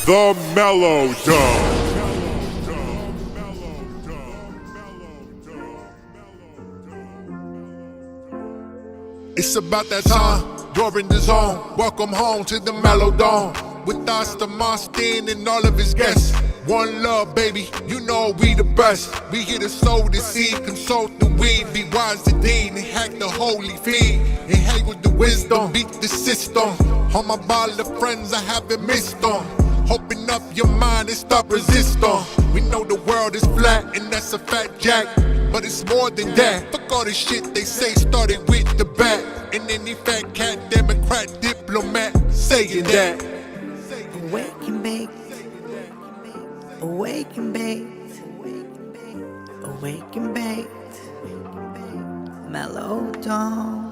The MellowDome. It's about that time, you're in the zone. Welcome home to the MellowDome. With us, the Mostin and all of his guests. One love, baby, you know we the best. We here to sow the seed, consult the weed, be wise to deed, and hack the holy feed. And hang with the wisdom, beat the system. On my ball of friends, I haven't missed them. Open up your mind and stop resisting. We know the world is flat, and that's a fat jack. But it's more than that. Fuck all the shit they say started with the bat. And any fat cat, Democrat, diplomat saying that. Awake and bake, awake and bake, awake and bake, MellowDome.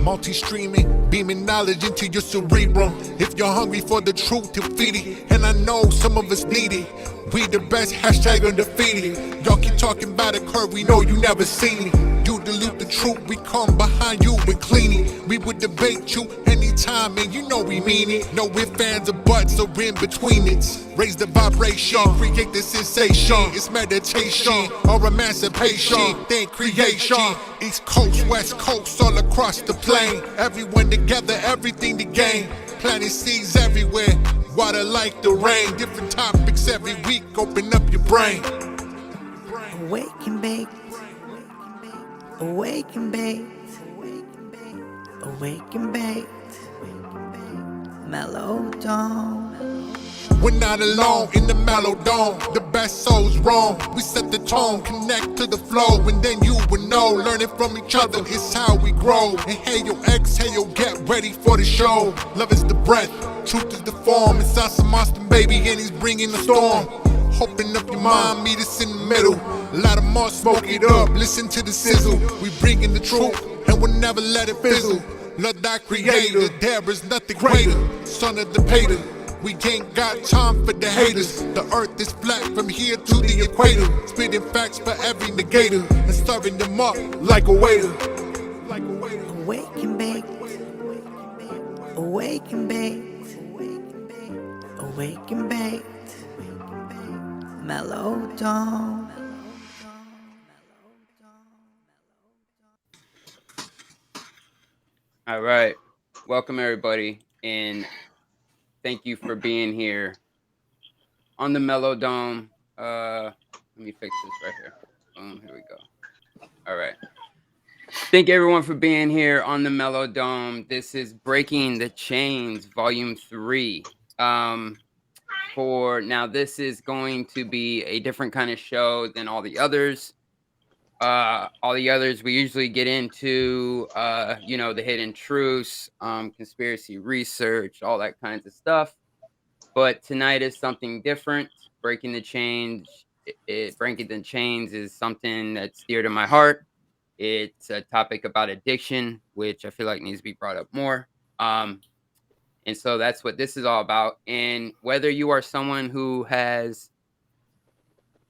Multi-streaming, beaming knowledge into your cerebrum. If you're hungry for the truth, you'll feed it. And I know some of us need it. We the best, hashtag undefeated. Y'all keep talking about a curve, we know you never seen it. You dilute the truth, we come behind you and clean it. We would debate you anytime, and you know we mean it. No ifs, ands, or buts, or in between it. Raise the vibration, create the sensation. It's meditation or emancipation, then creation. East Coast, West Coast, all across the plain. Everyone together, everything to gain. Planting seeds everywhere, water like the rain. Different topics every week, open up your brain. Awake and bake, awake and bake, awake and bake, MellowDome. We're not alone in the MellowDome. The best souls roam. We set the tone, connect to the flow, and then you will know. Learning from each other is how we grow. Inhale, exhale, get ready for the show. Love is the breath, truth is the form. It's us and Austin, baby, and he's bringing the storm. Open up your mind, meet us in the middle. A lot of more, smoke it up, listen to the sizzle. We bringing the truth, and we'll never let it fizzle. Love thy creator, there is nothing greater. Son of the pater. We ain't got time for the haters. The earth is flat from here to the equator. Spitting facts for every negator and serving them up like a waiter. Awake and bake, awake and bake, awake and bake, MellowDome. All right. Welcome, everybody. And thank you for being here on the MellowDome. Let me fix this right here. Boom, here we go. All right. Thank everyone for being here on the MellowDome. This is Breaking the Chains, Volume 3. This is going to be a different kind of show than all the others. We usually get into, the hidden truths, conspiracy research, all that kinds of stuff. But tonight is something different. Breaking the chains. Breaking the chains is something that's dear to my heart. It's a topic about addiction, which I feel like needs to be brought up more. And so that's what this is all about. And whether you are someone who has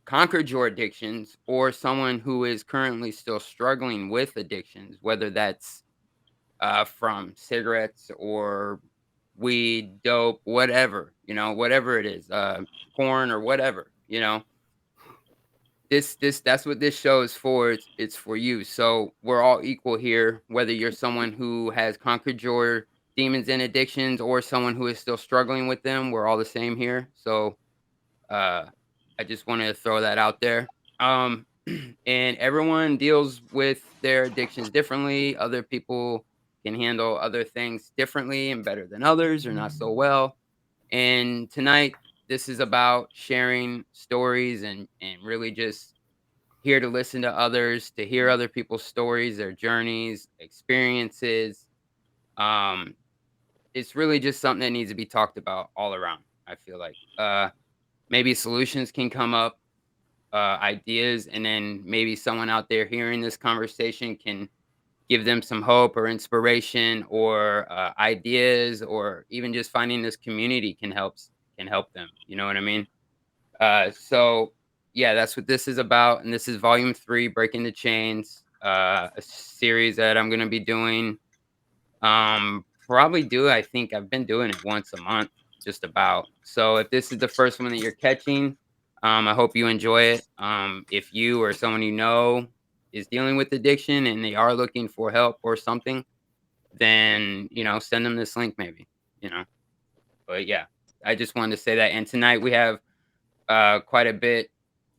conquered your addictions or someone who is currently still struggling with addictions, whether that's from cigarettes or weed, dope, whatever it is, porn or whatever, that's what this show is for. It's for you. So we're all equal here, whether you're someone who has conquered your demons and addictions or someone who is still struggling with them. We're all the same here. So I just wanted to throw that out there. And everyone deals with their addictions differently. Other people can handle other things differently and better than others, or not so well. And tonight, this is about sharing stories and really just here to listen to others, to hear other people's stories, their journeys, experiences. It's really just something that needs to be talked about all around, I feel like. Maybe solutions can come up, ideas, and then maybe someone out there hearing this conversation can give them some hope or inspiration or ideas, or even just finding this community can help them. You know what I mean? So yeah, that's what this is about. And this is Volume 3, Breaking the Chains, a series that I'm going to be doing. I think I've been doing it once a month. just about. So if this is the first one that you're catching, I hope you enjoy it. If you or someone you know is dealing with addiction and they are looking for help or something, then send them this link maybe. You know, but yeah, I just wanted to say that. And tonight we have quite a bit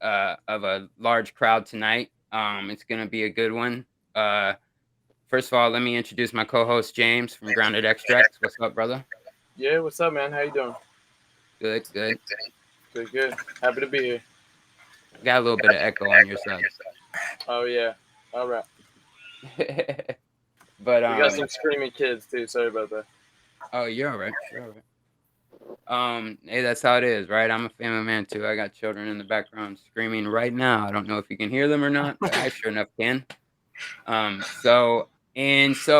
of a large crowd tonight. It's gonna be a good one. Uh, First of all, let me introduce my co-host James from Grounded Extracts. What's up, brother? Yeah, what's up, man? How you doing? Good, good. Good, good. Happy to be here. Got a little bit of echo on your side. Oh yeah. All right. But We got some screaming kids too. Sorry about that. oh, you're all right. You're all right. Hey, that's how it is, right? I'm a family man too. I got children in the background screaming right now. I don't know if you can hear them or not, but I sure enough can. So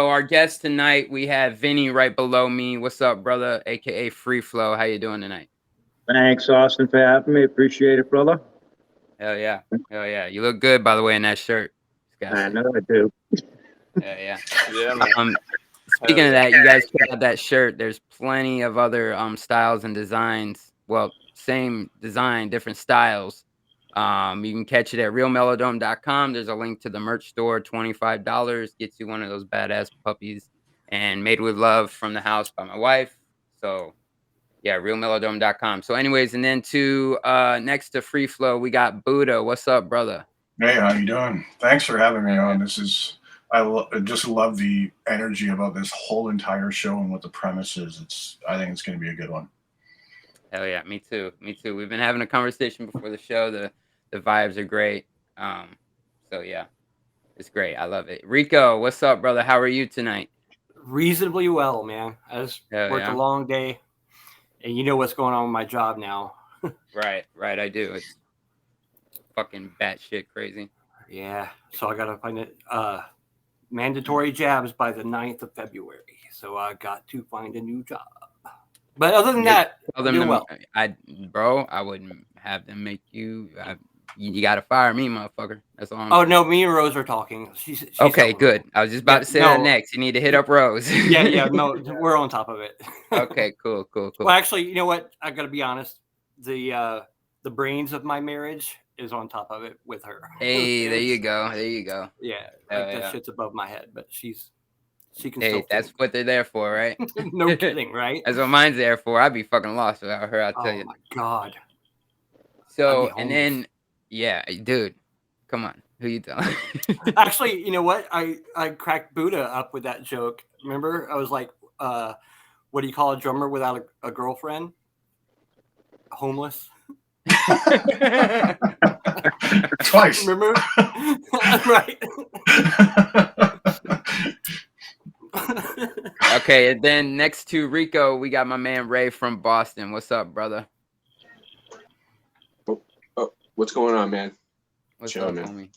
our guest tonight, we have Vinny right below me. What's up, brother? AKA Free Flow. How you doing tonight? Thanks, Austin, for having me. Appreciate it, brother. Hell yeah. Hell yeah. You look good, by the way, in that shirt. I know I do. Yeah, Yeah, man. yeah. Speaking of that, you guys check out that shirt. There's plenty of other styles and designs. Well, same design, different styles. You can catch it at realmellowdome.com. There's a link to the merch store. $25 gets you one of those badass puppies, and made with love from the house by my wife. So yeah, realmellowdome.com. So anyways, and then next to Free Flow, we got Buddha. What's up, brother? Hey, how you doing? Thanks for having me on. I just love the energy about this whole entire show and what the premise is. I think it's going to be a good one. Hell yeah, me too. Me too. We've been having a conversation before the show. The vibes are great. So yeah, it's great. I love it. Rico, what's up, brother? How are you tonight? Reasonably well, man. I just Hell worked yeah. a long day, and you know what's going on with my job now. Right, I do. It's fucking batshit crazy. Yeah, so I gotta find it. Mandatory jabs by the 9th of February. So I got to find a new job. But other than that, Tell I'm them doing well. I wouldn't have them make you. You got to fire me, motherfucker. That's all. Oh no, me and Rose are talking. She's okay. Good. I was just about to say that next. You need to hit up Rose. yeah. No, we're on top of it. Okay. Cool. Well, actually, you know what? I gotta be honest. The brains of my marriage is on top of it with her. Hey, there you go. Yeah, that shit's above my head, but she can. Hey, that's what they're there for, right? No kidding, right? That's what mine's there for. I'd be fucking lost without her. I'll tell you. Oh my god. So and then, yeah, dude, come on, who you telling? Actually, you know what? I cracked Buddha up with that joke. Remember, I was like, "What do you call a drummer without a girlfriend? Homeless." Twice. Remember? Right. Okay, and then next to Rico, we got my man Ray from Boston. What's up, brother? What's going on, man? What's Chill, up, man. homie?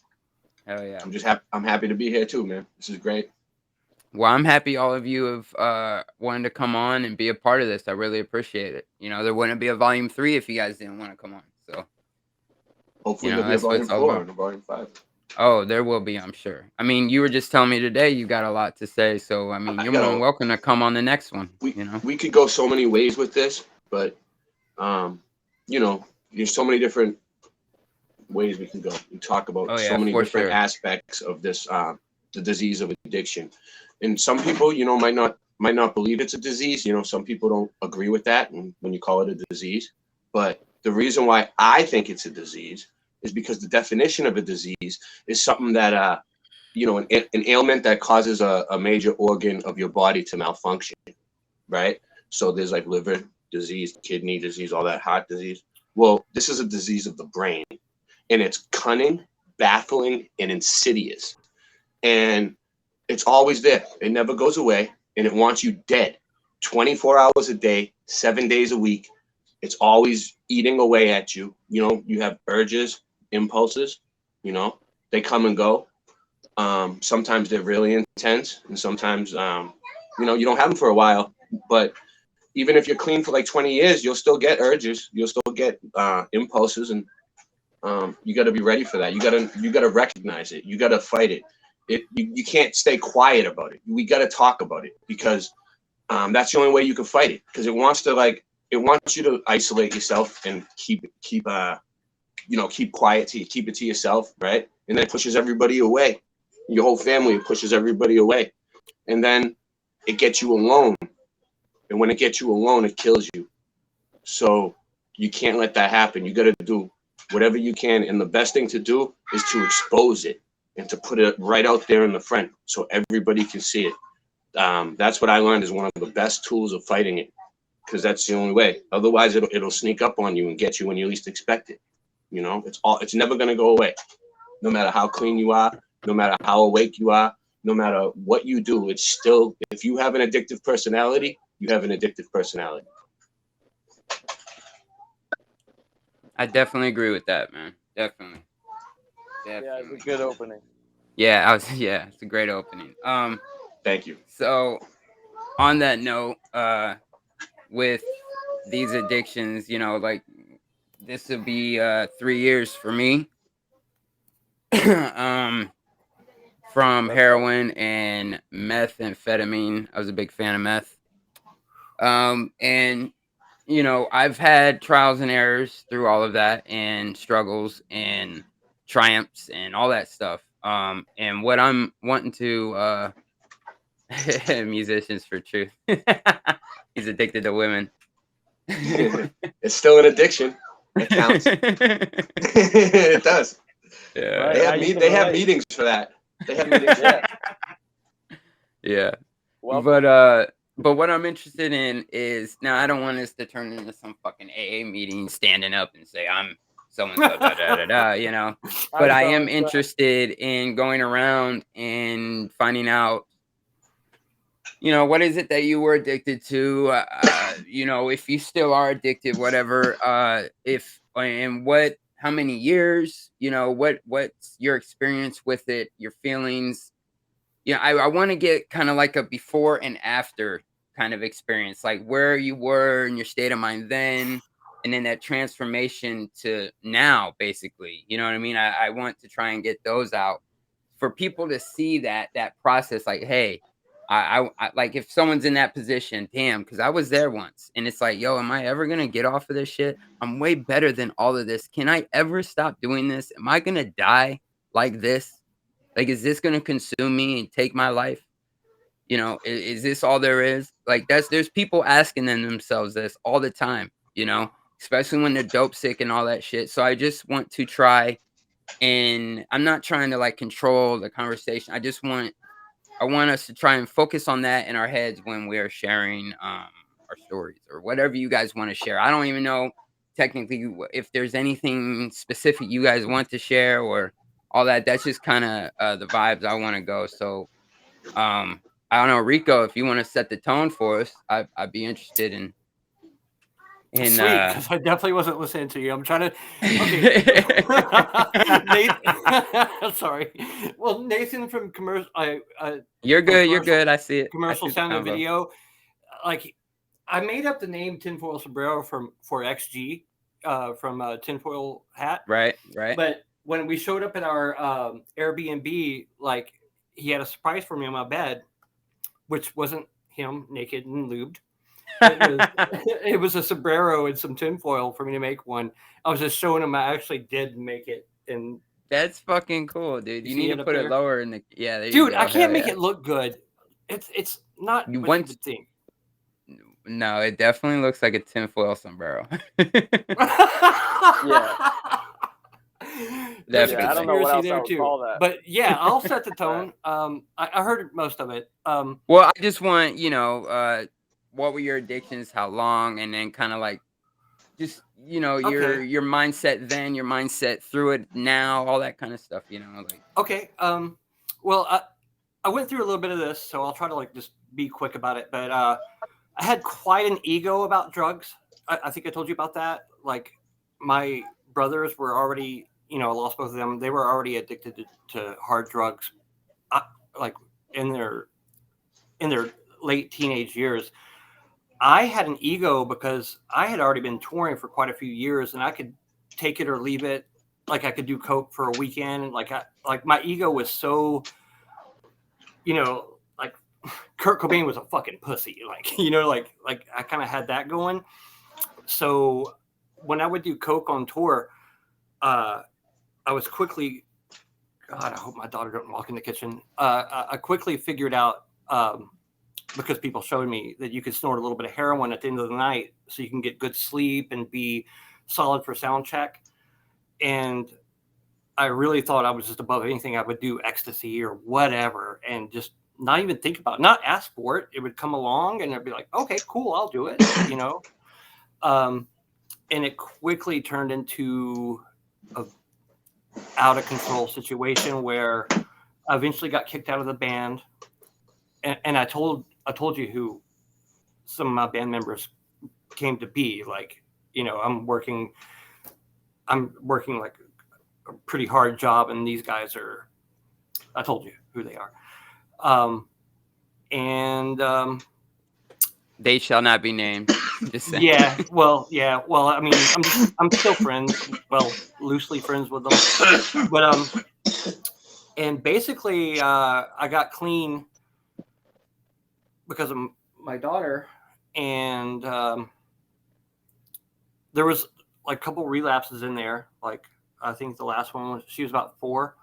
Hell yeah. I'm just happy. I'm happy to be here too, man. This is great. Well, I'm happy all of you have wanted to come on and be a part of this. I really appreciate it. There wouldn't be a volume 3 if you guys didn't want to come on. So Hopefully there'll be a that's what volume it's all 4 about. and a volume 5. Oh, there will be, I'm sure. I mean, you were just telling me today you got a lot to say, so I mean, you're more than welcome to come on the next one. We could go so many ways with this, but there's so many different ways we can go and talk about so many different aspects of this the disease of addiction. And some people, might not believe it's a disease. Some people don't agree with that when you call it a disease. But the reason why I think it's a disease is because the definition of a disease is something that an ailment that causes a major organ of your body to malfunction, right? So there's like liver disease, kidney disease, all that, heart disease. Well, this is a disease of the brain, and it's cunning, baffling, and insidious. And it's always there. It never goes away, and it wants you dead 24 hours a day, 7 days a week. It's always eating away at you. You have urges, impulses, they come and go. Sometimes they're really intense, and sometimes, you don't have them for a while. But even if you're clean for like 20 years, you'll still get urges. You'll still get impulses, and you got to be ready for that. You got to recognize it. You got to fight it. You can't stay quiet about it. We got to talk about it, because that's the only way you can fight it, because it wants to it wants you to isolate yourself and keep quiet, keep it to yourself, right? And then it pushes everybody away. Your whole family pushes everybody away, and then it gets you alone. And when it gets you alone, it kills you. So you can't let that happen. You got to do whatever you can, and the best thing to do is to expose it and to put it right out there in the front so everybody can see it. That's what I learned is one of the best tools of fighting it, because that's the only way. Otherwise, it'll sneak up on you and get you when you least expect it. It's never going to go away. No matter how clean you are, no matter how awake you are, no matter what you do, it's still, if you have an addictive personality, you have an addictive personality. I definitely agree with that, man. Definitely. Yeah, it's a good opening. Yeah, it's a great opening. Thank you. So on that note, with these addictions, like this will be 3 years for me. From heroin and methamphetamine. I was a big fan of meth. And I've had trials and errors through all of that, and struggles and triumphs and all that stuff. And what I'm wanting to musicians for truth. He's addicted to women. It's still an addiction. It counts. It does. Yeah. Right, they have meetings for that. They have meetings for that. Yeah. Well, But what I'm interested in is, now I don't want this to turn into some fucking AA meeting standing up and say I'm so and so But I am interested in going around and finding out, what is it that you were addicted to? If you still are addicted, whatever. How many years? What's your experience with it? Your feelings? I want to get kind of like a before and after kind of experience, like where you were in your state of mind then, and then that transformation to now, basically. You know what I mean? I want to try and get those out for people to see that process. Like, hey, I like, if someone's in that position, damn, because I was there once, and it's like, yo, am I ever gonna get off of this shit? I'm way better than all of this. Can I ever stop doing this? Am I gonna die like this? Like, is this gonna consume me and take my life? Is this all there is? Like, there's people asking themselves this all the time, especially when they're dope sick and all that shit. So I just want to try, and I'm not trying to like control the conversation. I want us to try and focus on that in our heads when we're sharing our stories or whatever you guys want to share. I don't even know technically if there's anything specific you guys want to share or all that. That's just kind of the vibes I want to go. So I don't know, Rico, if you want to set the tone for us, I'd be interested in. Sweet, because I definitely wasn't listening to you. I'm trying to. Okay. Sorry. Well, Nathan from commercial. You're good. You're good. I see it. Commercial sound and video. Like, I made up the name Tinfoil Sombrero for XG, from Tinfoil Hat. Right. But when we showed up at our Airbnb, like, he had a surprise for me on my bed, which wasn't him naked and lubed. It was a sombrero and some tinfoil for me to make one. I was just showing him I actually did make it, and that's fucking cool, dude. You need to put it lower in the dude. I can't make it look good. It's not what you would think. No, it definitely looks like a tinfoil sombrero. Yeah. There's a I don't know what else there I would too. call that. But yeah, I'll set the tone. I heard most of it. Well, I just want, what were your addictions, how long, and then kind of like just, your mindset then, your mindset through it now, all that kind of stuff, like. Okay. Well, I went through a little bit of this, so I'll try to like just be quick about it. But I had quite an ego about drugs. I think I told you about that. Like, my brothers were already, I lost both of them. They were already addicted to hard drugs, like in their late teenage years. I had an ego because I had already been touring for quite a few years, and I could take it or leave it. Like, I could do coke for a weekend. Like my ego was so, like Kurt Cobain was a fucking pussy. Like, like I kind of had that going. So when I would do coke on tour, I was quickly, God, I hope my daughter don't walk in the kitchen. I quickly figured out, because people showed me that you could snort a little bit of heroin at the end of the night so you can get good sleep and be solid for sound check. And I really thought I was just above anything. I would do ecstasy or whatever and just not even think about it, not ask for it. It would come along and I'd be like, okay, cool, I'll do it, you know? And it quickly turned into a out of control situation where I eventually got kicked out of the band. And I told you who some of my band members came to be. Like, you know, I'm working like a pretty hard job, and these guys are, I told you who they are. They shall not be named. Just saying. Yeah. Well, I mean, I'm still friends. Well, loosely friends with them. But and basically, I got clean because of my daughter, and there was like a couple relapses in there. Like I think the last one was, she was about 4.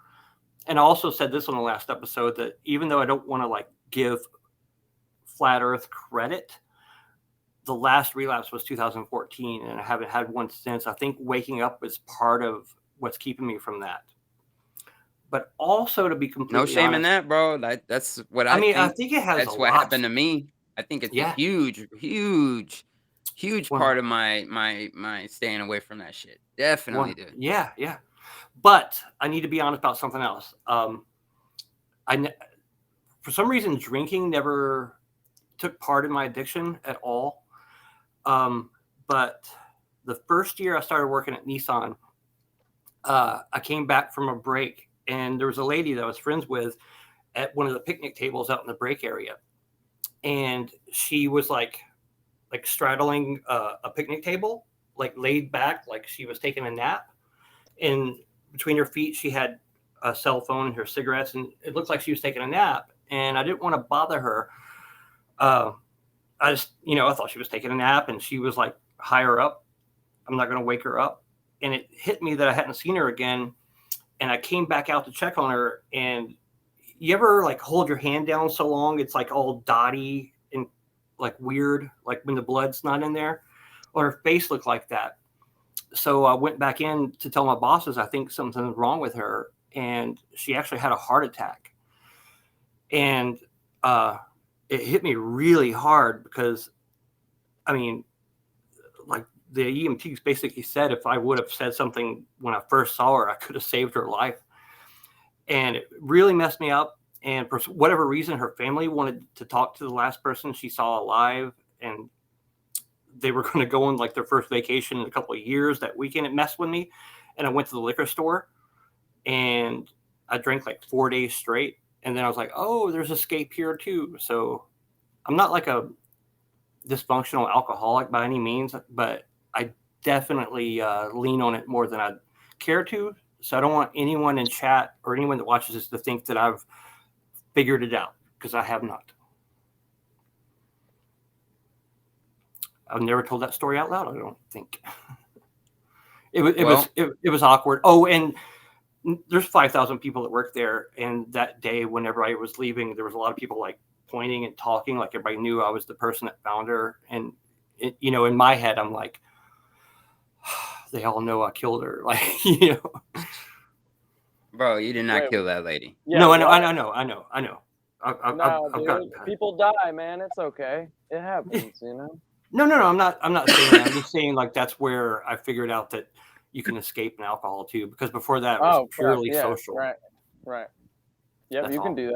And I also said this on the last episode that even though I don't want to like give Flat Earth credit, the last relapse was 2014, and I haven't had one since. I think waking up was part of what's keeping me from that. But also, to be completely no shame honest, in that, bro. That's what I mean, think. I think it has. That's what happened to me. I think it's a huge part of my staying away from that shit. Definitely, dude. Yeah. But I need to be honest about something else. For some reason, drinking never took part in my addiction at all. But the first year I started working at Nissan, I came back from a break, and there was a lady that I was friends with at one of the picnic tables out in the break area. And she was like straddling a picnic table, like laid back, like she was taking a nap. And between her feet, she had a cell phone and her cigarettes, and it looked like she was taking a nap. And I didn't want to bother her. I just, I thought she was taking a nap, and she was like higher up. I'm not going to wake her up. And it hit me that I hadn't seen her again. And I came back out to check on her. And you ever like hold your hand down so long, it's like all dotty and like weird, like when the blood's not in there? Or her face looked like that. So I went back in to tell my bosses, I think something's wrong with her. And she actually had a heart attack. And it hit me really hard because, I mean, like the EMTs basically said if I would have said something when I first saw her, I could have saved her life. And it really messed me up. And for whatever reason, her family wanted to talk to the last person she saw alive. And they were going to go on like their first vacation in a couple of years that weekend. It messed with me. And I went to the liquor store and I drank like 4 days straight. And then I was like, oh, there's escape here too. So I'm not like a dysfunctional alcoholic by any means, but I definitely lean on it more than I'd care to. So I don't want anyone in chat or anyone that watches this to think that I've figured it out, because I have not. I've never told that story out loud, I don't think. It was awkward. Oh, and there's 5,000 people that work there. And that day, whenever I was leaving, there was a lot of people like pointing and talking, like everybody knew I was the person that found her. And, in my head, I'm like, they all know I killed her. Like, Bro, you did not kill that lady. Yeah, no, I know. I've gotten people die, man. It's okay. It happens, No, I'm not saying that. I'm just saying like that's where I figured out that you can escape in alcohol too, because before that it was purely social. Right. Yep, you can do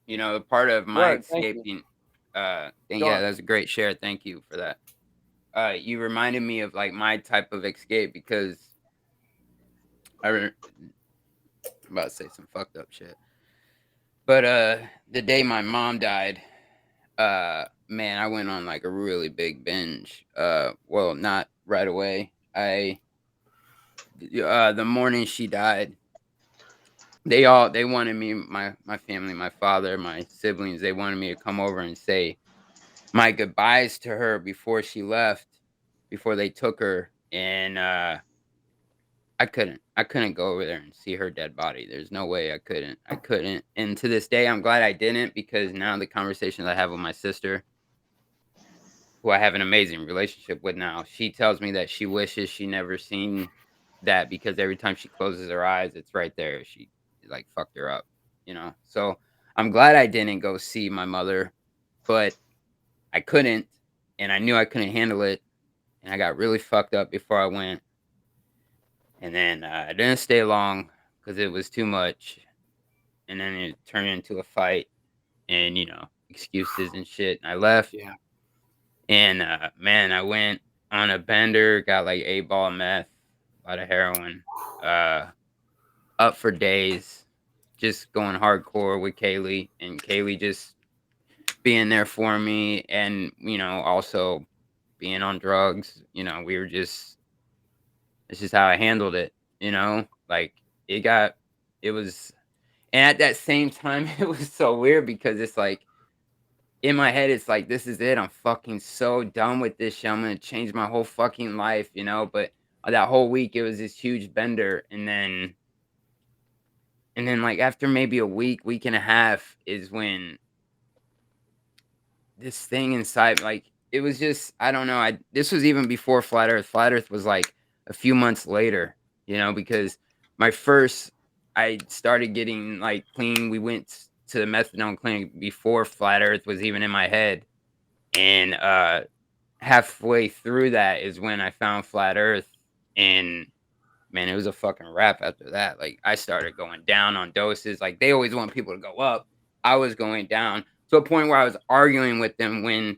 that. Part of my escaping. That's a great share. Thank you for that. You reminded me of like my type of escape, because I'm about to say some fucked up shit. But the day my mom died, man, I went on like a really big binge. Well, not right away. The morning she died, they wanted me, my family, my father, my siblings, they wanted me to come over and say my goodbyes to her before she left, before they took her, and I couldn't go over there and see her dead body. There's no way I couldn't. And to this day, I'm glad I didn't, because now the conversations I have with my sister, who I have an amazing relationship with now, she tells me that she wishes she never seen that, because every time she closes her eyes, it's right there. She like fucked her up, you know? So I'm glad I didn't go see my mother, but I couldn't, and I knew I couldn't handle it, and I got really fucked up before I went. And then I didn't stay long because it was too much. And then it turned into a fight and, excuses and shit. And I left. Yeah. And man, I went on a bender, got like 8-ball meth, a lot of heroin, up for days, just going hardcore with Kaylee, and Kaylee just being there for me, and also being on drugs. We were just, it's just how I handled it, like it was, and at that same time, it was so weird because it's like, in my head, it's like, this is it. I'm fucking so done with this shit. I'm going to change my whole fucking life, but that whole week, it was this huge bender. And then like after maybe a week and a half is when this thing inside, like, it was just, I don't know. This was even before Flat Earth. Flat Earth was like a few months later, because I started getting like clean. We went to the methadone clinic before Flat Earth was even in my head. And halfway through that is when I found Flat Earth. And man, it was a fucking wrap after that. Like, I started going down on doses. Like, they always want people to go up. I was going down to a point where I was arguing with them when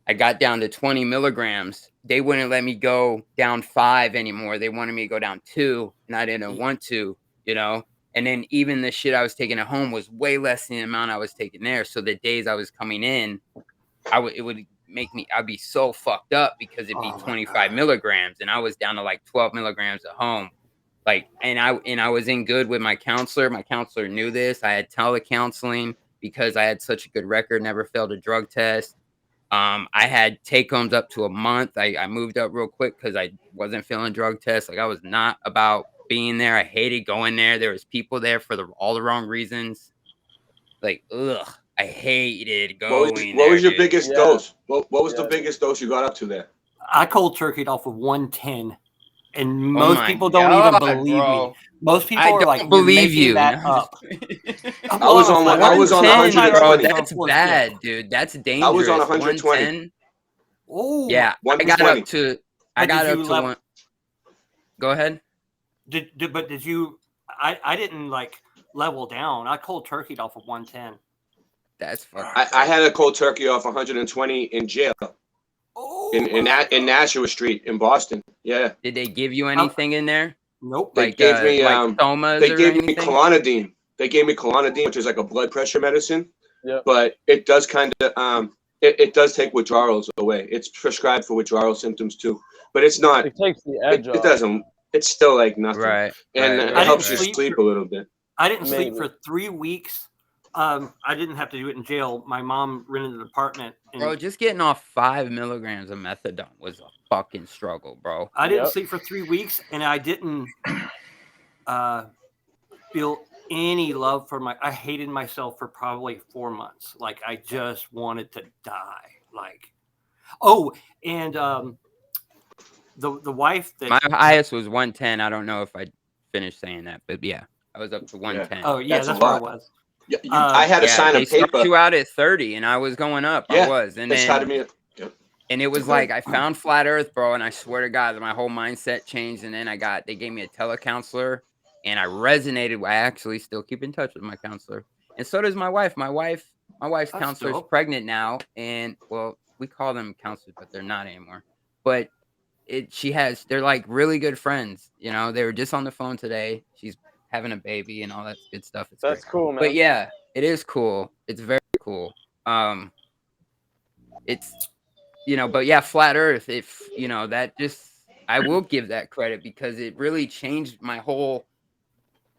I got down to 20 milligrams. They wouldn't let me go down 5 anymore. They wanted me to go down 2, and I didn't want to, And then even the shit I was taking at home was way less than the amount I was taking there. So the days I was coming in, it would make me, I'd be so fucked up because it'd be 25 milligrams, and I was down to like 12 milligrams at home. Like, and I was in good with my counselor. My counselor knew this. I had telecounseling because I had such a good record, never failed a drug test. I had take homes up to a month. I moved up real quick because I wasn't feeling drug tests. Like, I was not about being there. I hated going there. There was people there for all the wrong reasons. Like, ugh, I hated going. What was your biggest dose? What was the biggest dose you got up to there? I cold turkeyed off of 110, and most people don't even believe me. Most people are like, believe you. That up. I was on 120. Bro, that's bad, dude. That's dangerous. I was on 120. Oh, yeah. I got up to one. Go ahead. Did you? I didn't like level down. I cold turkeyed off of 110. That's fucking. I had a cold turkey off 120 in jail. Oh, in Nashua Street in Boston. Yeah. Did they give you anything in there? Nope. They gave me Thomas. They gave me Clonidine. They gave me Clonidine, which is like a blood pressure medicine. Yeah. But it does kind of it does take withdrawals away. It's prescribed for withdrawal symptoms too. But it's not. It takes the edge off. It doesn't. It's still like nothing. Right. And it helps you sleep a little bit. I didn't sleep for 3 weeks. I didn't have to do it in jail. My mom rented an apartment. Bro, just getting off 5 milligrams of methadone was a fucking struggle, bro. I didn't sleep for 3 weeks, and I didn't feel any love for I hated myself for probably 4 months. Like, I just wanted to die. Like, oh, and the wife that my highest was 110. I don't know if I finished saying that, but yeah, I was up to 110. Yeah. Oh yeah, that's where I was. Yeah, I had to sign a paper. They you out at 30, and I was going up. Yeah, I was, and and it was like I found Flat Earth, bro, and I swear to God that my whole mindset changed. And then they gave me a telecounselor, and I resonated. I actually still keep in touch with my counselor, and so does my wife. My wife's counselor is pregnant now, and well, we call them counselors, but they're not anymore. But they're like really good friends. They were just on the phone today. She's having a baby and all that good stuff. That's cool, man. But yeah, it is cool. It's very cool. It's, but yeah, Flat Earth, if, that just, I will give that credit because it really changed my whole,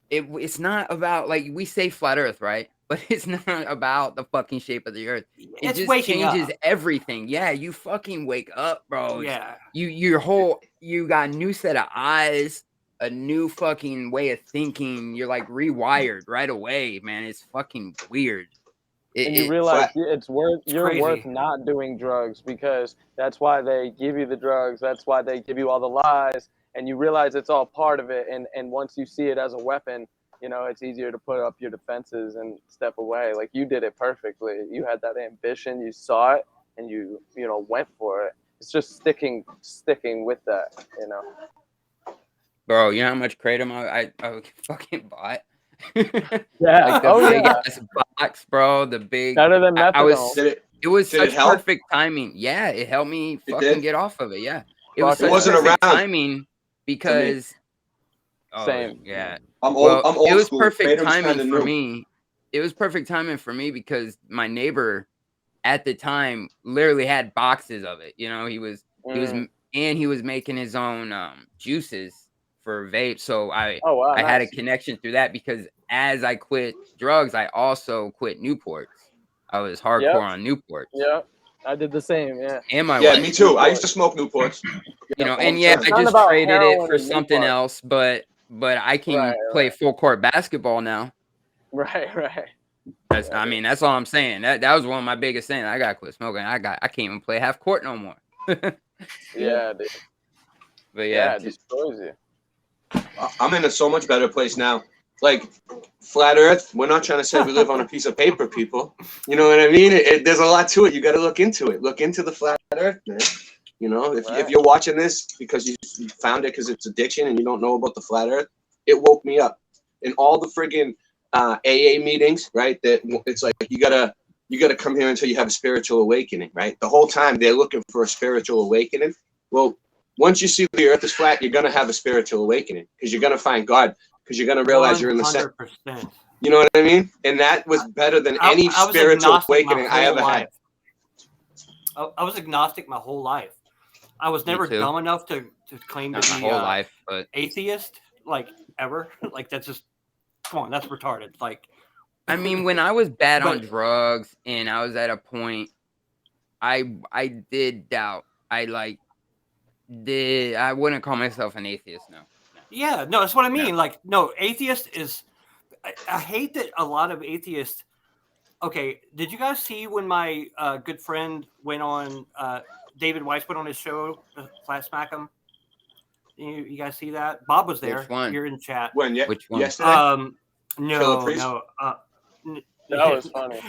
it's not about, like, we say Flat Earth, right? but it's not about the fucking shape of the earth. It just changes everything. Yeah, you fucking wake up, bro. Yeah. You got a new set of eyes, a new fucking way of thinking. You're like rewired right away, man. It's fucking weird. And you realize you're worth not doing drugs, because that's why they give you the drugs. That's why they give you all the lies. And you realize it's all part of it. And once you see it as a weapon, you know, it's easier to put up your defenses and step away. Like, you did it perfectly. You had that ambition, you saw it, and you know, went for it. It's just sticking with that, you know. Bro, you know how much kratom I fucking bought? Yeah. Like the big ass box, bro. The big. Better than methadone. It was such perfect timing. Yeah, it helped me fucking get off of it. Yeah, it was such perfect timing because. Same. Yeah. I'm old it was school. perfect timing for me. It was perfect timing for me because my neighbor at the time literally had boxes of it. You know, he was making his own juices for vape. So I had a connection through that, because as I quit drugs, I also quit Newports. I was hardcore on Newports. Yeah, I did the same. Yeah. And my yeah, wife. me too. I used to smoke Newports. You know, and I just traded it for something else, but I can play full court basketball now. Right. I mean, that's all I'm saying. That was one of my biggest things. I gotta quit smoking. I can't even play half court no more. Yeah, dude. But yeah, it destroys you. I'm in a so much better place now. Like, flat Earth, we're not trying to say we live on a piece of paper, people. You know what I mean? There's a lot to it. You got to look into it. Look into the flat Earth, man. You know, if you're watching this because you found it because it's addiction and you don't know about the flat Earth, it woke me up. In all the friggin' AA meetings, right? That it's like you gotta come here until you have a spiritual awakening, right? The whole time they're looking for a spiritual awakening. Well, once you see the Earth is flat, you're gonna have a spiritual awakening, because you're gonna find God, because you're gonna realize you're in the center. You know what I mean? And that was better than any spiritual awakening I ever had. I was agnostic my whole life. I was never dumb enough to claim to be atheist, like, ever. Like, that's just, come on, that's retarded. Like, I mean, when I was bad on drugs and I was at a point, I did doubt. I wouldn't call myself an atheist, no. Yeah, no, that's what I mean. No. Like, no, atheist is. I hate that a lot of atheists. Okay, did you guys see when my good friend went on? David Weiss went on his show, Flat Smack 'em. You guys see that? Bob was there. Which one? You're in chat. When? Which one? Yesterday? No. That was funny.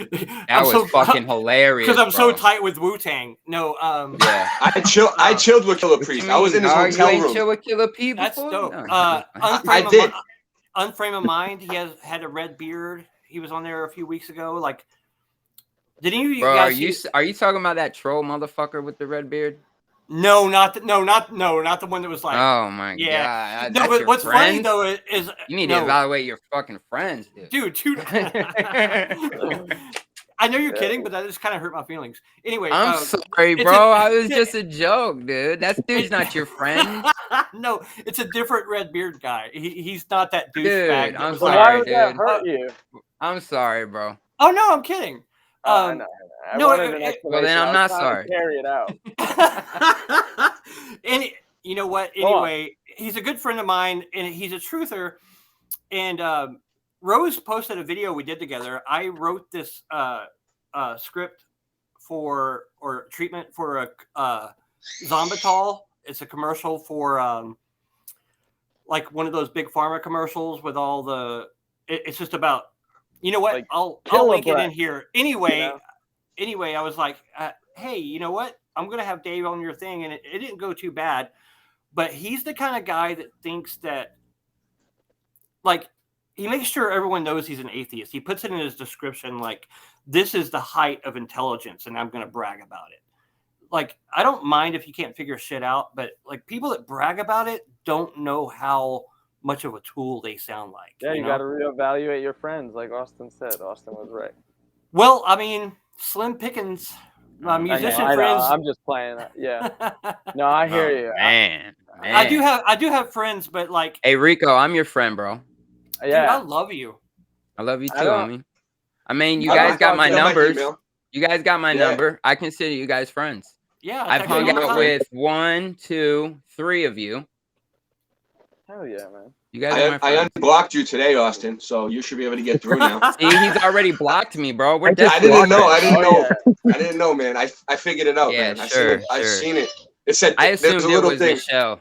That was fucking hilarious. Because I'm so tight with Wu-Tang. No, yeah. I chilled with Killer Priest. I was in his hotel room. Chill with Killer P before? That's dope. No. I did. Unframe of Mind. He had a red beard. He was on there a few weeks ago. Like, did any of you guys? Are you talking about that troll motherfucker with the red beard? No, not the one that was like. Oh my god! No, but what's funny though is you need to evaluate your fucking friends, dude. Dude. I know you're kidding, but that just kind of hurt my feelings. Anyway, I'm sorry, bro. I was just a joke, dude. That dude's not your friend. No, it's a different red beard guy. He's not that douchebag. Dude, I'm sorry, why would dude. that hurt you? I'm sorry, bro. Oh no, I'm kidding. Well, then I'm not sorry. Carry it out. And you know what? Anyway, he's a good friend of mine, and he's a truther. And Rose posted a video we did together. I wrote this script or treatment for a Zombital. It's a commercial for like one of those big pharma commercials with all the. It's just about. You know what? Like, I'll link it in here. Anyway, I was like, hey, you know what? I'm going to have Dave on your thing. And it didn't go too bad. But he's the kind of guy that thinks that, like, he makes sure everyone knows he's an atheist. He puts it in his description, like, this is the height of intelligence, and I'm going to brag about it. Like, I don't mind if you can't figure shit out, but, like, people that brag about it don't know how much of a tool they sound like. Yeah, you got to reevaluate your friends, like Austin said. Austin was right. Well, I mean, slim pickings. My musician friends. I'm just playing. Yeah. No, I hear you. Man. I do have friends, but like. Hey, Rico, I'm your friend, bro. Yeah. Dude, I love you. I love you too, homie. I mean, you guys got my numbers. email. You guys got my number. I consider you guys friends. Yeah, I've hung out with 1, 2, 3 of you. Hell yeah, man. You guys are my friends. I unblocked you today, Austin, so you should be able to get through now. See, he's already blocked me, bro. I didn't know, man. I figured it out, man. I've seen it. It said I assumed there's a little it was thing. Michelle.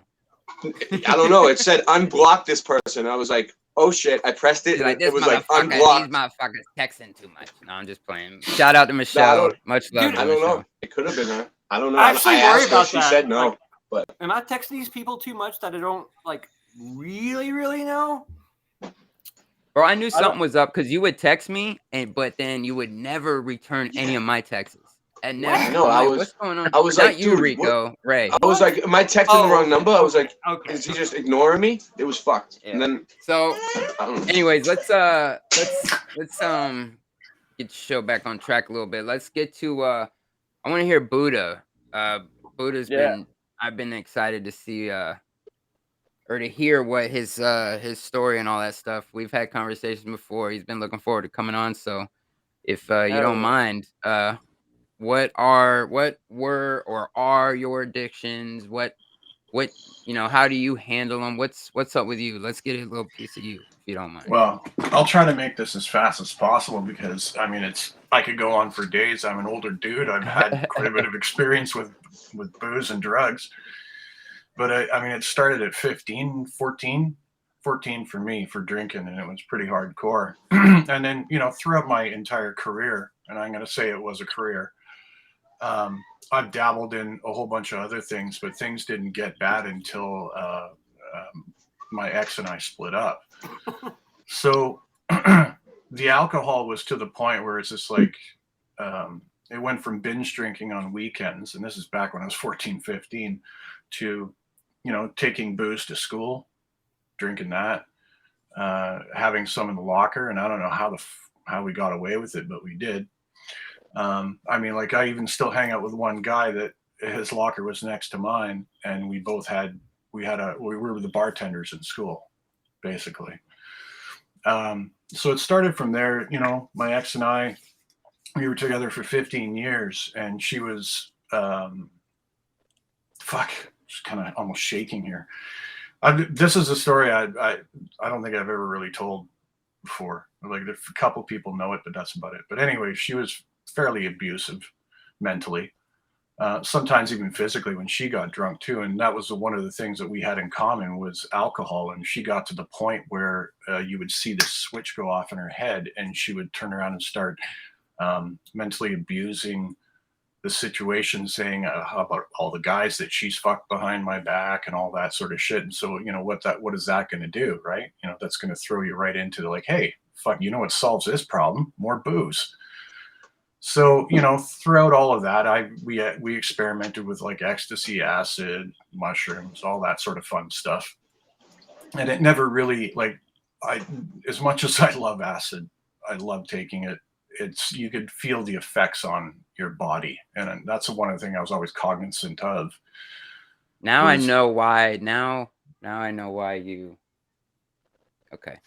I don't know. It said unblock this person. I was like, oh shit! I pressed it. Like, and it was like unblocked. These motherfuckers texting too much. No, I'm just playing. Shout out to Michelle. Much love. Dude, I don't know. It could have been her. I don't know. I actually worry about she that. She said no. Like, but am I texting these people too much that I don't like really know? Bro, I knew something was up because you would text me, but then you would never return any of my texts. And never. No, what's going on? I was not like, you, dude, Rico, Ray. I was like, am I texting the wrong number? I was like, is he just ignoring me? It was fucked. Yeah. And then so, anyways, let's get the show back on track a little bit. Let's get to I want to hear Buddha. Buddha's been I've been excited to see or to hear what his story and all that stuff. We've had conversations before. He's been looking forward to coming on. So if you don't mind, what were or are your addictions? What how do you handle them? What's up with you? Let's get a little piece of you, if you don't mind. Well, I'll try to make this as fast as possible because I mean I could go on for days. I'm an older dude. I've had quite a bit of experience with booze and drugs. But I mean, it started at 14 for me for drinking, and it was pretty hardcore. And then, throughout my entire career, and I'm going to say it was a career, I've dabbled in a whole bunch of other things, but things didn't get bad until my ex and I split up. So the alcohol was to the point where it's just like, it went from binge drinking on weekends, and this is back when I was 14, 15, to taking booze to school, drinking that, having some in the locker, and I don't know how we got away with it, but we did. I mean, like I even still hang out with one guy that his locker was next to mine, and we were the bartenders in school, basically. So it started from there. My ex and I, we were together for 15 years, and she was just kind of almost shaking here. This is a story I don't think I've ever really told before. Like a couple people know it, but that's about it. But anyway, she was fairly abusive mentally, sometimes even physically when she got drunk too. And that was one of the things that we had in common was alcohol. And she got to the point where you would see this switch go off in her head, and she would turn around and start mentally abusing the situation, saying about all the guys that she's fucked behind my back and all that sort of shit. And so, what is that going to do? Right. That's going to throw you right into like, hey, fuck, what solves this problem? More booze. So, throughout all of that, we experimented with like ecstasy, acid, mushrooms, all that sort of fun stuff. And it never really as much as I love acid, I love taking it. You could feel the effects on your body, and that's one of the things I was always cognizant of. Now I know why. Now I know why you. Okay,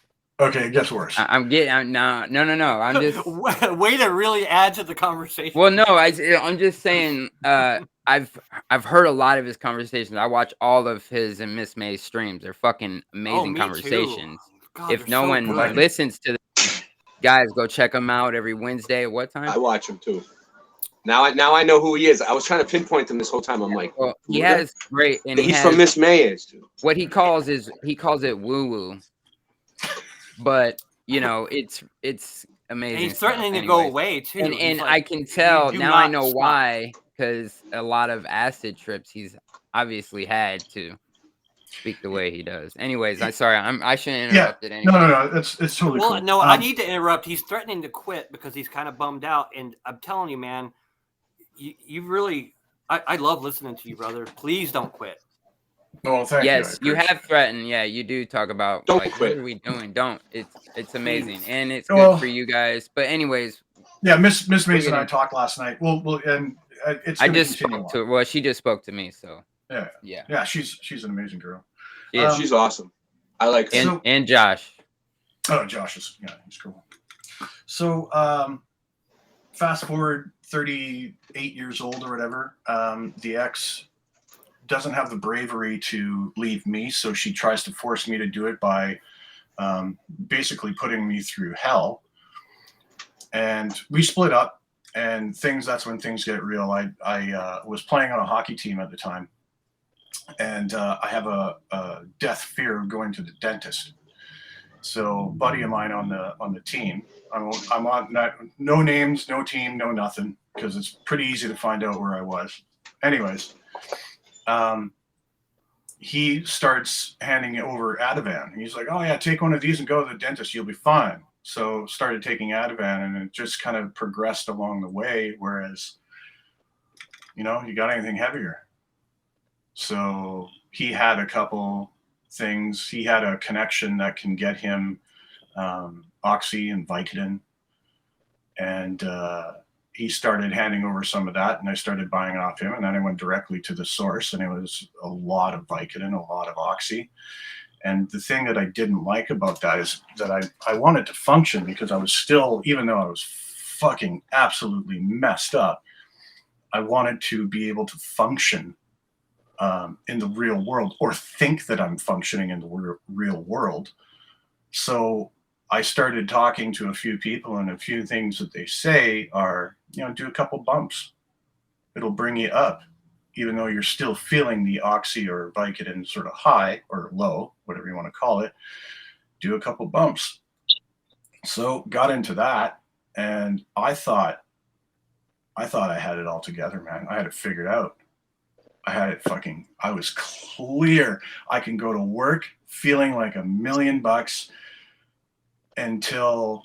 it gets worse. No. I'm just way to really add to the conversation. Well, no, I'm just saying. I've heard a lot of his conversations. I watch all of his and Miss May's streams. They're fucking amazing conversations. God, if no one listens to guys, go check him out every Wednesday at what time? I watch him too. Now I know who he is. I was trying to pinpoint him this whole time. I'm like, well, he has great, and he's from Miss May's too. What he calls it woo woo, but it's amazing. And he's threatening to go away too. And I can tell now. I know why, because a lot of acid trips he's obviously had to speak the way he does. Anyways, I shouldn't interrupt it anyway. No, it's totally cool. No, I need to interrupt. He's threatening to quit because he's kind of bummed out, and I'm telling you, man, you really, I love listening to you, brother. Please don't quit. Well, thank you. Yes, you have threatened. Yeah, you do talk about don't quit. What are we doing? Don't. It's amazing, and it's good for you guys. But anyways, yeah, Miss Mason and I talked last night. Well, and it's. I just spoke to her. Well, she just spoke to me, so. Yeah. She's an amazing girl. Yeah, she's awesome. I like her. And Josh. Oh, Josh he's cool. So fast forward 38 years old or whatever, the ex doesn't have the bravery to leave me, so she tries to force me to do it by basically putting me through hell. And we split up, and that's when things get real. I was playing on a hockey team at the time, and I have a death fear of going to the dentist. So, buddy of mine on the team, I'm on no names, no team, no nothing, because it's pretty easy to find out where I was. Anyways, he starts handing over Ativan. He's like, "Oh yeah, take one of these and go to the dentist. You'll be fine." So started taking Ativan, and it just kind of progressed along the way. Whereas, you got anything heavier? So he had a couple things. He had a connection that can get him Oxy and Vicodin, and he started handing over some of that, and I started buying off him, and then I went directly to the source, and it was a lot of Vicodin, a lot of Oxy. And the thing that I didn't like about that is that I wanted to function, because I was still, even though I was fucking absolutely messed up, I wanted to be able to function in the real world, or think that I'm functioning in the real world. So I started talking to a few people, and a few things that they say are, do a couple bumps. It'll bring you up, even though you're still feeling the Oxy or Vicodin sort of high or low, whatever you want to call it. Do a couple bumps. So got into that, and I thought I had it all together, man. I had it figured out. I was clear. I can go to work feeling like $1 million until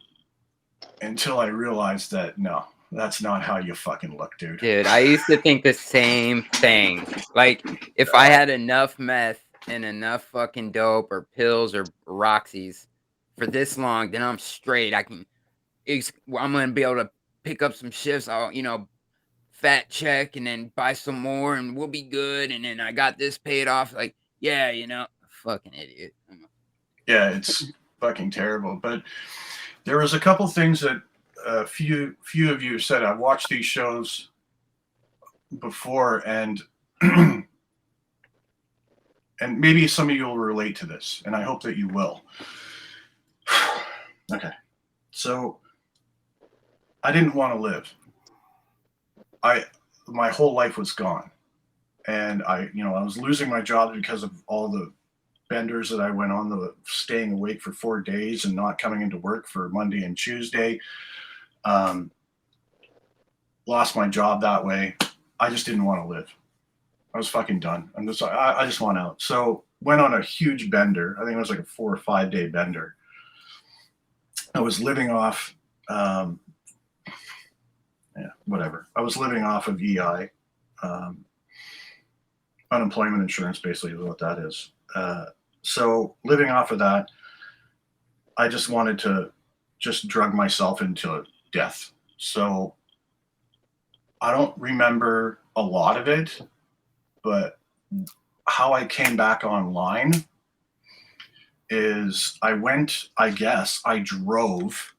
I realized that, no, that's not how you fucking look, dude. Dude, I used to think the same thing. Like, if I had enough meth and enough fucking dope or pills or Roxys for this long, then I'm straight. I'm going to be able to pick up some shifts. I'll, fat check and then buy some more and we'll be good. And then I got this paid off. Like, yeah, fucking idiot. Yeah, it's fucking terrible. But there was a couple things that a few of you said. I watched these shows before, and and maybe some of you will relate to this, and I hope that you will. Okay, so I didn't want to live. My whole life was gone, and I was losing my job because of all the benders that I went on, the staying awake for 4 days and not coming into work for Monday and Tuesday. Lost my job that way. I just didn't want to live. I was fucking done. I just want out. So went on a huge bender. I think it was like a 4 or 5 day bender. I was living off, whatever. I was living off of EI, unemployment insurance, basically is what that is. So living off of that, I just wanted to just drug myself into death. So I don't remember a lot of it, but how I came back online is I drove,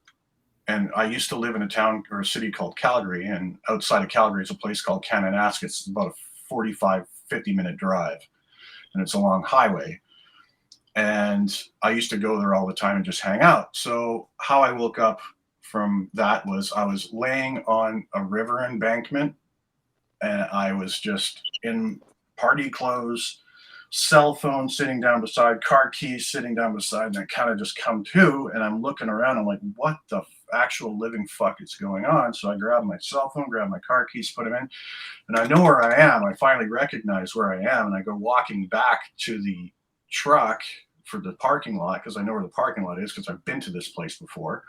and I used to live in a town or a city called Calgary, and outside of Calgary is a place called Kananaskis. It's about a 45-50 minute drive, and it's a long highway. And I used to go there all the time and just hang out. So how I woke up from that was I was laying on a river embankment, and I was just in party clothes, cell phone sitting down beside, car keys sitting down beside, and I kind of just come to, and I'm looking around. I'm like, what the actual living fuck is going on? So I grab my cell phone, grab my car keys, put them in, and I know where I am. I finally recognize where I am, and I go walking back to the truck for the parking lot, because I know where the parking lot is because I've been to this place before.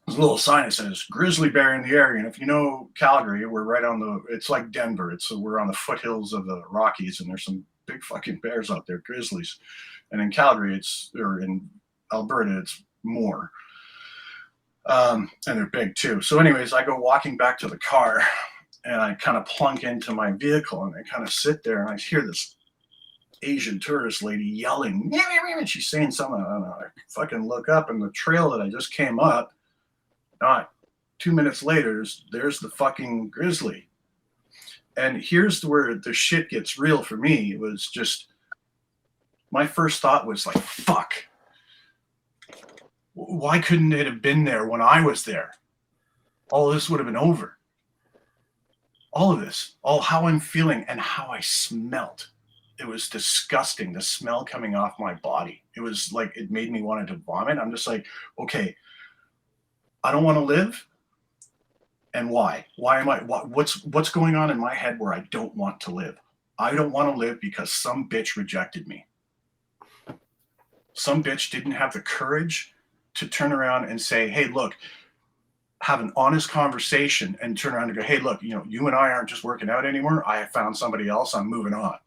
There's a little sign that says grizzly bear in the area, and if you know Calgary, we're right on it's like Denver. We're on the foothills of the Rockies, and there's some big fucking bears out there, grizzlies. And in Calgary, or in Alberta, it's more. And they're big too. So anyways, I go walking back to the car, and I kind of plunk into my vehicle, and I kind of sit there, and I hear this Asian tourist lady yelling, and she's saying something. I don't know. I fucking look up, and the trail that I just came up Not 2 minutes later, there's the fucking grizzly. And here's where the shit gets real for me. It was just, my first thought was like, fuck. Why couldn't it have been there when I was there? All of this would have been over. All of this, all how I'm feeling and how I smelt. It was disgusting, the smell coming off my body. It was like, it made me want to vomit. I'm just like, okay, I don't want to live. And why? Why am I, what's going on in my head where I don't want to live? I don't want to live because some bitch rejected me. Some bitch didn't have the courage to turn around and say, hey, look, have an honest conversation and turn around and go, hey, look, you know, you and I aren't just working out anymore. I have found somebody else. I'm moving on.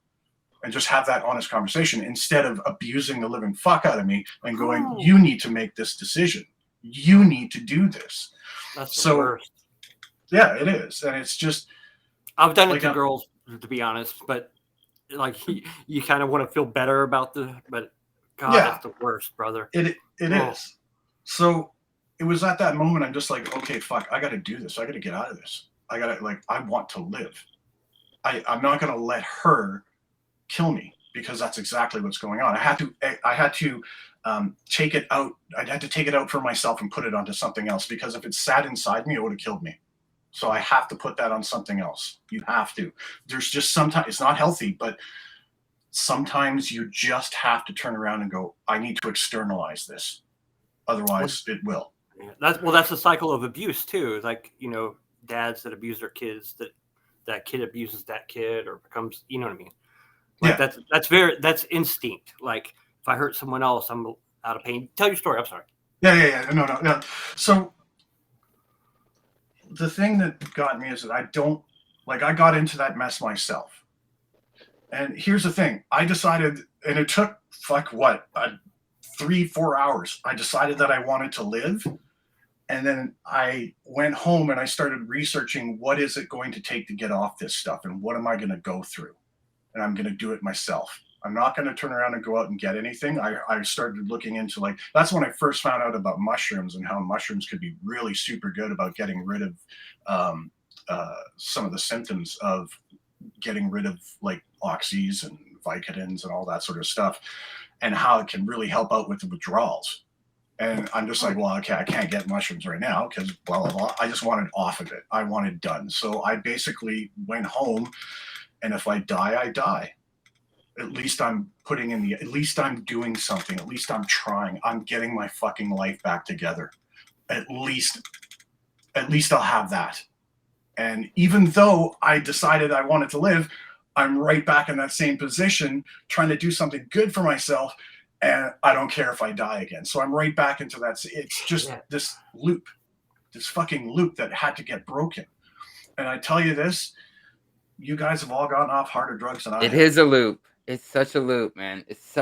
And just have that honest conversation instead of abusing the living fuck out of me and going, you need to make this decision. You need to do this. That's the worst. Yeah, it is. And it's just, I've done it to girls, to be honest, but like you kind of want to feel better about but God, that's the worst, brother. It is. So it was at that moment, I'm just like, okay, fuck, I got to do this. I got to get out of this. I want to live. I'm not going to let her kill me, because that's exactly what's going on. I had to take it out. I had to take it out for myself and put it onto something else, because if it sat inside me, it would have killed me. So I have to put that on something else. You have to. There's just sometimes, it's not healthy, but sometimes you just have to turn around and go, I need to externalize this. Otherwise it will. That's the cycle of abuse too. Like, you know, dads that abuse their kids, that kid abuses that kid, or becomes, you know what I mean? Like that's instinct. Like if I hurt someone else, I'm out of pain. Tell your story. I'm sorry. Yeah. No. So the thing that got me is that I got into that mess myself. And here's the thing. I decided, and it took 3-4 hours. I decided that I wanted to live. And then I went home and I started researching, what is it going to take to get off this stuff? And what am I going to go through? And I'm going to do it myself. I'm not going to turn around and go out and get anything. I started looking into, that's when I first found out about mushrooms and how mushrooms could be really super good about getting rid of some of the symptoms of getting rid of oxys and Vicodins and all that sort of stuff, and how it can really help out with the withdrawals. And I'm just like, well, okay, I can't get mushrooms right now because blah, blah, blah. I just wanted off of it. I wanted done. So I basically went home. And if I die, I die. At least I'm at least I'm doing something. At least I'm trying. I'm getting my fucking life back together. At least I'll have that. And even though I decided I wanted to live, I'm right back in that same position, trying to do something good for myself. And I don't care if I die again. So I'm right back into that. It's just this loop, this fucking loop that had to get broken. And I tell you this, you guys have all gotten off harder drugs than I have. It is a loop. It's such a loop, man. It's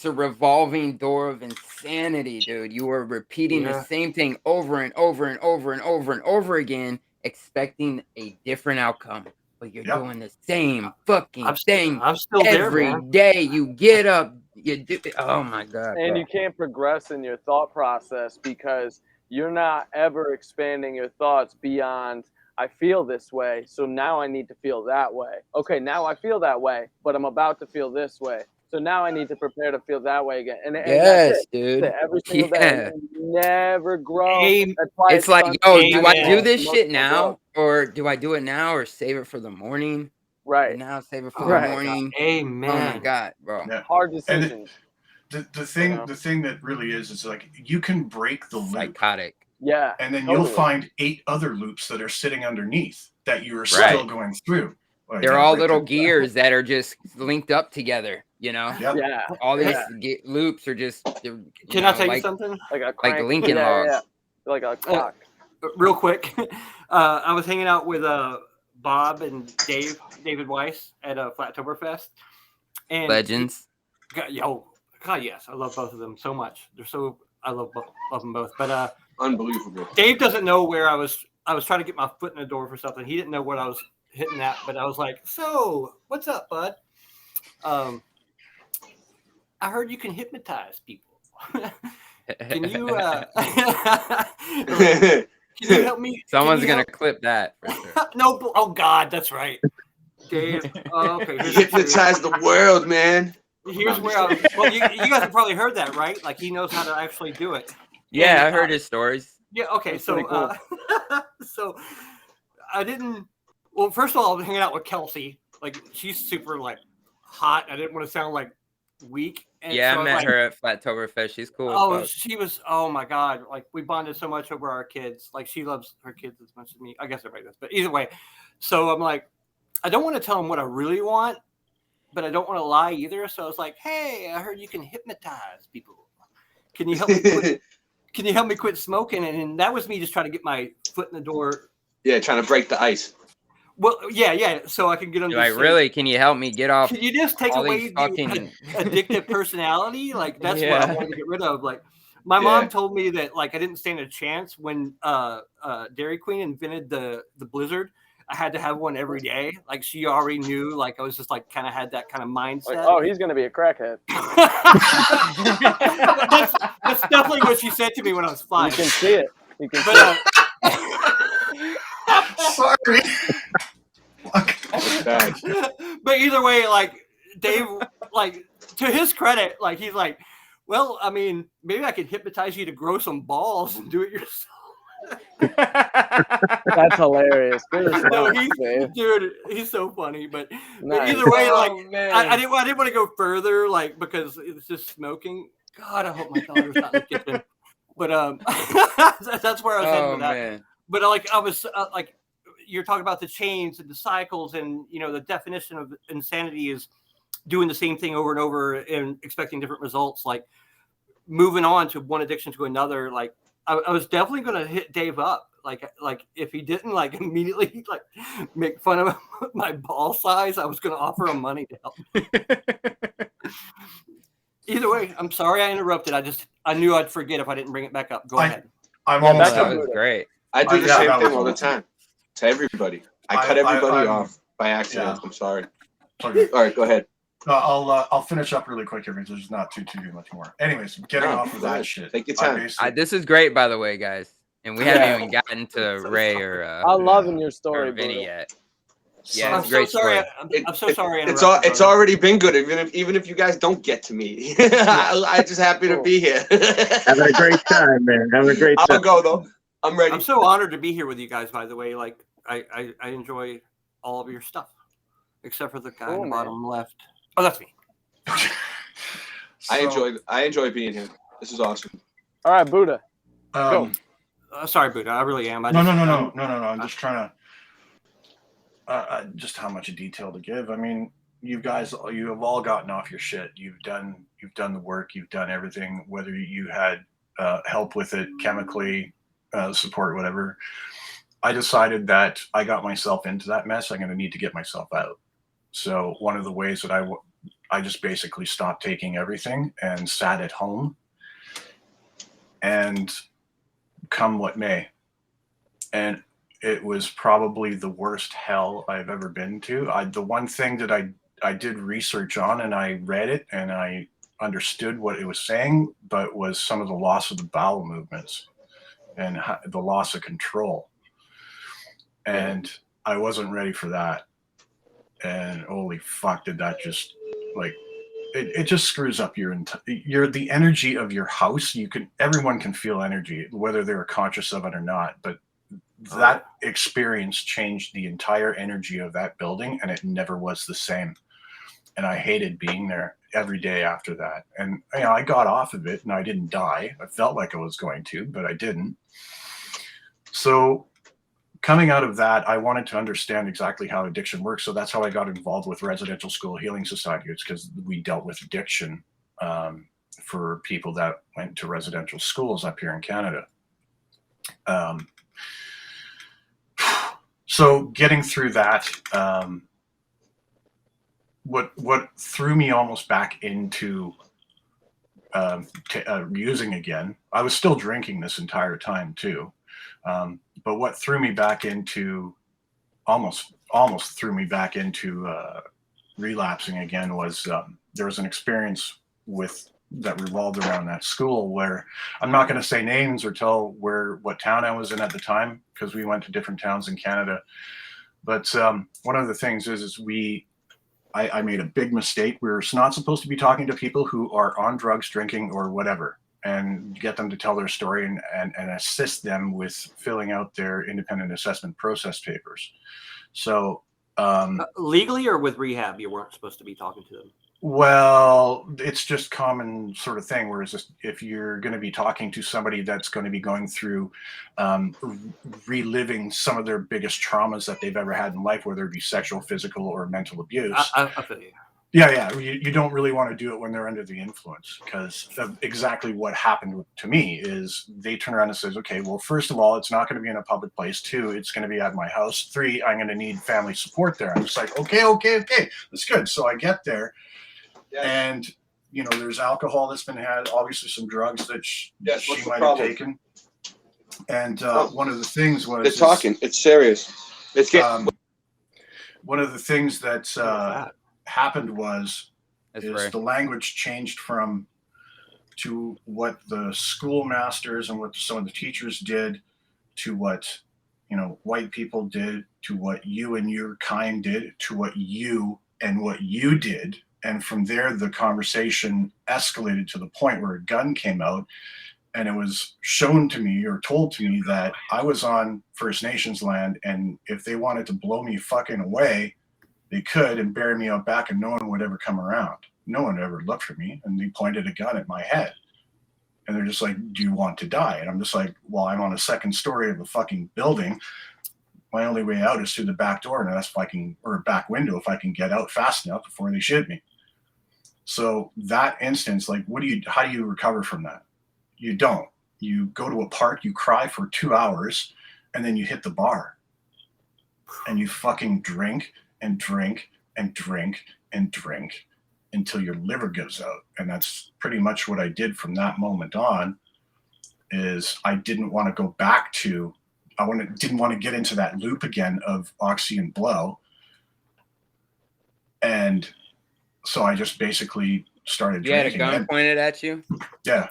a revolving door of insanity, dude. You are repeating the same thing over and over and over and over and over again, expecting a different outcome. But you're doing the same fucking thing every day. You get up, you do it. Oh my God. And you can't progress in your thought process because you're not ever expanding your thoughts beyond, I feel this way, so now I need to feel that way. Okay, now I feel that way, but I'm about to feel this way. So now I need to prepare to feel that way again. And yes, dude. Every single day. You never grow. It's like, yo, do I do this shit now? Or do I do it now or save it for the morning? Right. Now save it for the morning. Amen. Oh my God, bro. Yeah. Hard decisions. And the thing that really is like, you can break the loop. Psychotic. Yeah. And then you'll find 8 other loops that are sitting underneath that you are still going through. They're all little gears that are just linked up together, you know? Yep. Yeah. All these loops are just, Can I tell you something? Like Lincoln logs. Yeah. Like a clock. Real quick. I was hanging out with Bob and David Weiss at Flattoberfest. And Legends. God, yes. I love both of them so much. I love them both. But unbelievable. Dave doesn't know where I was trying to get my foot in the door for something. He didn't know what I was hitting at, but I was like, so what's up, bud? I heard you can hypnotize people. can you can you help me? Someone's gonna clip that for sure. No, oh God, that's right. Dave. Oh, okay. Hypnotize the world, man. Here's where I was. Well, you guys have probably heard that, right? Like he knows how to actually do it. Yeah, And, I heard his stories. Yeah. Okay. That's So, cool. so I didn't. Well, first of all, I was hanging out with Kelsey. Like she's super like hot. I didn't want to sound like weak. And Yeah, so I met her at Flattoberfest. She's cool. Oh, she was. Oh my God! Like we bonded so much over our kids. Like she loves her kids as much as me. I guess everybody does. But either way, so I'm like, I don't want to tell them what I really want, but I don't want to lie either. So I was like, hey, I heard you can hypnotize people. Can you help me quit? Can you help me quit smoking? And that was me just trying to get my foot in the door. Yeah, trying to break the ice. Well, yeah. So I can get on. Like, really? Can you help me get off? Can you just take away the addictive personality? Like that's what I wanted to get rid of. Like my mom told me that like I didn't stand a chance when Dairy Queen invented the Blizzard. I had to have one every day. Like she already knew. Like I was just like kind of had that kind of mindset. Like, oh, he's gonna be a crackhead. that's definitely what she said to me when I was 5. You can see it. You can see it. Sorry. But either way, like Dave, like to his credit, like he's like, well, I mean, maybe I could hypnotize you to grow some balls and do it yourself. That's hilarious. No, dude, he's so funny. But either way, like I didn't want to go further, like because it's just smoking. God, I hope my daughter's not in the kitchen. But that's where I was heading with that. Man. But like I was like, you're talking about the chains and the cycles, and you know the definition of insanity is doing the same thing over and over and expecting different results. Like moving on to one addiction to another, like. I was definitely going to hit Dave up. Like if he didn't like immediately like make fun of my ball size, I was going to offer him money to help me. Either way, I'm sorry I interrupted. I knew I'd forget if I didn't bring it back up. Go ahead. I'm almost that was great. I do the same thing all the time to everybody. I cut everybody off by accident. I'm sorry. Okay. All right, go ahead. I'll finish up really quick here because there's not too much more. Anyways, getting off of that shit. Take your time. This is great, by the way, guys. And we haven't even gotten to Ray or I'm loving your story, Vinny yet. Yeah, I'm so sorry. I'm so sorry. It's already been good, even if you guys don't get to me. I'm just happy to be here. Having a great time, man. Having a great time. I'll go though. I'm ready. I'm so honored to be here with you guys. By the way, like I enjoy all of your stuff, except for the guy in the bottom left. Oh, that's me. I enjoy being here. This is awesome. All right, Buddha. Go. Sorry, Buddha. I really am. No. I'm just trying to. Just how much detail to give. I mean, you have all gotten off your shit. You've done the work. You've done everything. Whether you had help with it, chemically, support, whatever. I decided that I got myself into that mess. I'm going to need to get myself out. So one of the ways that I just basically stopped taking everything and sat at home and come what may. And it was probably the worst hell I've ever been to. The one thing that I did research on and I read it and I understood what it was saying, but was some of the loss of the bowel movements and the loss of control. And I wasn't ready for that. And holy fuck, did that just like it just screws up the energy of your house. Everyone can feel energy, whether they're conscious of it or not. But that experience changed the entire energy of that building, and it never was the same. And I hated being there every day after that. And I got off of it, and I didn't die. I felt like I was going to, but I didn't. So coming out of that, I wanted to understand exactly how addiction works. So that's how I got involved with Residential School Healing Society. It's because we dealt with addiction for people that went to residential schools up here in Canada. So getting through that, what threw me almost back into using again, I was still drinking this entire time too. But what threw me back into almost threw me back into relapsing again was there was an experience with that revolved around that school, where I'm not going to say names or tell what town I was in at the time, because we went to different towns in Canada. But one of the things is I made a big mistake. We're not supposed to be talking to people who are on drugs, drinking, or whatever, and get them to tell their story and assist them with filling out their independent assessment process papers. So legally or with rehab, you weren't supposed to be talking to them? Well, it's just common sort of thing. Whereas just if you're going to be talking to somebody that's going to be going through reliving some of their biggest traumas that they've ever had in life, whether it be sexual, physical, or mental abuse. I feel you. Yeah. You don't really want to do it when they're under the influence, because exactly what happened to me is they turn around and says, okay, well, first of all, it's not going to be in a public place. 2, it's going to be at my house. 3, I'm going to need family support there. I'm just like, okay, that's good. So I get there. And, there's alcohol that's been had, obviously some drugs that she might have taken. And one of the things was... They're talking. It's serious. It's getting... one of the things that happened the language changed to what the schoolmasters and what some of the teachers did, to what, white people did, to what you and your kind did, to what you and what you did. And from there, the conversation escalated to the point where a gun came out, and it was shown to me or told to me that I was on First Nations land, and if they wanted to blow me fucking away, they could and bury me out back, and no one would ever come around. No one ever looked for me, and they pointed a gun at my head. And they're just like, do you want to die? And I'm just like, well, I'm on a second story of a fucking building. My only way out is through the back door, and that's or a back window if I can get out fast enough before they shoot me. So that instance, like, how do you recover from that? You don't. You go to a park, you cry for 2 hours, and then you hit the bar. And you fucking drink and drink and drink and drink until your liver gives out. And that's pretty much what I did from that moment on. Is I didn't want to go back to, didn't want to get into that loop again of oxy and blow. And so I just basically started drinking. You had a gun pointed at you? Yeah.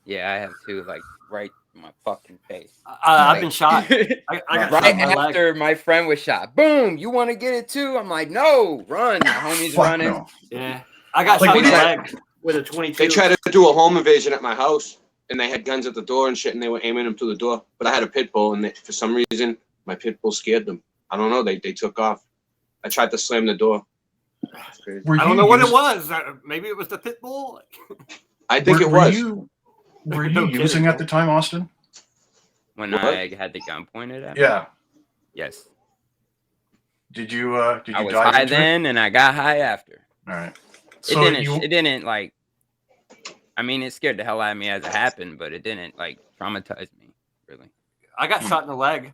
Yeah, I have too, like right in my fucking face. I've been shot. I got right shot after my friend was shot. Boom! You want to get it too? I'm like, no, run. My homie's running. No. Yeah, I got shot in the leg with a 22. They tried to do a home invasion at my house, and they had guns at the door and shit, and they were aiming them through the door. But I had a pit bull, and for some reason, my pit bull scared them. I don't know. They took off. I tried to slam the door. I don't know what it was. Maybe it was the pit bull. I think it was. Were you using at the time, Austin? When I had the gun pointed at me? Yeah. Yes. Did you I was high then, and I got high after. All right. So it didn't like. I mean, it scared the hell out of me as it happened, but it didn't like traumatize me really. I got shot in the leg.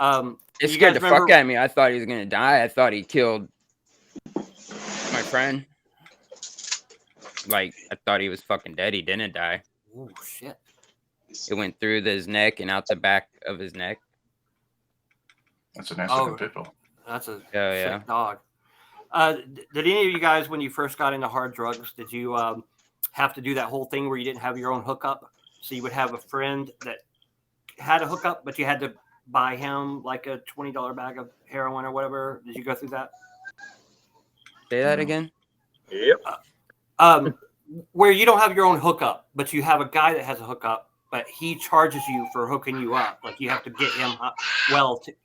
It scared the fuck out of me. I thought he was gonna die. I thought he killed my friend. Like, I thought he was fucking dead. He didn't die. Oh shit! It went through his neck and out the back of his neck. That's a nice looking pit bull. That's a sick dog. Did any of you guys, when you first got into hard drugs, did you have to do that whole thing where you didn't have your own hookup? So you would have a friend that had a hookup, but you had to buy him like a $20 bag of heroin or whatever. Did you go through that? Say that again. Yep. Where you don't have your own hookup, but you have a guy that has a hookup, but he charges you for hooking you up. Like, you have to get him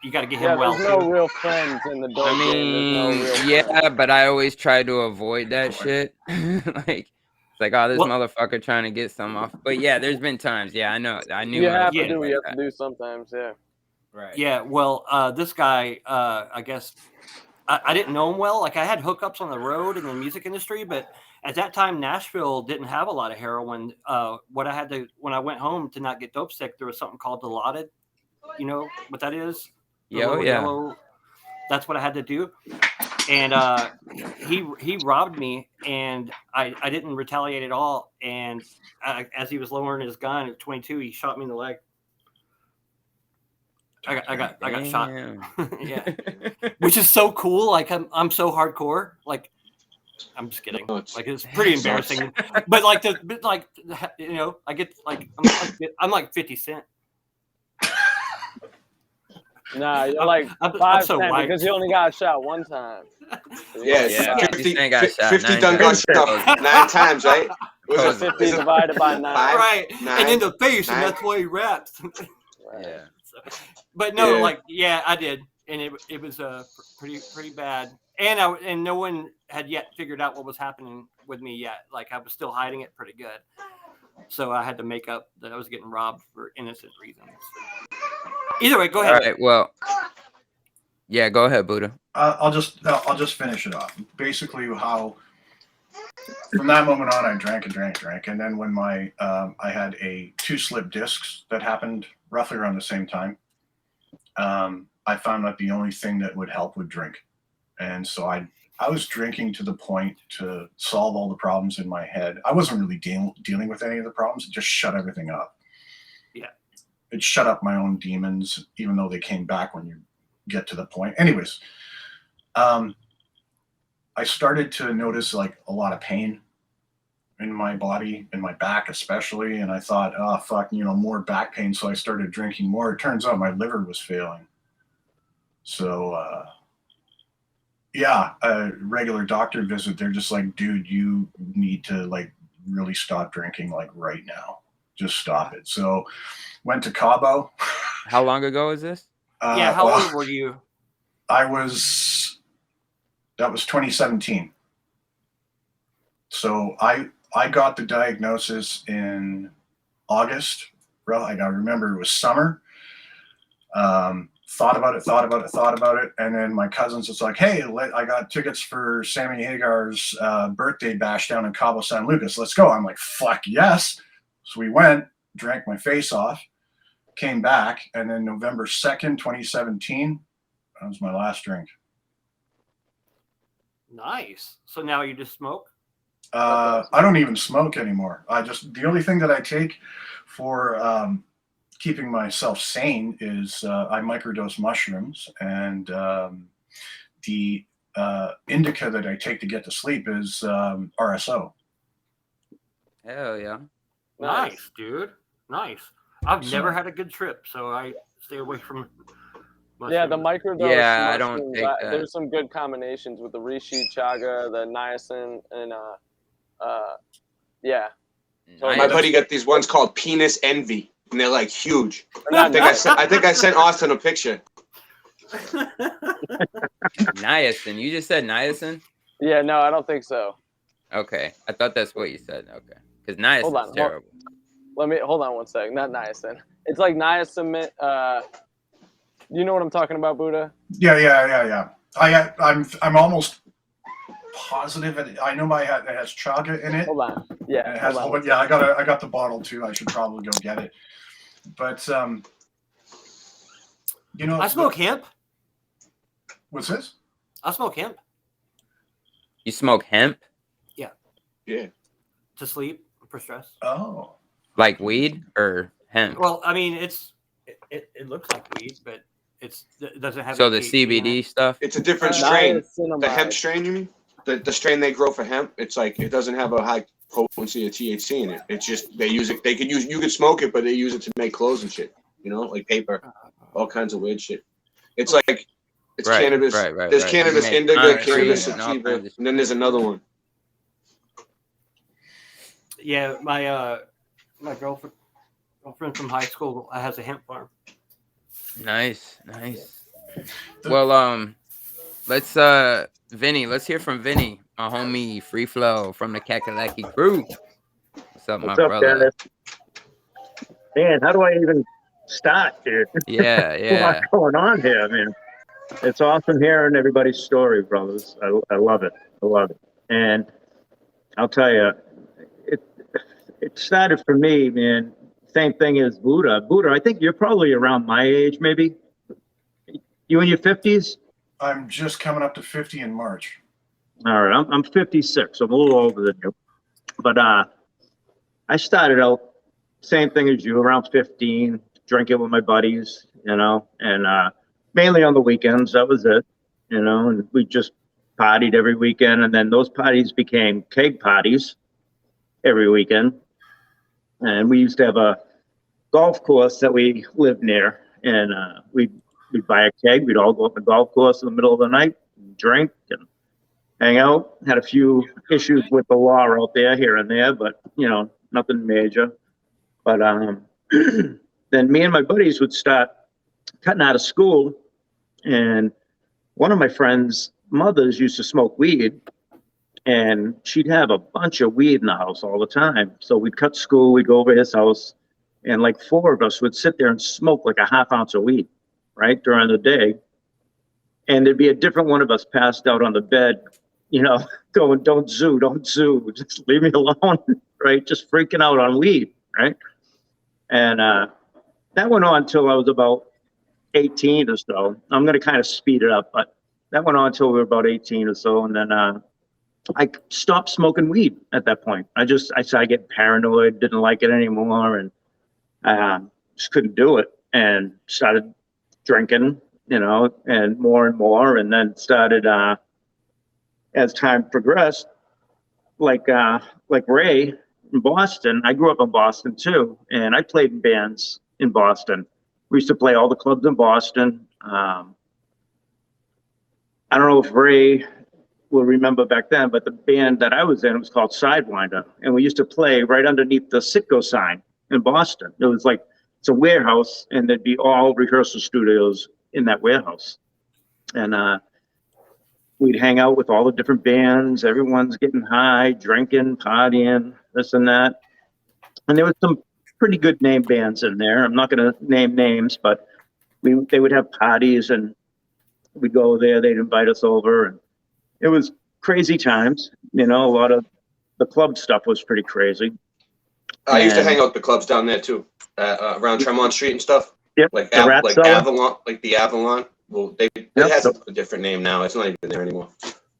you got to get him well. There's no real friends in the dope. I mean, but I always try to avoid that shit. Like, it's like, oh, this motherfucker trying to get some off. But yeah, there's been times. Yeah, I know. I knew. You have to do what you have to do sometimes. Yeah. Right. Yeah. Well, this guy, I guess I didn't know him well. Like, I had hookups on the road in the music industry, but at that time, Nashville didn't have a lot of heroin. When I went home to not get dope sick, there was something called Dilaudid. You know what that is? Yellow. That's what I had to do. And he robbed me, and I didn't retaliate at all. And as he was lowering his gun at 22, he shot me in the leg. I got shot. Yeah, which is so cool. Like, I'm so hardcore. Like, I'm just kidding. No, Like it's pretty embarrassing. But like you know, I get like I'm like 50 Cent. Nah, you're like I'm 5 so cent white. because you only got shot one time. Yeah, Yeah, 50, 50 got shot 50 9 done got times. shot 9 times, right? Was it Supposedly. 50 divided by 9. Right, 9, and in the face, 9. and that's why he raps. Yeah. But no, Yeah. like I did, and it was pretty bad, and no one had yet figured out what was happening with me yet. Like I was still hiding it pretty good, so I had to make up that I was getting robbed for innocent reasons. Either way, go ahead. All right. Well, yeah, go ahead, Buddha. I'll just finish it off. Basically, how from that moment on, I drank, and then when I had 2 slip discs that happened roughly around the same time. I found that the only thing that would help would drink, and so I was drinking to the point to solve all the problems in my head. I wasn't really dealing with any of the problems. It just shut everything up. Yeah, it shut up my own demons, even though they came back when you get to the point. Anyways, I started to notice like a lot of pain in my body, in my back especially, and I thought, oh fuck, more back pain. So I started drinking more. It turns out my liver was failing. So yeah, a regular doctor visit, they're just like, dude, you need to like really stop drinking like right now. Just stop it. So went to Cabo. How long ago is this? Yeah, how old were you? That was 2017. So I got the diagnosis in August. I remember it was summer. Thought about it. And then my cousins was like, hey, I got tickets for Sammy Hagar's birthday bash down in Cabo San Lucas. Let's go. I'm like, fuck yes. So we went, drank my face off, came back. And then November 2nd, 2017, that was my last drink. Nice. So now you just smoke? I don't even smoke anymore. The only thing that I take for keeping myself sane is I microdose mushrooms, and the indica that I take to get to sleep is RSO. Hell yeah. Nice, dude. Nice. I've never had a good trip, so I stay away from mushrooms. Yeah, the microdose. Yeah, I don't take that. There's some good combinations with the reishi, chaga, the niacin, and yeah. Nice. My buddy got these ones called Penis Envy, and they're like huge. I think I sent Austin a picture. Niacin. You just said niacin? Yeah, no, I don't think so. Okay, I thought that's what you said. Okay, because niacin is terrible. Hold on one sec. Not niacin. It's like niacin. You know what I'm talking about, Buddha? Yeah. I'm almost positive. I know it has chaga in it. Hold on. Yeah. And it has. Yeah, I got the bottle too. I should probably go get it. But I smoke hemp. What's this? I smoke hemp. You smoke hemp? Yeah. Yeah. To sleep for stress. Oh. Like weed or hemp? Well, I mean, it looks like weed, but it doesn't have. So the CBD stuff. It's a different strain. The hemp strain, you mean? The strain they grow for hemp. It's like it doesn't have a high potency of THC in it. It's just they use it. You could smoke it, but they use it to make clothes and shit. Like paper, all kinds of weird shit. It's like it's cannabis. Right. There's cannabis indica, cannabis sativa, and then there's another one. Yeah, my girlfriend from high school has a hemp farm. Nice. Well, let's Vinny. Let's hear from Vinny, my homie, Free Flow from the Kakalaki crew. What's up, my brother? Dennis? Man, how do I even start, dude? Yeah. What's going on here, man? It's awesome hearing everybody's story, brothers. I love it. And I'll tell you, it started for me, man. Same thing as Buddha. Buddha, I think you're probably around my age, maybe. You in your 50s? I'm just coming up to 50 in March. All right, I'm 56. So I'm a little older than you. But I started out same thing as you, around 15, drinking with my buddies, and mainly on the weekends. That was it, and we just partied every weekend, and then those parties became keg parties every weekend. And we used to have a golf course that we lived near, and we'd buy a keg. We'd all go up the golf course in the middle of the night, drink, and hang out. Had a few issues with the law out there here and there, but nothing major. But then me and my buddies would start cutting out of school, and one of my friends' mothers used to smoke weed, and she'd have a bunch of weed in the house all the time. So we'd cut school, we'd go over to his house, and like 4 of us would sit there and smoke like a half ounce of weed, right, during the day. And there'd be a different one of us passed out on the bed, going, don't zoo, just leave me alone, right? Just freaking out on weed, right? And that went on until I was about 18 or so. I'm going to kind of speed it up, but that went on until we were about 18 or so. And then I stopped smoking weed at that point. I started getting paranoid, didn't like it anymore, and just couldn't do it. And started drinking, and more. And then started, as time progressed, like Ray in Boston. I grew up in Boston too, and I played in bands in Boston. We used to play all the clubs in Boston. I don't know if Ray will remember back then, but the band that I was in was called Sidewinder, and we used to play right underneath the Sitco sign in Boston. It was like, it's a warehouse, and there'd be all rehearsal studios in that warehouse. And we'd hang out with all the different bands. Everyone's getting high, drinking, partying, this and that. And there was some pretty good name bands in there. I'm not going to name names, but they would have parties, and we'd go there. They'd invite us over, and it was crazy times. A lot of the club stuff was pretty crazy. I used to hang out at the clubs down there too, around Tremont Street and stuff. Yep. Like Avalon, the Avalon. Well, it has a different name now. It's not even there anymore.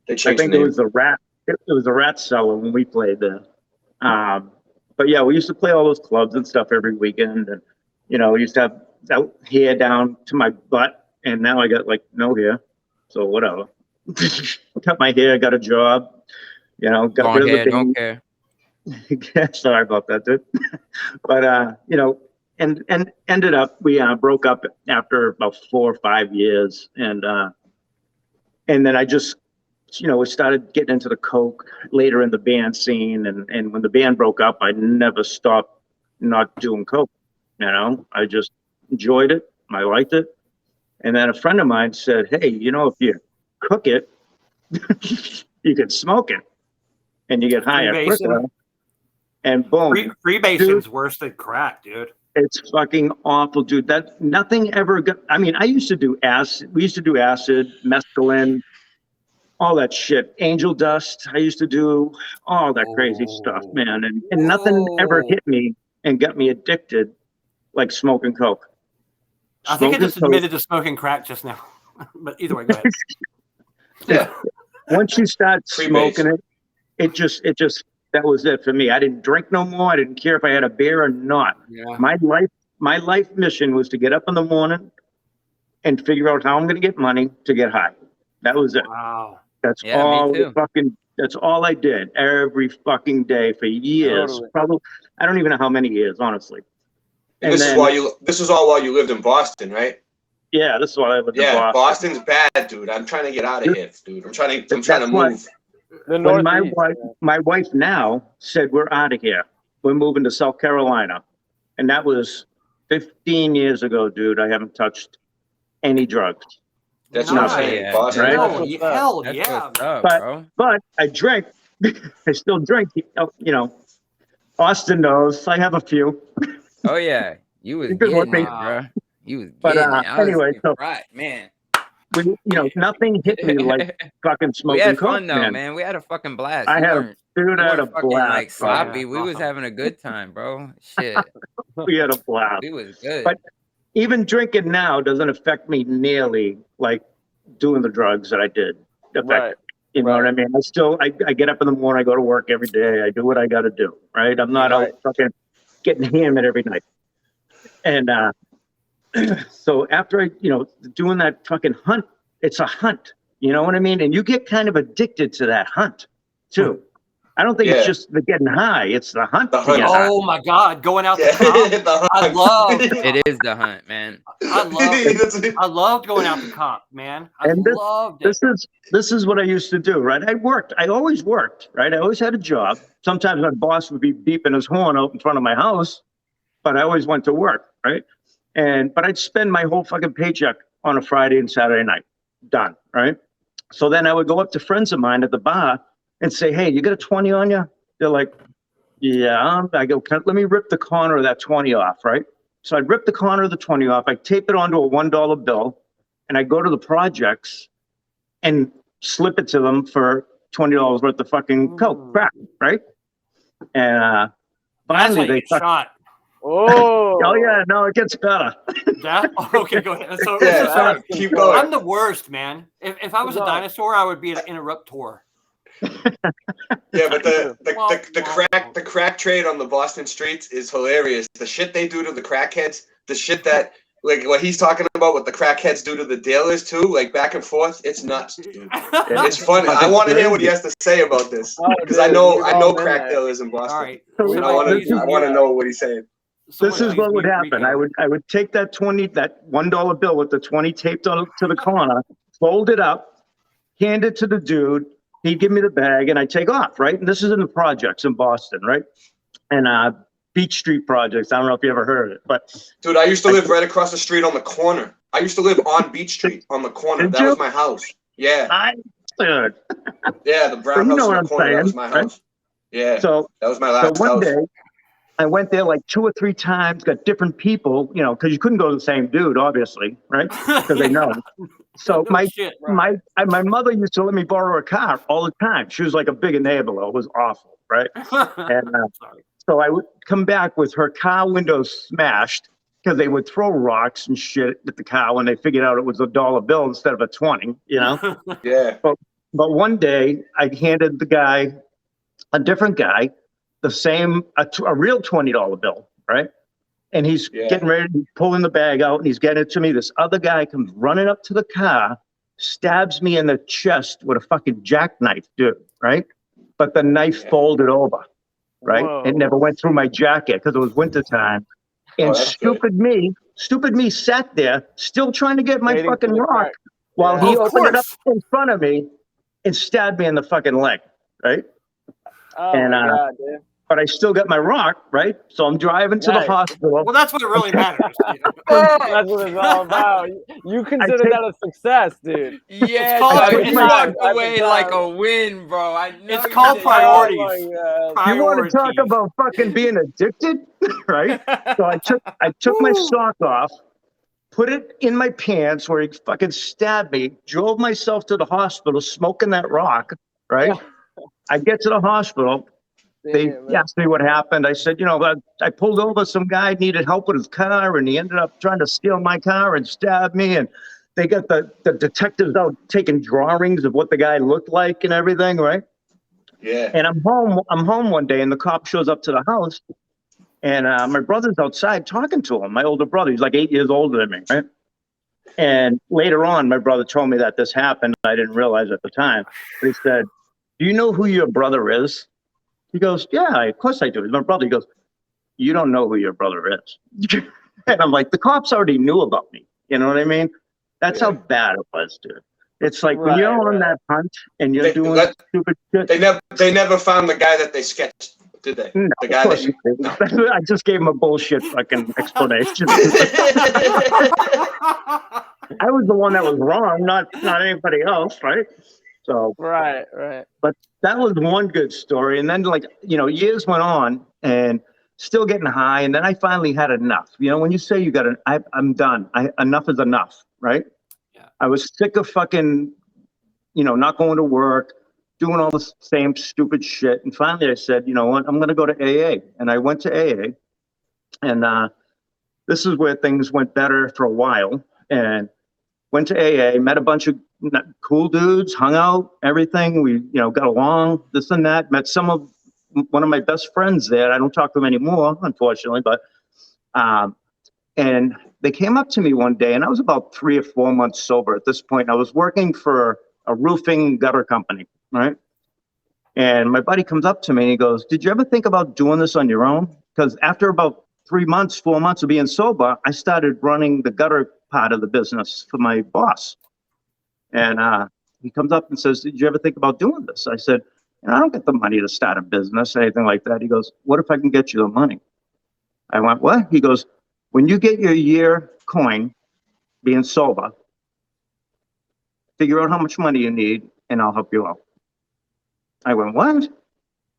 They changed the name. It was the Rat. It was a Rat Cellar when we played there. But yeah, we used to play all those clubs and stuff every weekend, and we used to have out hair down to my butt, and now I got like no hair, so whatever. Cut my hair, got a job, got Long rid hair, of the don't care. Sorry about that, dude. But and ended up we broke up after about 4 or 5 years, and then I just we started getting into the coke later in the band scene, and when the band broke up, I never stopped not doing coke. I just enjoyed it. I liked it. And then a friend of mine said, hey, if you cook it, you can smoke it, and you get higher quicker. And boom, freebasing's worse than crack, dude. It's fucking awful, dude. That nothing ever got. I mean, I used to do acid. We used to do acid, mescaline, all that shit. Angel dust. I used to do all that crazy stuff, man. And nothing ever hit me and got me addicted like smoking coke. I think I just admitted to smoking crack just now. But either way, go ahead. Yeah. Once you start smoking it just that was it for me. I didn't drink no more. I didn't care if I had a beer or not. Yeah. My life mission was to get up in the morning and figure out how I'm going to get money to get high. That was it. Wow. That's all I did every fucking day for years. Totally. Probably, I don't even know how many years, honestly. And this is all while you lived in Boston, right? Yeah, this is why I lived in Boston. Yeah, Boston's bad, dude. I'm trying to get out of here, dude. I'm trying to move. When my wife now said, we're out of here. We're moving to South Carolina. And that was 15 years ago, dude. I haven't touched any drugs. That's what I'm saying. Boston. Right? Hell yeah. But I drink. I still drink. Austin knows. I have a few. Oh, yeah. You was getting it, bro. You was getting it. Anyway, so right, man. Nothing hit me like fucking smoking. We had coke, fun though, man. We had a fucking blast. I had a blast. Like sloppy. We was having a good time, bro. Shit. We had a blast. We was good. But even drinking now doesn't affect me nearly like doing the drugs that I did. Right. You know what I mean? I get up in the morning, I go to work every day, I do what I got to do. Right. I'm not out fucking getting hammered every night. And so after doing that fucking hunt, it's a hunt. You know what I mean? And you get kind of addicted to that hunt too. I don't think it's just the getting high; it's the hunt. The hunt. Oh my God, going out the cop. I love. It is the hunt, man. I loved going out the cop, man. Loved it. This is what I used to do, right? I always worked, right? I always had a job. Sometimes my boss would be beeping his horn out in front of my house, but I always went to work, right? But I'd spend my whole fucking paycheck on a Friday and Saturday night. Done, right? So then I would go up to friends of mine at the bar and say, hey, you got a 20 on you? They're like, yeah. I go, let me rip the corner of that 20 off, right? So I'd rip the corner of the 20 off. I tape it onto a $1 bill, and I go to the projects and slip it to them for $20 worth of fucking coke, crack, right? And finally they shot. Oh yeah, no, it gets better. Okay, go ahead. So, keep going. I'm the worst, man. If I was a dinosaur, I would be an interruptor. Yeah, but the crack trade on the Boston streets is hilarious. The shit they do to the crackheads, the shit that like what he's talking about, what the crackheads do to the dealers too, like back and forth. It's nuts, dude. It's funny. I want to hear what he has to say about this because I know crack dealers in Boston. All right. And I want to know what he's saying. This is what would happen. I would take that $1 bill with the 20 taped on to the corner, fold it up, hand it to the dude. He'd give me the bag and I'd take off, right? And this is in the projects in Boston, right? And Beach Street projects. I don't know if you ever heard of it, but dude, I used to live right across the street on the corner. I used to live on Beach Street on the corner. That was my house. Yeah. Yeah, the brown house on the corner. That was my house. Yeah. So that was my last house. One day, I went there like 2 or 3 times, got different people, you know, because you couldn't go to the same dude, obviously, right? Because they know. So my mother used to let me borrow a car all the time. She was like a big enabler. It was awful, right? And so I would come back with her car windows smashed because they would throw rocks and shit at the car when they figured out it was a $1 bill instead of a 20, you know? Yeah. But one day I handed the guy, a different guy, the same, a real $20 bill, right? And he's getting ready to pull in the bag out and he's getting it to me. This other guy comes running up to the car, stabs me in the chest with a fucking jackknife, dude, right? But the knife folded over, right? Whoa. It never went through my jacket because it was wintertime. And stupid me sat there still trying to get my fucking rock while he opened it up in front of me and stabbed me in the fucking leg, right? Oh, and, my God, dude. But I still got my rock, right? So I'm driving to the hospital. Well, that's what really matters. That's what it's all about. You consider that a success, dude. Yeah, it's walked away like a win, bro. I know it's called priorities. You want to talk about fucking being addicted, right? So I took my sock off, put it in my pants where he fucking stabbed me, drove myself to the hospital smoking that rock, right? I get to the hospital. They asked me what happened. I said, you know, I pulled over some guy, needed help with his car, and he ended up trying to steal my car and stab me. And they got the detectives out taking drawings of what the guy looked like and everything, right? Yeah. And I'm home one day, and the cop shows up to the house, and my brother's outside talking to him. My older brother, he's like 8 years older than me, right? And later on, my brother told me that this happened. I didn't realize at the time. But he said, do you know who your brother is? He goes, yeah, of course I do. He's my brother. He goes, you don't know who your brother is. And I'm like, the cops already knew about me. You know what I mean? That's how bad it was, dude. It's like when you're on that hunt and you're doing stupid shit. They never found the guy that they sketched, did they? No, the guy that I just gave him a bullshit fucking explanation. I was the one that was wrong, not anybody else, right? So right. But that was one good story. And then, like, you know, years went on and still getting high. And then I finally had enough. You know, when you say you got I'm done. Enough is enough, right? Yeah. I was sick of fucking, you know, not going to work, doing all the same stupid shit. And finally I said, you know what, I'm going to go to AA. And I went to AA. And this is where things went better for a while. And went to AA, met a bunch of cool dudes, hung out, everything. We, you know, got along, this and that. Met one of my best friends there. I don't talk to them anymore, unfortunately, but and they came up to me one day, and I was about 3 or 4 months sober at this point. I was working for a roofing gutter company, right? And my buddy comes up to me and he goes, "Did you ever think about doing this on your own?" Because after about 3 months, 4 months of being sober, I started running the gutter part of the business for my boss. And he comes up and says, "Did you ever think about doing this?" I said, "I don't get the money to start a business, anything like that." He goes, "What if I can get you the money?" I went, "What?" He goes, "When you get your year coin, being sober, figure out how much money you need and I'll help you out." I went, "What?"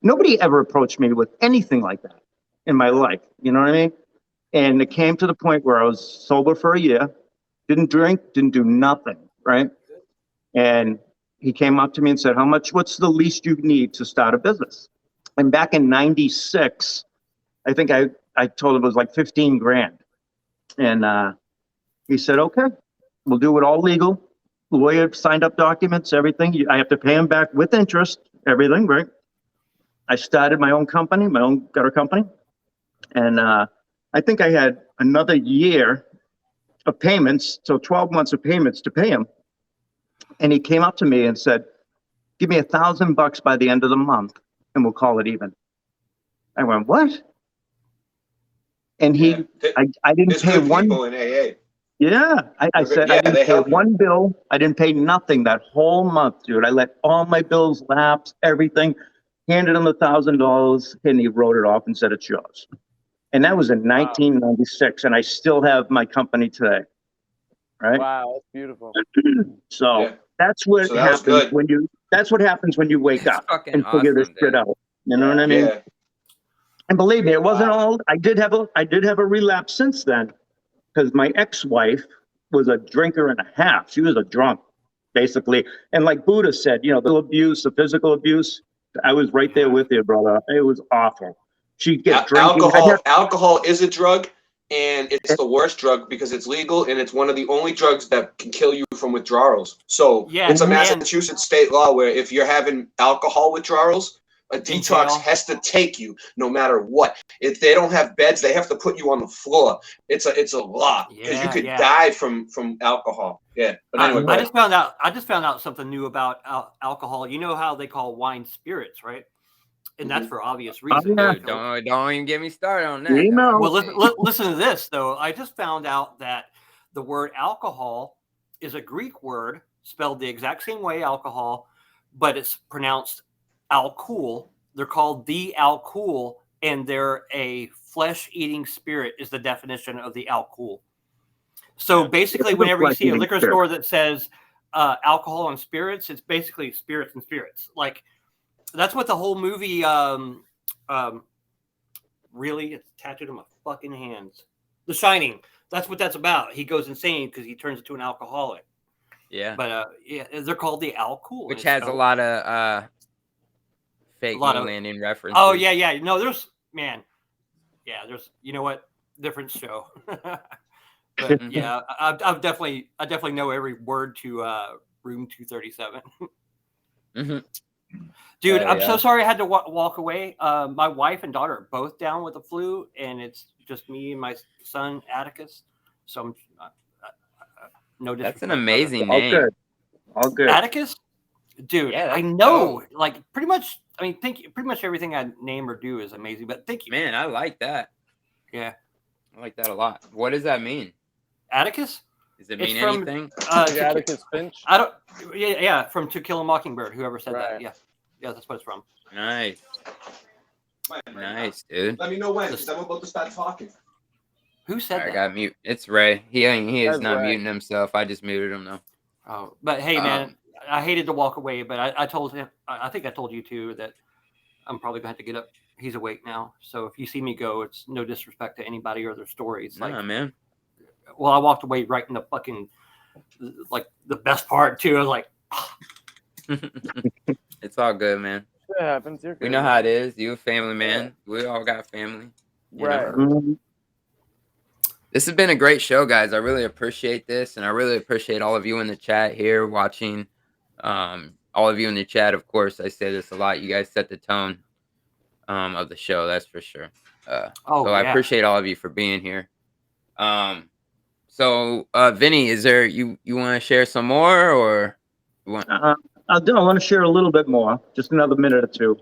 Nobody ever approached me with anything like that in my life. You know what I mean? And it came to the point where I was sober for a year, didn't drink, didn't do nothing, right? And he came up to me and said, what's the least you need to start a business? And back in 96, I think I told him it was like 15 grand. And he said, "Okay, we'll do it all legal. Lawyer signed up documents, everything. I have to pay him back with interest, everything, right?" I started my own company, my own gutter company. And I think I had another year of payments, so 12 months of payments to pay him. And he came up to me and said, "Give me $1,000 by the end of the month and we'll call it even." I went, "What?" And I didn't pay one. People in AA. Yeah, I said, yeah, I didn't pay one bill. I didn't pay nothing that whole month, dude. I let all my bills lapse, everything, handed him $1,000, and he wrote it off and said, "It's yours." And that was in 1996, and I still have my company today. Right? Wow, that's beautiful. So that's what happens when you. That's what happens when you wake up and figure this shit out. You know what I mean? Yeah. And believe me, it wasn't all. I did have a relapse since then, because my ex-wife was a drinker and a half. She was a drunk, basically. And like Buddha said, the abuse, the physical abuse. I was right there with you, brother. It was awful. She'd get drinking. Alcohol is a drug. And it's the worst drug because it's legal and it's one of the only drugs that can kill you from withdrawals. So it's a Massachusetts state law where if you're having alcohol withdrawals, a detox has to take you no matter what. If they don't have beds, they have to put you on the floor. It's a law because you could die from alcohol. Yeah. But anyway, I just found out something new about alcohol. You know how they call wine spirits, right? And that's for obvious reasons. Dude, don't even get me started on that. Well, listen to this, though. I just found out that the word alcohol is a Greek word spelled the exact same way, alcohol, but it's pronounced alcohol. They're called the alcohol, and they're a flesh-eating spirit is the definition of the alcohol. So basically, whenever you see a liquor store that says alcohol and spirits, it's basically spirits and spirits. Like, that's what the whole movie, really, it's tattooed on my fucking hands. The Shining. That's what that's about. He goes insane because he turns into an alcoholic. Yeah. But they're called the alcohol. Which has a lot of fake landing references. Oh, yeah. No, there's, you know what? Different show. But yeah, I definitely know every word to Room 237. Mm-hmm. Dude, I'm so sorry I had to walk away. My wife and daughter are both down with the flu, and it's just me and my son, Atticus. So I'm no disrespect. That's an amazing name. All good. Atticus? Dude, I know. Dope. Like, pretty much, pretty much everything I name or do is amazing, but thank you. Man, I like that. Yeah. I like that a lot. What does that mean? Atticus? Does it mean anything? Atticus Finch? I don't. Yeah, from To Kill a Mockingbird. Whoever said that. Yeah, that's what it's from. Nice, dude. Let me know when, because I'm about to start talking. Who said that? I got mute. It's Ray. He is not muting himself. I just muted him though. Oh, but hey, man, I hated to walk away, but I told him. I think I told you too that I'm probably gonna have to get up. He's awake now, so if you see me go, it's no disrespect to anybody or their stories. Nah, man. Well, I walked away right in the fucking, like, the best part, too. I was like, It's all good, man. It happens. You're good. We know how it is. You a family man. We all got family. You know? This has been a great show, guys. I really appreciate this, and I really appreciate all of you in the chat here watching. All of you in the chat, of course. I say this a lot. You guys set the tone of the show, that's for sure. I appreciate all of you for being here. So Vinny, is there you want to share some more or? I want to share a little bit more, just another minute or two.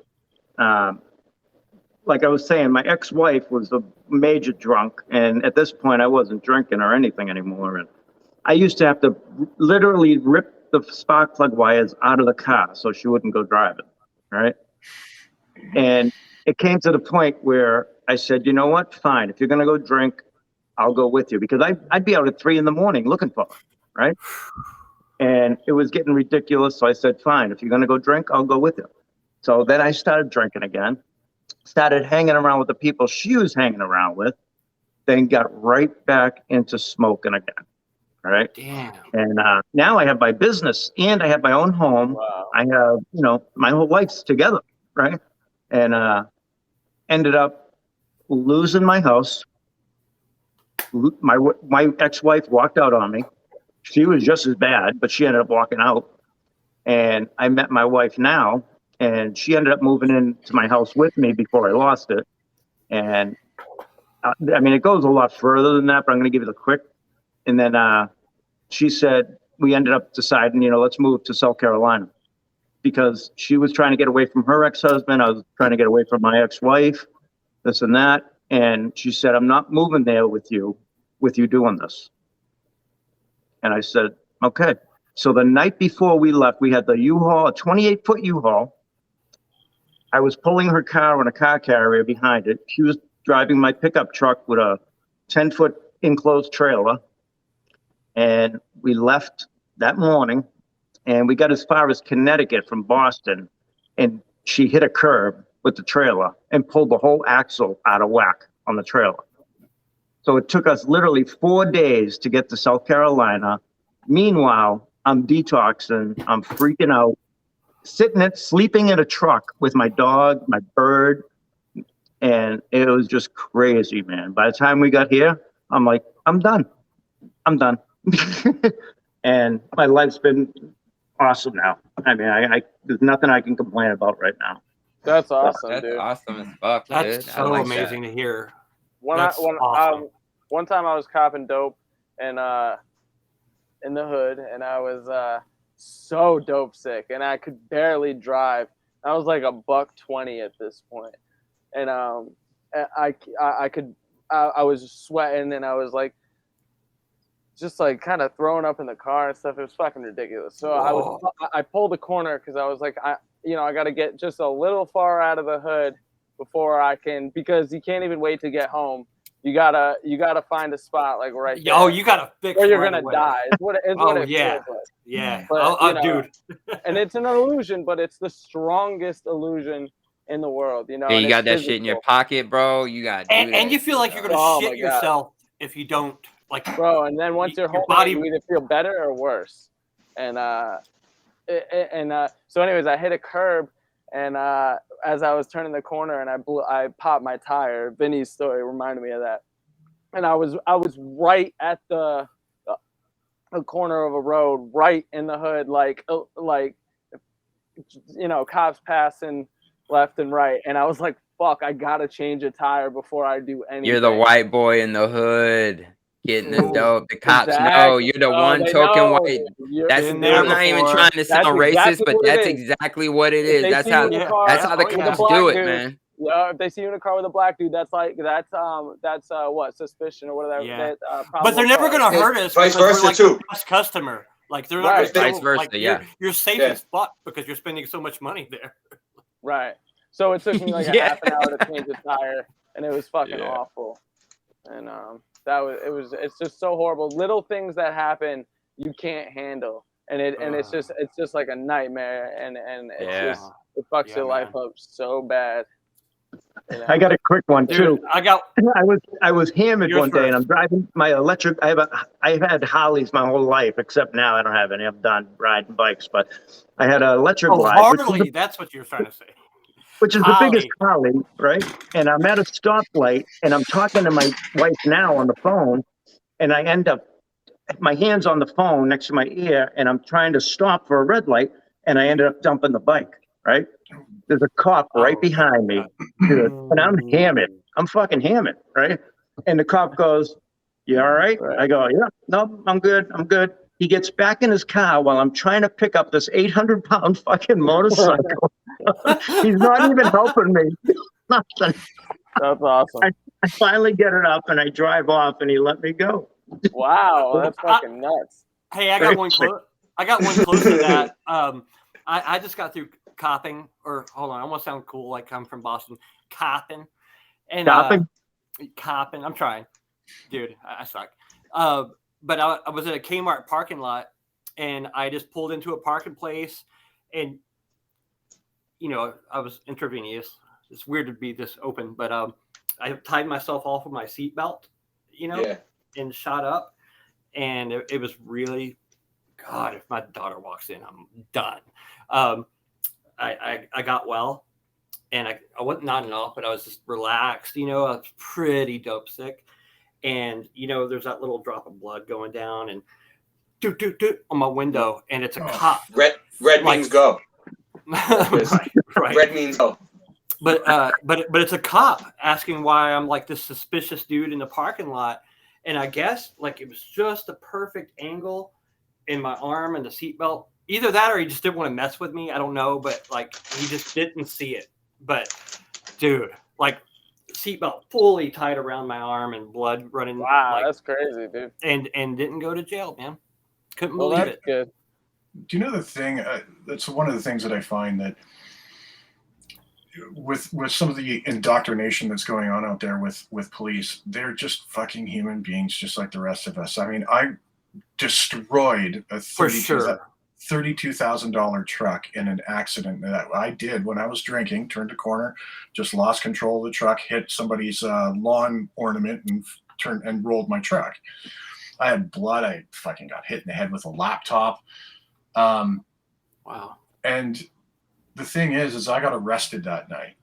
Like I was saying, my ex-wife was a major drunk, and at this point, I wasn't drinking or anything anymore. And I used to have to literally rip the spark plug wires out of the car so she wouldn't go driving, right? And it came to the point where I said, you know what? Fine. If you're going to go drink, I'll go with you, because I'd be out at 3 a.m. looking for her, right? And it was getting ridiculous. So I said, fine, if you're going to go drink, I'll go with you. So then I started drinking again, started hanging around with the people she was hanging around with, then got right back into smoking again. All right. Damn. And now I have my business and I have my own home. Wow. I have, my whole life's together. Right. And ended up losing my house. My ex-wife walked out on me. She was just as bad, but she ended up walking out. And I met my wife now, and she ended up moving into my house with me before I lost it. And I mean, it goes a lot further than that, but I'm going to give you the quick. And then she said, we ended up deciding, let's move to South Carolina, because she was trying to get away from her ex-husband. I was trying to get away from my ex-wife, this and that. And she said, I'm not moving there with you doing this. And I said, okay. So the night before we left, we had the U-Haul, a 28-foot U-Haul. I was pulling her car on a car carrier behind it. She was driving my pickup truck with a 10-foot enclosed trailer. And we left that morning, and we got as far as Connecticut from Boston, and she hit a curb with the trailer and pulled the whole axle out of whack on the trailer. So it took us literally 4 days to get to South Carolina. Meanwhile, I'm detoxing, I'm freaking out, sleeping in a truck with my dog, my bird, and it was just crazy, man. By the time we got here, I'm like, I'm done. And my life's been awesome now. I mean, there's nothing I can complain about right now. That's awesome, That's dude. awesome as fuck, That's dude. so like amazing that. to hear. Awesome. One time I was copping dope and in the hood, and I was so dope sick, and I could barely drive. I was like $120 at this point, and I was sweating, and I was like, just like kind of throwing up in the car and stuff. It was fucking ridiculous. So I pulled the corner because I was like, I got to get just a little far out of the hood before I can, because you can't even wait to get home. You gotta find a spot like right there. Oh, you gotta fix or you're right gonna away. die. It's what it yeah. feels like. Yeah. But, Dude. And it's an illusion, but it's the strongest illusion in the world. Yeah, you got that shit in your pocket, bro. You got and you feel like you're gonna shit yourself if you don't, like, bro. And then once you're home, you either feel better or worse. And so anyways, I hit a curb, and as I was turning the corner, and I popped my tire. Vinny's story reminded me of that. And I was right at the corner of a road, right in the hood, like cops passing left and right, and I was like, fuck, I gotta change a tire before I do anything. You're the white boy in the hood getting the dope. The cops know you're the one token white. I'm not even trying to sound racist, but that's exactly what it is. That's how the cops do it, man. Yeah, if they see you in a car with a black dude, that's what, suspicion or whatever. Yeah. But they're never gonna hurt us. Vice versa like too. Best customer, like they're not vice versa. Like, yeah, you're safe as fuck because you're spending so much money there. Right. So it took me like a half an hour to change a tire, and it was fucking awful. And it's just so horrible. Little things that happen you can't handle, and it's just like a nightmare, and it's just, it fucks your life up so bad. I got a quick one too. Dude, I was hammered one day, and I'm driving my electric. I've had Harleys my whole life, except now I don't have any. I'm done riding bikes, but I had an electric ride. Harley, that's what you're trying to say. Which is the biggest Harley, right? And I'm at a stoplight, and I'm talking to my wife now on the phone, and I end up, my hand's on the phone next to my ear, and I'm trying to stop for a red light, and I ended up dumping the bike, right? There's a cop right behind me, dude, and I'm hammered. I'm fucking hammered, right? And the cop goes, "You all right?" I go, "Yeah, no, I'm good. He gets back in his car while I'm trying to pick up this 800-pound fucking motorcycle. He's not even helping me. Nothing. That's awesome. I finally get it up and I drive off and he let me go. Wow, that's fucking nuts. Hey, I got one close. I got one close to that. I just got through copping, or hold on, I almost sound cool like I'm from Boston. Copping. And copping. I'm trying. Dude, I suck. But I was at a Kmart parking lot and I just pulled into a parking place and, you know, I was intravenous. It's weird to be this open, but I tied myself off of my seatbelt, you know, and shot up. And it was really, God, if my daughter walks in, I'm done. I got well and I wasn't nodding off, but I was just relaxed, you know, I was pretty dope sick. And, you know, there's that little drop of blood going down and doot, doot, doot on my window. And it's a cop. Red means go. Right. Red means go. But it's a cop asking why I'm like this suspicious dude in the parking lot. And I guess like it was just the perfect angle in my arm and the seatbelt. Either that or he just didn't want to mess with me. I don't know. But like he just didn't see it. But dude, like seatbelt fully tied around my arm and blood running. Wow, like, that's crazy, dude. And didn't go to jail, man. Couldn't believe it. Good. Do you know the thing? That's one of the things that I find that with some of the indoctrination that's going on out there with police, they're just fucking human beings, just like the rest of us. I mean, I destroyed a $32,000 truck in an accident that I did when I was drinking, turned a corner, just lost control of the truck, hit somebody's lawn ornament and rolled my truck. I had blood. I fucking got hit in the head with a laptop. Wow. And the thing is I got arrested that night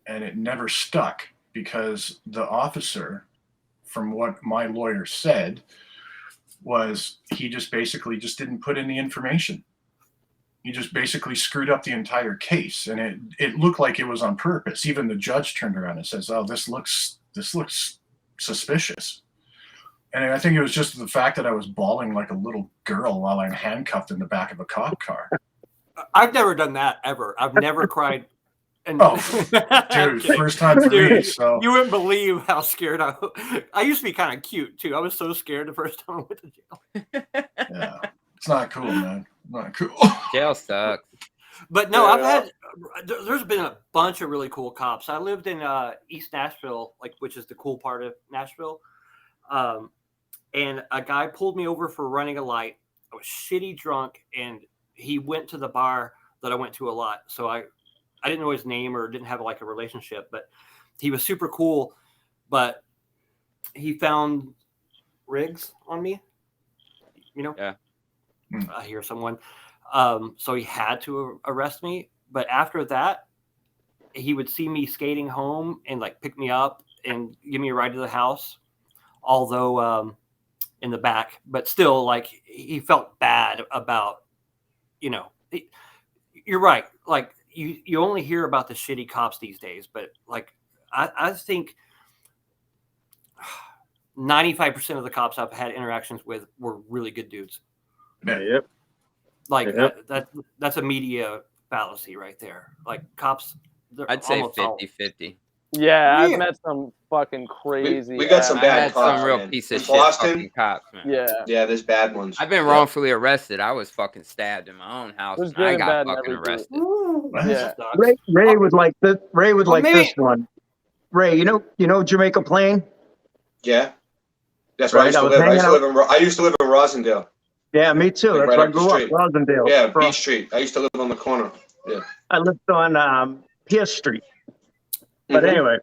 and it never stuck because the officer, from what my lawyer said, was he just basically just didn't put in the information. He just basically screwed up the entire case, and it looked like it was on purpose. Even the judge turned around and says, "Oh, this looks suspicious." And I think it was just the fact that I was bawling like a little girl while I'm handcuffed in the back of a cop car. I've never done that ever. I've never cried. And dude, first time for me. So you wouldn't believe how scared I used to be kind of cute too. I was so scared the first time I went to jail. Yeah, it's not cool, man. Not cool. Jail sucks. But no, there's been a bunch of really cool cops. I lived in East Nashville, which is the cool part of Nashville. And a guy pulled me over for running a light. I was shitty drunk, and he went to the bar that I went to a lot. So I didn't know his name or didn't have like a relationship, but he was super cool. But he found rigs on me, you know? Yeah. I hear someone. So he had to arrest me. But after that, he would see me skating home and like pick me up and give me a ride to the house. Although in the back, but still, like, he felt bad about, you know, you're right. Like, you only hear about the shitty cops these days, but like, I think 95% of the cops I've had interactions with were really good dudes. Yep. Like that's a media fallacy right there. Like cops, I'd say 50-50. Yeah, I've met some fucking crazy. We got some bad cops. Some real piece of shit fucking cops, man. Yeah, there's bad ones. I've been wrongfully arrested. I was fucking stabbed in my own house. And I got fucking arrested. Yeah. Ray would like this. Ray would like this one. Ray, you know Jamaica Plain? Yeah, that's where I used to live in Rosendale. Yeah, me too. That's where I grew up, Rosendale. Yeah, Beach Street. I used to live on the corner. Yeah. I lived on Pierce Street. But anyway,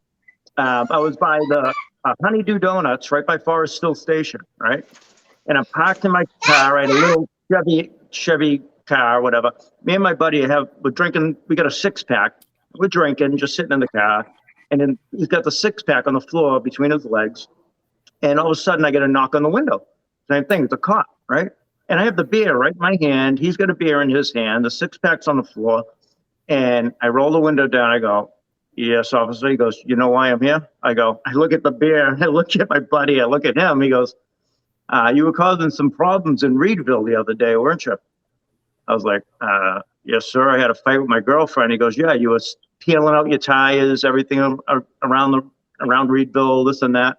I was by the Honeydew Donuts right by Forest Hill Station, right? And I'm parked in my car, right? A little Chevy car, whatever. Me and my buddy we're drinking. We got a 6-pack. We're drinking, just sitting in the car. And then he's got the 6-pack on the floor between his legs. And all of a sudden, I get a knock on the window. Same thing. It's a cop, right? And I have the beer right in my hand. He's got a beer in his hand. The 6-pack's on the floor. And I roll the window down. I go, "Yes, officer." He goes, "You know why I'm here?" I go, I look at the beer. I look at my buddy. I look at him. He goes, You were causing some problems in Reedville the other day, weren't you? I was like, yes, sir. I had a fight with my girlfriend. He goes, yeah, you were peeling out your tires, everything around Reedville, this and that.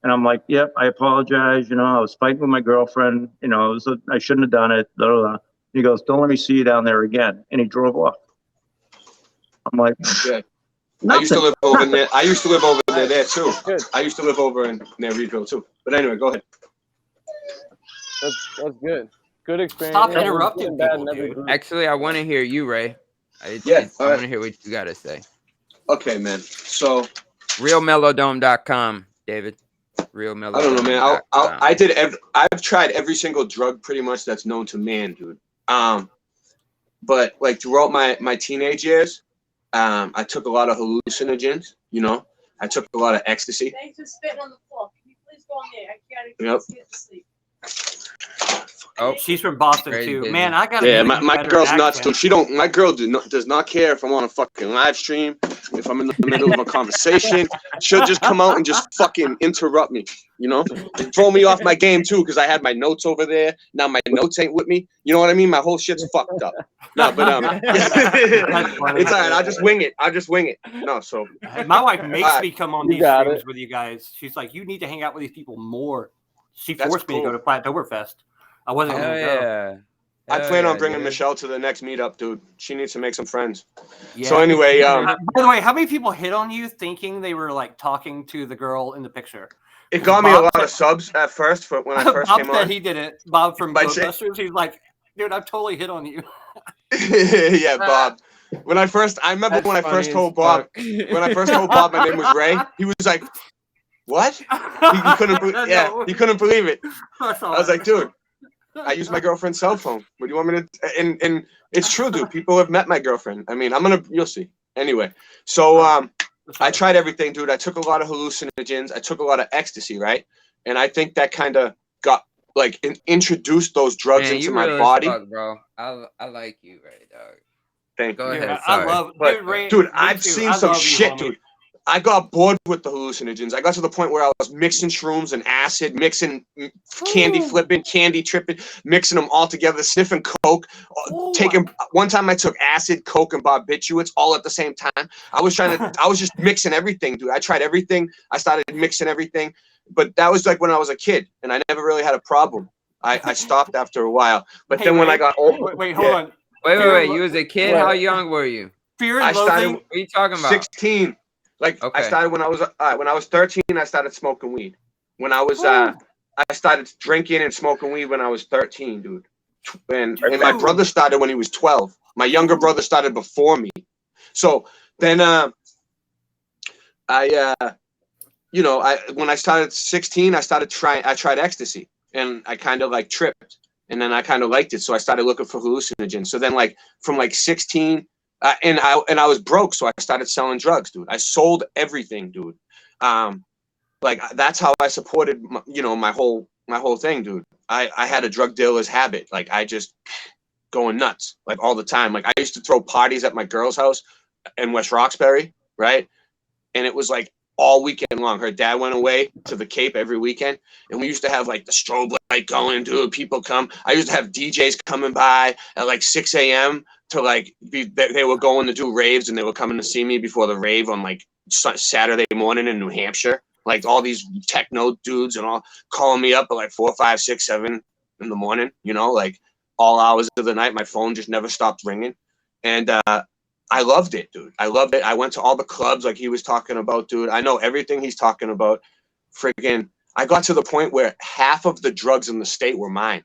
And I'm like, yep, I apologize. I was fighting with my girlfriend. I shouldn't have done it. Blah, blah, blah. He goes, don't let me see you down there again. And he drove off. I'm like, yeah. I used to live over there. I used to live over there too. I used to live over near Reedville too. But anyway, go ahead. That's good. Good experience. Stop interrupting people, dude. Actually, I want to hear you, Ray. I want to hear what you got to say. Okay, man. So, realmellowdome.com, David. Real MellowDome. I don't know, man. I've tried every single drug pretty much that's known to man, dude. But like throughout my teenage years, I took a lot of hallucinogens. I took a lot of ecstasy. Thanks for spitting on the floor. Can you please go in there? I can't get to sleep. Oh, she's from Boston too. Busy. Man, I gotta. Yeah, my girl's nuts too. My girl does not care if I'm on a fucking live stream, if I'm in the middle of a conversation. She'll just come out and just fucking interrupt me. Throw me off my game too because I had my notes over there. Now my notes ain't with me. You know what I mean? My whole shit's fucked up. No, but it's all right. I'll just wing it. No, so my wife makes me come on these streams with you guys. She's like, you need to hang out with these people more. She forced me to go to Planktoberfest. I wasn't going to go. I plan on bringing Michelle to the next meetup, dude. She needs to make some friends. Yeah. So anyway, by the way, how many people hit on you thinking they were like talking to the girl in the picture? It got me a lot of subs at first, but when I first came on, he did it. Bob from Ghostbusters, he's like, dude, I've totally hit on you. Yeah, Bob. I remember when I first told Bob my name was Ray, he was like, what? He couldn't believe it. I was like, dude, I use my girlfriend's cell phone. What do you want me to? And it's true, dude. People have met my girlfriend. I mean, you'll see. Anyway, so I tried everything, dude. I took a lot of hallucinogens. I took a lot of ecstasy, right? And I think that kind of got introduced those drugs into my body. Suck, bro. I like you, Ray, dog. Thank you. Go ahead. I love, dude. I've seen some shit, dude. I got bored with the hallucinogens. I got to the point where I was mixing shrooms and acid, mixing candy flipping, candy tripping, mixing them all together, sniffing coke, one time I took acid, coke, and barbiturates all at the same time. I was just mixing everything, dude. I tried everything. I started mixing everything, but that was like when I was a kid, and I never really had a problem. I stopped after a while, but then when I got old, wait, hold on. Wait. You was a kid? How young were you? Fear and loathing. What are you talking about? 16. I started when I was 13. I started smoking weed. When I was I started drinking and smoking weed when I was 13, dude. And my brother started when he was 12. My younger brother started before me. So then when I started 16, I tried ecstasy, and I kind of like tripped, and then I kind of liked it, so I started looking for hallucinogens. So then from 16. And I was broke, so I started selling drugs, dude. I sold everything, dude. That's how I supported, my whole thing, dude. I had a drug dealer's habit. I just going nuts, all the time. I used to throw parties at my girl's house in West Roxbury, right? And it was all weekend long. Her dad went away to the Cape every weekend, and we used to have the strobe light going, dude. People come. I used to have DJs coming by at 6 a.m. to they were going to do raves, and they were coming to see me before the rave on Saturday morning in New Hampshire. All these techno dudes and all calling me up at 4, 5, 6, 7 in the morning. All hours of the night. My phone just never stopped ringing, and I loved it, dude. I loved it. I went to all the clubs he was talking about, dude. I know everything he's talking about. Friggin', I got to the point where half of the drugs in the state were mine.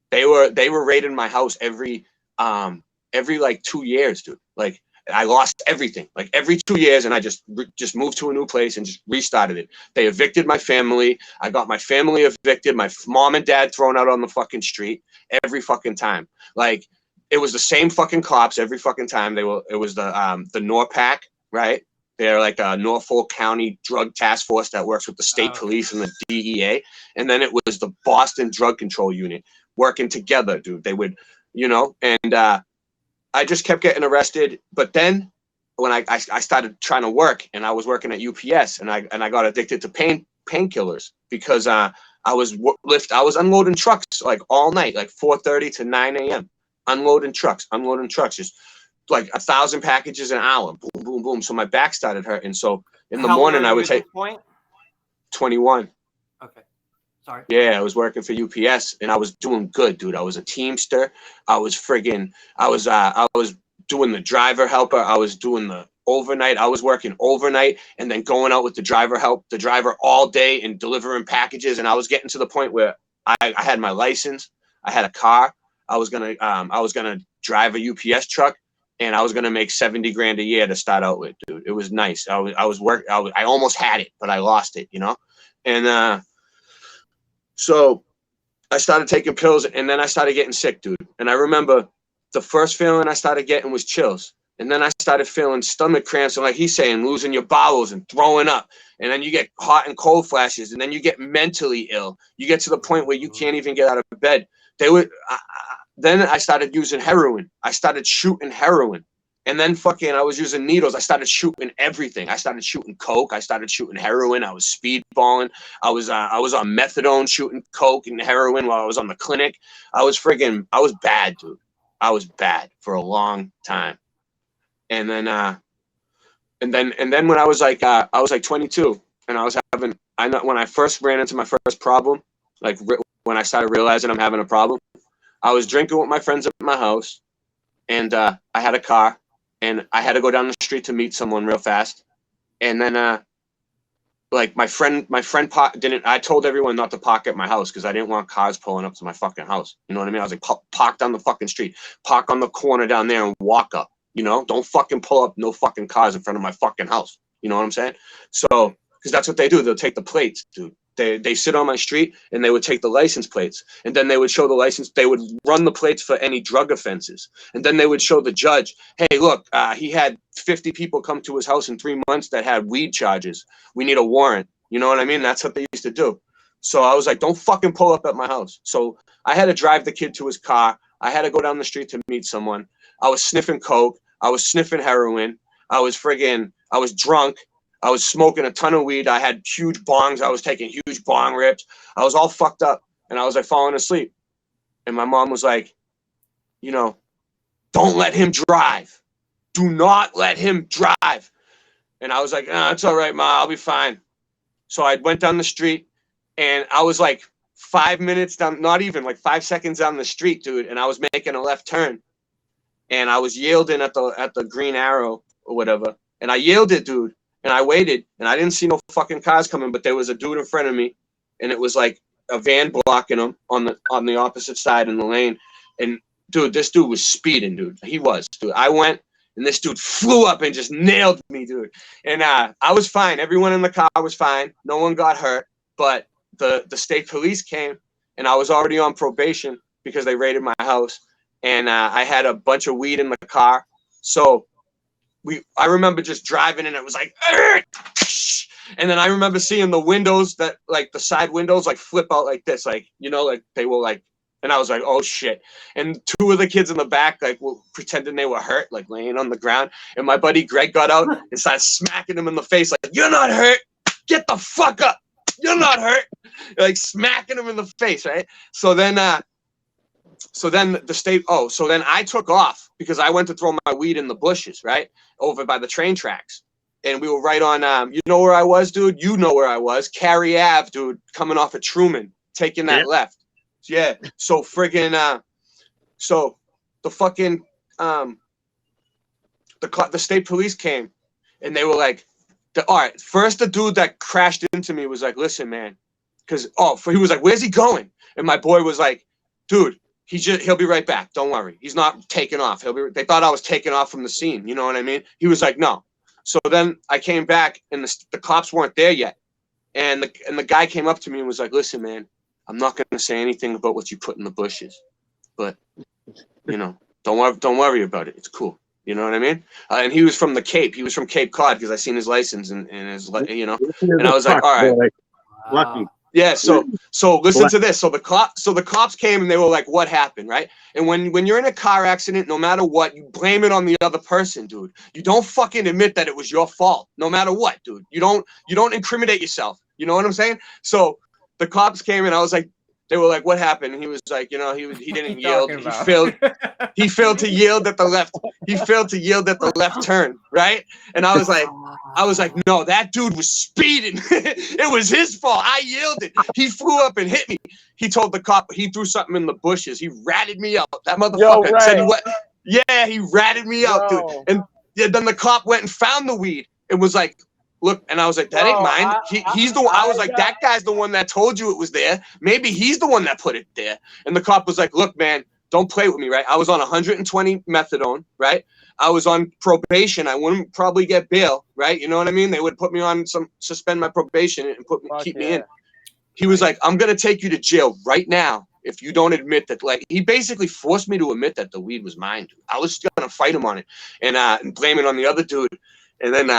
They were raiding my house every 2 years, dude. I lost everything, every 2 years, and I just moved to a new place and just restarted it. They evicted my family. I got my family evicted. My mom and dad thrown out on the fucking street every fucking time. It was the same fucking cops every fucking time. It was the NORPAC, right? They're a Norfolk County Drug Task Force that works with the state police and the DEA. And then it was the Boston Drug Control Unit working together, dude. They would, and I just kept getting arrested. But then when I started trying to work, and I was working at UPS, and I got addicted to painkillers because I was unloading trucks like all night, like 4:30 to 9 a.m. unloading trucks, just like 1,000 packages an hour, boom, boom, boom. So my back started hurting. So in the morning I would take 21. Okay, sorry. Yeah, I was working for UPS and I was doing good, dude. I was a Teamster. I was doing the driver helper. I was doing the overnight. I was working overnight and then going out with the driver all day and delivering packages. And I was getting to the point where I had my license. I had a car. I was gonna drive a UPS truck, and I was gonna make 70 grand a year to start out with, dude. It was nice. I almost had it, but I lost it, you know. And so I started taking pills, and then I started getting sick, dude. And I remember the first feeling I started getting was chills. And then I started feeling stomach cramps and, like he's saying, losing your bowels and throwing up. And then you get hot and cold flashes, and then you get mentally ill. You get to the point where you can't even get out of bed. Then I started using heroin. I started shooting heroin. And then I was using needles. I started shooting everything. I started shooting coke. I started shooting heroin. I was speedballing. I was on methadone shooting coke and heroin while I was on the clinic. I was bad, dude. I was bad for a long time. And then when I was like 22, and when I first ran into my first problem, like when I started realizing I'm having a problem, I was drinking with my friends at my house, and I had a car, and I had to go down the street to meet someone real fast, and then like my friend I told everyone not to park at my house because I didn't want cars pulling up to my fucking house. You know what I mean? I was like, park down the fucking street, park on the corner down there and walk up. You know, don't fucking pull up no fucking cars in front of my fucking house. You know what I'm saying? So, because that's what they do. They'll take the plates, dude. They sit on my street and they would take the license plates, and then they would show the license. They would run the plates for any drug offenses, and then they would show the judge, hey, look, he had 50 people come to his house in 3 months that had weed charges. We need a warrant. You know what I mean? That's what they used to do. So I was like, don't fucking pull up at my house. So I had to drive the kid to his car. I had to go down the street to meet someone. I was sniffing coke. I was sniffing heroin. I was drunk. I was smoking a ton of weed. I had huge bongs. I was taking huge bong rips. I was all fucked up, and I was like falling asleep. And my mom was like, you know, don't let him drive. Do not let him drive. And I was like, it's all right, Ma, I'll be fine. So I went down the street, and I was like 5 minutes down, not even like 5 seconds down the street, dude. And I was making a left turn, and I was yielding at the green arrow or whatever. And I yielded, dude. And I waited, and I didn't see no fucking cars coming, but there was a dude in front of me, and it was like a van blocking him on the opposite side in the lane. And dude, this dude was speeding, dude. He was, dude. I went, and this dude flew up and just nailed me, dude. And I was fine. Everyone in the car was fine. No one got hurt. But the state police came, and I was already on probation because they raided my house, and I had a bunch of weed in the car. So I remember just driving, and it was like, and then I remember seeing the windows that, like the side windows, like flip out like this, like, you know, like they were like, and I was like, oh shit. And two of the kids in the back, like, were pretending they were hurt, like laying on the ground. And my buddy Greg got out and started smacking him in the face, like, you're not hurt. Get the fuck up. You're not hurt. Like smacking him in the face, right? So then I took off because I went to throw my weed in the bushes, right? Over by the train tracks. And we were right on, you know where I was, dude? You know where I was. Cary Ave, dude, coming off of Truman, taking that left. Yeah. So friggin', so the fucking, the state police came, and they were like, all right, first the dude that crashed into me was like, listen, man, because, he was like, where's he going? And my boy was like, dude, he'll be right back. Don't worry. He's not taking off. They thought I was taking off from the scene. You know what I mean? He was like, no. So then I came back, and the cops weren't there yet. And the guy came up to me and was like, listen, man, I'm not going to say anything about what you put in the bushes, but, you know, don't worry about it. It's cool. You know what I mean? And he was from the Cape. He was from Cape Cod because I seen his license and his, you know, and I was like, all right. Lucky. Yeah, so listen to this. So the cops came, and they were like, what happened, right? And when you're in a car accident, no matter what, you blame it on the other person, dude. You don't fucking admit that it was your fault, no matter what, dude. You don't incriminate yourself. You know what I'm saying? So the cops came and I was like, they were like, what happened? And he was like, you know, he didn't yield. He failed to yield at the left. He failed to yield at the left turn, right? And I was like, no, that dude was speeding. It was his fault. I yielded. He flew up and hit me. He told the cop he threw something in the bushes. He ratted me out. That motherfucker said what? Yeah, he ratted me out, dude. And then the cop went and found the weed. It was like, look, and I was like, that ain't mine. He's the one. I was like, that guy's the one that told you it was there. Maybe he's the one that put it there. And the cop was like, look, man, don't play with me, right? I was on 120 methadone, right? I was on probation. I wouldn't probably get bail, right? You know what I mean? They would put me on suspend my probation and keep me in. He was like, I'm going to take you to jail right now if you don't admit that. Like, he basically forced me to admit that the weed was mine, dude. I was going to fight him on it and blame it on the other dude. And then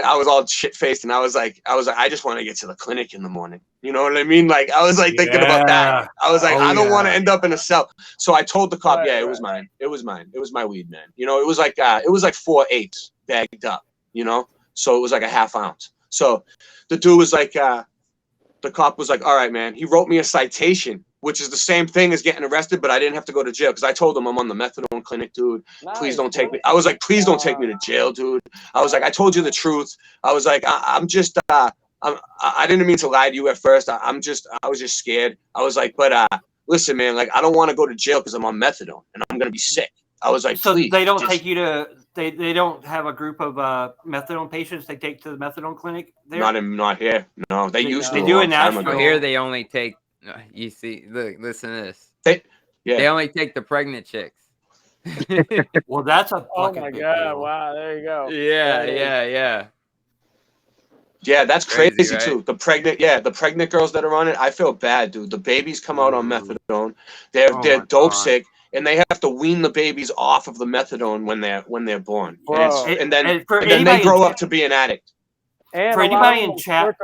I was all shit-faced, and I was like, I just want to get to the clinic in the morning. You know what I mean? Like, I was like thinking about that. I was like, I don't want to end up in a cell. So I told the cop, it was mine. It was mine. It was my weed, man. You know, it was like 4/8 bagged up. You know, so it was like a half ounce. So the dude was like, the cop was like, all right, man. He wrote me a citation, which is the same thing as getting arrested, but I didn't have to go to jail because I told him I'm on the methadone clinic, dude. Please don't take me. I was like, please don't take me to jail, dude. I was like, I told you the truth. I was like, I'm just, I didn't mean to lie to you at first. I was just scared. I was like, but listen, man, like, I don't want to go to jail because I'm on methadone and I'm going to be sick. I was like, so please. They don't take you to, they don't have a group of methadone patients they take to the methadone clinic there? Not here. No, they used to. They do in Nashville. Here they only take, you see, look, listen to this. They only take the pregnant chicks. Well, that's a oh my god! Wow, there you go. Yeah. Yeah, that's crazy right? too. The pregnant girls that are on it, I feel bad, dude. The babies come out on methadone. They're dope sick, and they have to wean the babies off of the methadone when they're born. And then they grow up to be an addict. And for anybody in chat,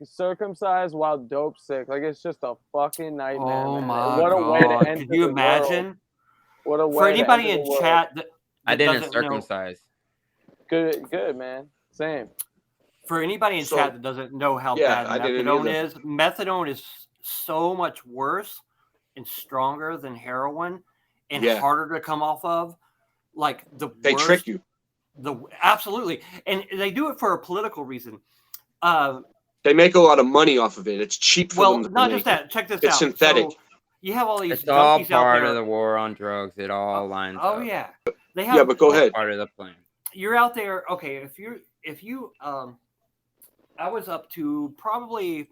circumcised while dope sick, like it's just a fucking nightmare. Oh man. my what a god! way to enter Could you imagine? World. What a way for anybody to enter in the chat world. that I didn't circumcise. Good, man. Same. For anybody in chat that doesn't know how bad methadone is so much worse and stronger than heroin and harder to come off of. Like they trick you. Absolutely, and they do it for a political reason. They make a lot of money off of it. It's cheap for them to not make just that. Check this out. It's synthetic. So you have all these. It's all junkies part out there. of the war on drugs. It all lines up. Oh yeah, they have. But go ahead. Part of the plan. You're out there. Okay, if you I was up to probably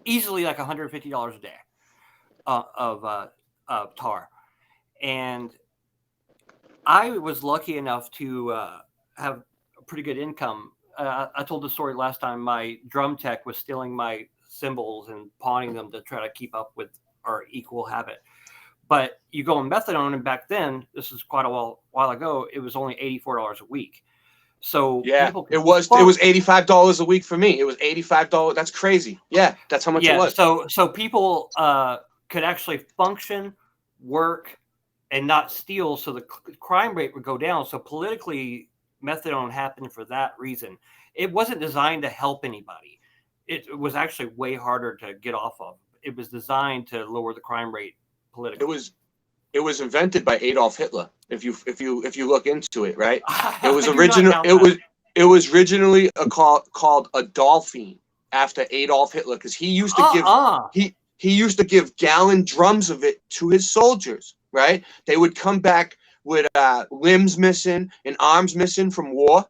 easily like $150 a day of tar, and I was lucky enough to have a pretty good income. I told the story last time. My drum tech was stealing my cymbals and pawning them to try to keep up with our equal habit. But you go on methadone, and back then, this is quite a while ago, it was only $84 a week. So it was $85 a week for me. It was $85. That's crazy. Yeah, that's how much it was. So people could actually function, work, and not steal. So the crime rate would go down. So politically, methadone happened for that reason. It wasn't designed to help anybody. It was actually way harder to get off of. It was designed to lower the crime rate politically. It was invented by Adolf Hitler. If you look into it, right? It was originally called Adolphine after Adolf Hitler because he used to he used to give gallon drums of it to his soldiers. Right? They would come back with limbs missing and arms missing from war,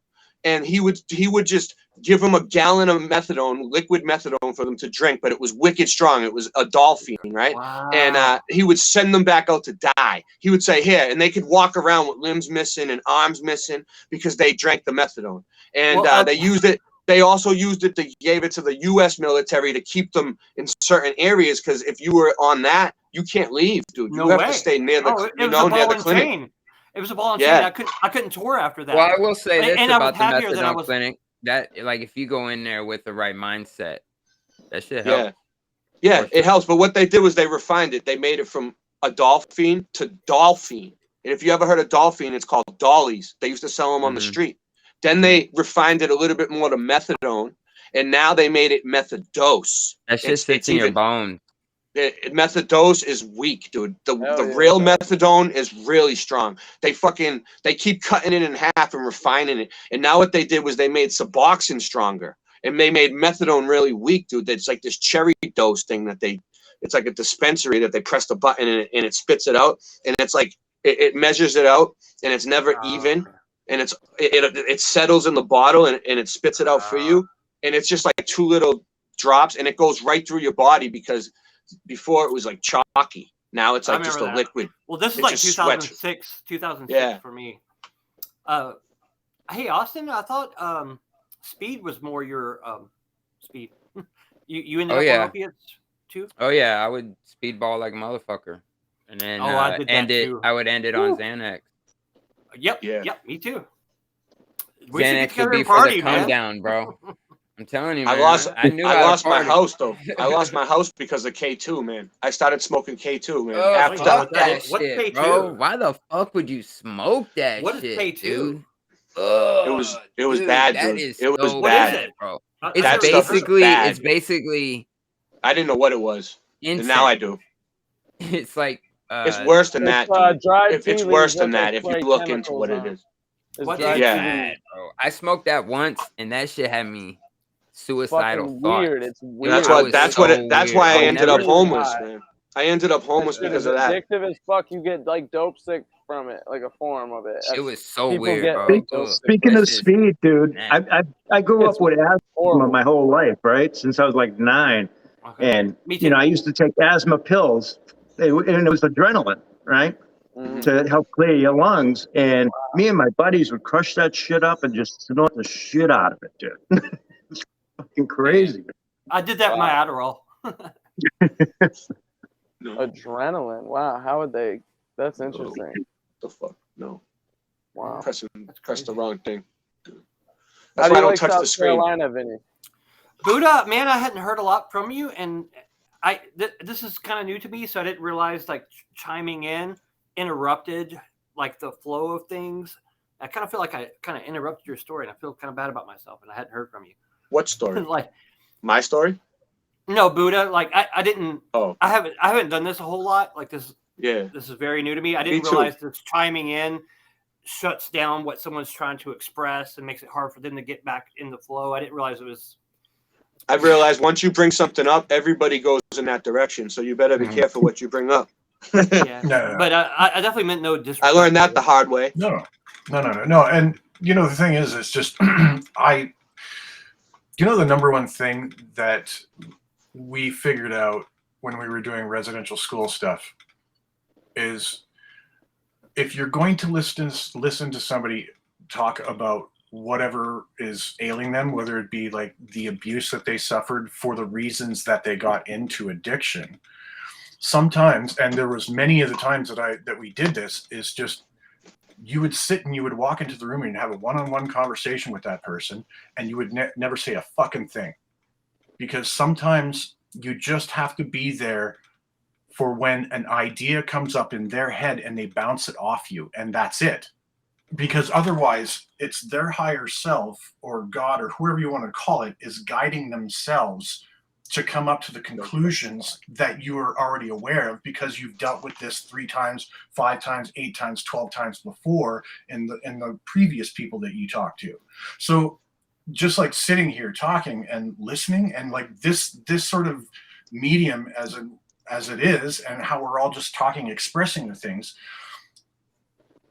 and he would just give them a gallon of methadone, liquid methadone for them to drink, but it was wicked strong. It was Adolphine, right? Wow. And he would send them back out to die. He would say, here, and they could walk around with limbs missing and arms missing because they drank the methadone. And they used it. They also used it gave it to the U.S. military to keep them in certain areas because if you were on that, you can't leave, dude. You have to stay near the near the clinic. Chain. It was a ball and chain. I couldn't tour after that. Well, I will say this about the methadone clinic. That, like, if you go in there with the right mindset, that should help. Yeah, it helps. But what they did was they refined it. They made it from Adolphine to Dolphine. And if you ever heard of Dolphine, it's called Dollies. They used to sell them on the street. Then they refined it a little bit more to methadone. and now they made it methadose. That shit sits in your bones. Methadose is weak, dude. The real methadone is really strong. They keep cutting it in half and refining it. And now what they did was they made Suboxone stronger, and they made methadone really weak, dude. It's like this cherry dose thing that it's like a dispensary that they press the button and it spits it out, and it's like it measures it out, and it's never even, and it settles in the bottle and it spits it out for you, and it's just like 2 little drops, and it goes right through your body because before it was like chalky. Now it's like just a liquid. Well, this is like 2006 for me. Hey, Austin, I thought speed was more your speed. You ended up on opiates too? Oh yeah, I would speedball like a motherfucker, and then I would end it on Xanax. Yep, me too. Xanax would be for the come down, bro. I'm telling you, man. I lost my house though. I lost my house because of K2, man. I started smoking K2, man. Fuck that shit, bro. Why the fuck would you smoke that shit? What is K2? Dude? It was bad, dude. It was bad, bro. It's basically. I didn't know what it was, and now I do. It's like. It's worse than that. It's worse than that if you look into what it is. Bad, bro. I smoked that once, and that shit had me suicidal thoughts. Weird. It's weird. That's why I ended up homeless, man. I ended up homeless because of that. Addictive as fuck. You get like dope sick from it, like a form of it. It was so weird, bro. Speaking of speed, dude, I grew up with asthma my whole life, right? Since I was like 9, and I used to take asthma pills, and it was adrenaline, right? To help clear your lungs. And me and my buddies would crush that shit up and just snort the shit out of it, dude. It's fucking crazy. I did that with my Adderall. Adrenaline. Wow. How would they? That's interesting. The fuck? No. Wow. Press the wrong thing. That's why I don't touch the screen. Carolina, Vinny? Buddha, man, I hadn't heard a lot from you, and this is kind of new to me, so I didn't realize like chiming in interrupted like the flow of things. I kind of feel like I kind of interrupted your story, and I feel kind of bad about myself, and I hadn't heard from you. What story? Like my story? No, Buddha. Like I didn't. Oh, I haven't done this a whole lot. Like this. Yeah. This is very new to me. I didn't realize this chiming in shuts down what someone's trying to express and makes it hard for them to get back in the flow. I didn't realize it was. I realized once you bring something up, everybody goes in that direction. So you better be careful what you bring up. Yeah. No. But I definitely meant no disrespect. I learned that the hard way. No. And the thing is, it's just the number one thing that we figured out when we were doing residential school stuff is if you're going to listen to somebody talk about whatever is ailing them, whether it be like the abuse that they suffered for the reasons that they got into addiction, sometimes, and there was many of the times that we did this, is just you would sit and you would walk into the room and have a one-on-one conversation with that person, and you would never say a fucking thing, because sometimes you just have to be there for when an idea comes up in their head and they bounce it off you, and that's it. Because otherwise it's their higher self or God or whoever you want to call it is guiding themselves to come up to the conclusions that you are already aware of, because you've dealt with this 3 times, 5 times, 8 times, 12 times before in the previous people that you talked to. So just like sitting here talking and listening, and like this sort of medium as it is, and how we're all just talking, expressing the things,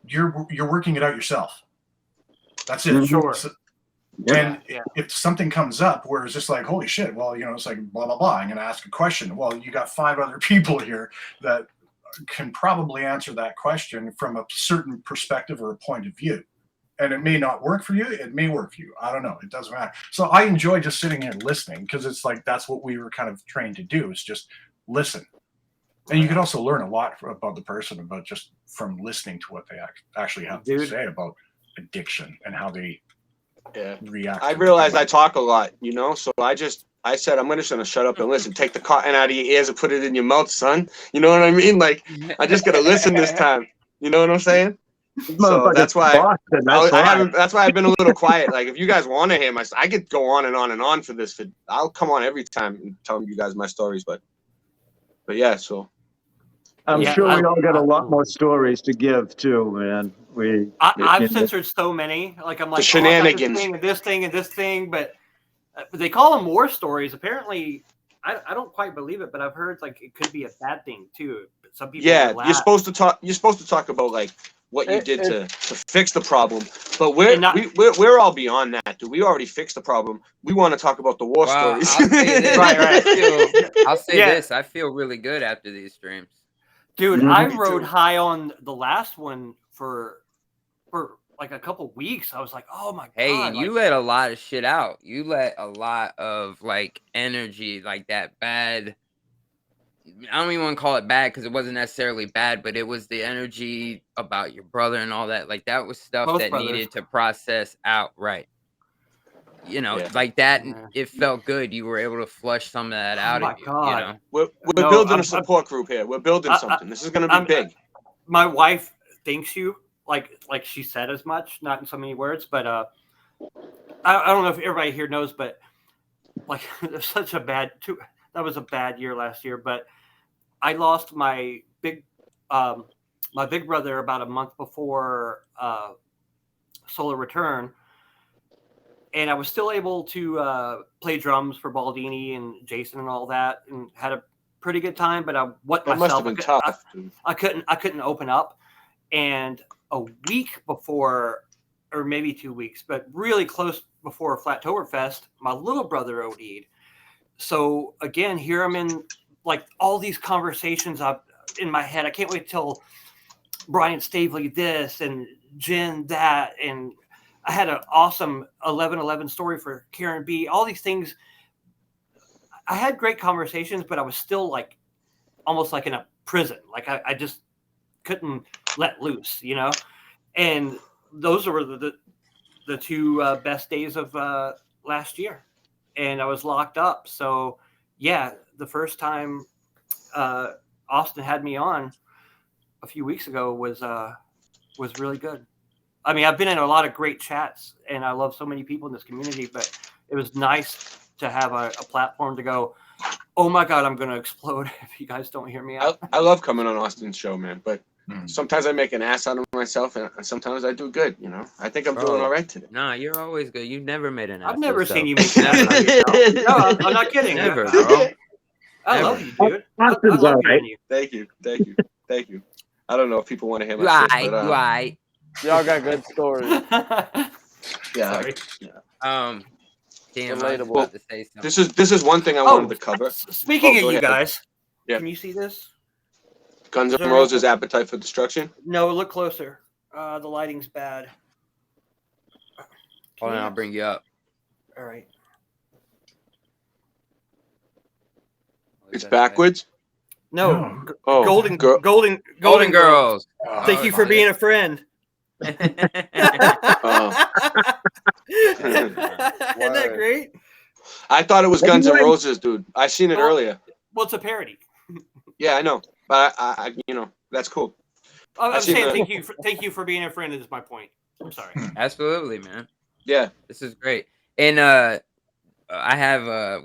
you're working it out yourself. That's it. Sure. So, and if something comes up where it's just like, holy shit, well, it's like blah, blah, blah, I'm going to ask a question. Well, you got 5 other people here that can probably answer that question from a certain perspective or a point of view. And it may not work for you. It may work for you. I don't know. It doesn't matter. So I enjoy just sitting here and listening, because it's like, that's what we were kind of trained to do, is just listen. And you can also learn a lot about the person, about just from listening to what they actually have to say about addiction and how they react. I realized I talk a lot, so I said, I'm just going to shut up and listen. Take the cotton out of your ears and put it in your mouth, son. You know what I mean? Like, I just got to listen this time. You know what I'm saying? So that's why Boston, that's why I've been a little quiet. Like if you guys want to hear I could go on and on for this. I'll come on every time and tell you guys my stories. But yeah, so I'm sure we all got a lot more stories to give too, man. I've censored so many. Like I'm like, the shenanigans. I got this thing and this thing and this thing, but they call them war stories. Apparently, I don't quite believe it, but I've heard like it could be a bad thing too. Some people you're supposed to talk about like what you did to fix the problem, but we're all beyond that, dude. We already fixed the problem. We want to talk about the war stories. I'll say this. Right. I'll say this. I feel really good after these streams, dude. I rode high on the last one for like a couple weeks. I was like, oh my god. Hey, and you let a lot of shit out. You let a lot of like energy, like that bad. I don't even want to call it bad because it wasn't necessarily bad, but it was the energy about your brother and all that. Like that was stuff Both that brothers. needed to process out, right? You know, like that. It felt good. You were able to flush some of that out of you. God. You know, we're building a support group here. We're building something. This is going to be big. My wife thanks you. Like she said as much, not in so many words, but I don't know if everybody here knows, but like there's such a that was a bad year last year, but I lost my big brother about a month before Solar Return, and I was still able to play drums for Baldini and Jason and all that, and had a pretty good time. But I couldn't open up, and a week before, or maybe 2 weeks, but really close before Flattoberfest, my little brother OD'd. So again, here I'm in like all these conversations up in my head. I can't wait till Brian Stavely this and Jen that, and I had an awesome 11/11 story for Karen B. All these things. I had great conversations, but I was still like almost like in a prison. Like I just couldn't let loose, you know. And those were the two best days of last year, and I was locked up. So yeah, the first time Austin had me on a few weeks ago was really good. I mean, I've been in a lot of great chats, and I love so many people in this community, but it was nice to have a platform to go, oh my God, I'm going to explode if you guys don't hear me out. I love coming on Austin's show, man, but sometimes I make an ass out of myself, and sometimes I do good, you know? I think I'm doing all right today. No, you're always good. You've never made an ass. I've never seen you make an ass out of yourself. No, I'm not kidding. Never, bro. I love you, dude. I love you. Thank you. I don't know if people want to hear my shit, but right. Y'all got good stories. Yeah. Sorry. Damn, I was about to say something. This is one thing I wanted to cover. Speaking of you guys, can you see this? Guns N' Roses' Appetite for Destruction? No, look closer. The lighting's bad. Hold on, I'll bring you up. All right. It's backwards? No. Oh, Golden Girls. Thank you for being a friend. Isn't that great? I thought it was Guns N' Roses, dude. I seen it earlier. Well, it's a parody. Yeah, I know, but I you know, that's cool. I'm saying thank you for being a friend is my point. I'm sorry. Absolutely, man. Yeah, this is great. And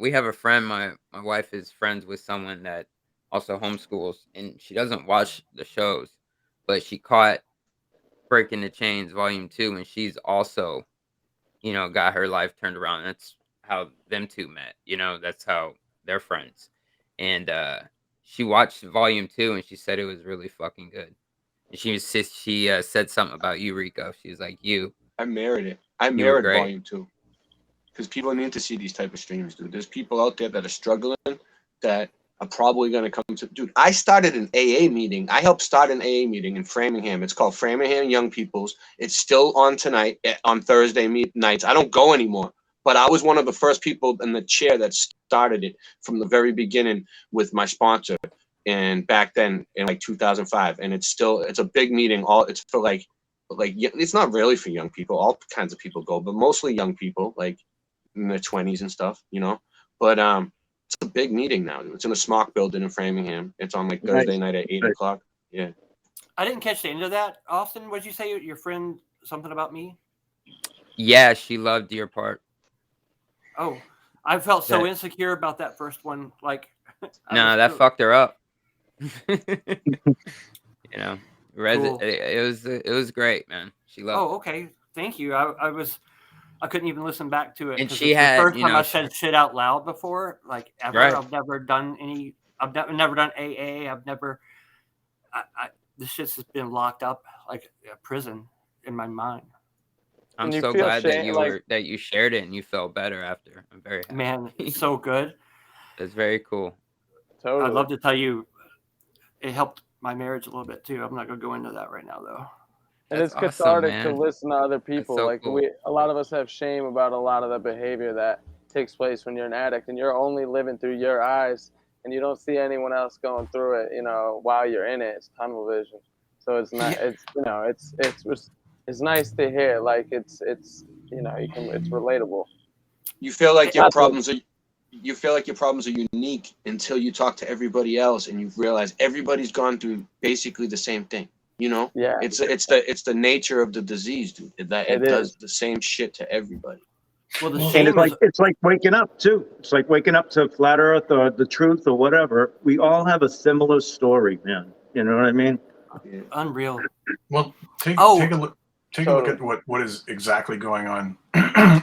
we have a friend. My wife is friends with someone that also homeschools, and she doesn't watch the shows, but she caught Breaking the Chains Volume 2, and she's also, you know, got her life turned around. That's how them two met. You know, that's how they're friends. And she watched Volume 2, and she said it was really fucking good. And she said something about you, Rico. She's like, I married it. I married Volume 2 because people need to see these type of streams, dude. There's people out there that are struggling that are probably going to come to. Dude, I started an AA meeting. I helped start an AA meeting in Framingham. It's called Framingham Young People's. It's still on tonight on Thursday nights. I don't go anymore, but I was one of the first people in the chair that started it from the very beginning with my sponsor. And back then in like 2005, and it's a big meeting. It's for like it's not really for young people. All kinds of people go, but mostly young people, like in their 20s and stuff, you know. But it's a big meeting now. It's in a Smock building in Framingham. It's on like Thursday night at 8 o'clock. Yeah. I didn't catch the end of that. Austin, what did you say? Your friend something about me? Yeah, she loved your part. Oh, I felt so insecure about that first one. Like, no, that fucked her up. You know, cool. it was great, man. She loved. Oh, okay. Thank you. I couldn't even listen back to it. And she had, the first time I said shit out loud before, like ever. Right. I've never done any. I've never done AA. I've never. This shit's just been locked up like a prison in my mind. I'm so glad that you shared it and you felt better after. I'm very happy. Man, it's so good. It's very cool. Totally. I'd love to tell you it helped my marriage a little bit too. I'm not gonna go into that right now though. And it's cathartic to listen to other people. So like cool. A lot of us have shame about a lot of the behavior that takes place when you're an addict, and you're only living through your eyes, and you don't see anyone else going through it. You know, while you're in it, it's tunnel vision. So it's not. It's it's nice to hear. Like it's it's relatable. You feel like your problems are. You feel like your problems are unique until you talk to everybody else and you realize everybody's gone through basically the same thing. You know, it's the nature of the disease, dude. That it does the same shit to everybody. Well, it's like waking up too. It's like waking up to flat Earth or the truth or whatever. We all have a similar story, man. You know what I mean? Yeah. Unreal. Well, take a look. Take a look at what is exactly going on,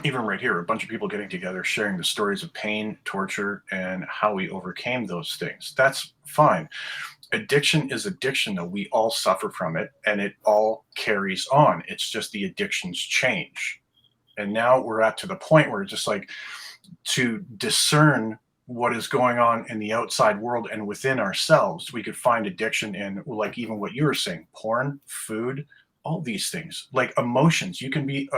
even right here. A bunch of people getting together, sharing the stories of pain, torture, and how we overcame those things. That's fine. Addiction is addiction, though. We all suffer from it, and it all carries on. It's just the addictions change. And now we're at to the point where it's just like to discern what is going on in the outside world and within ourselves. We could find addiction in, like even what you were saying, porn, food, all these things, like emotions. You can be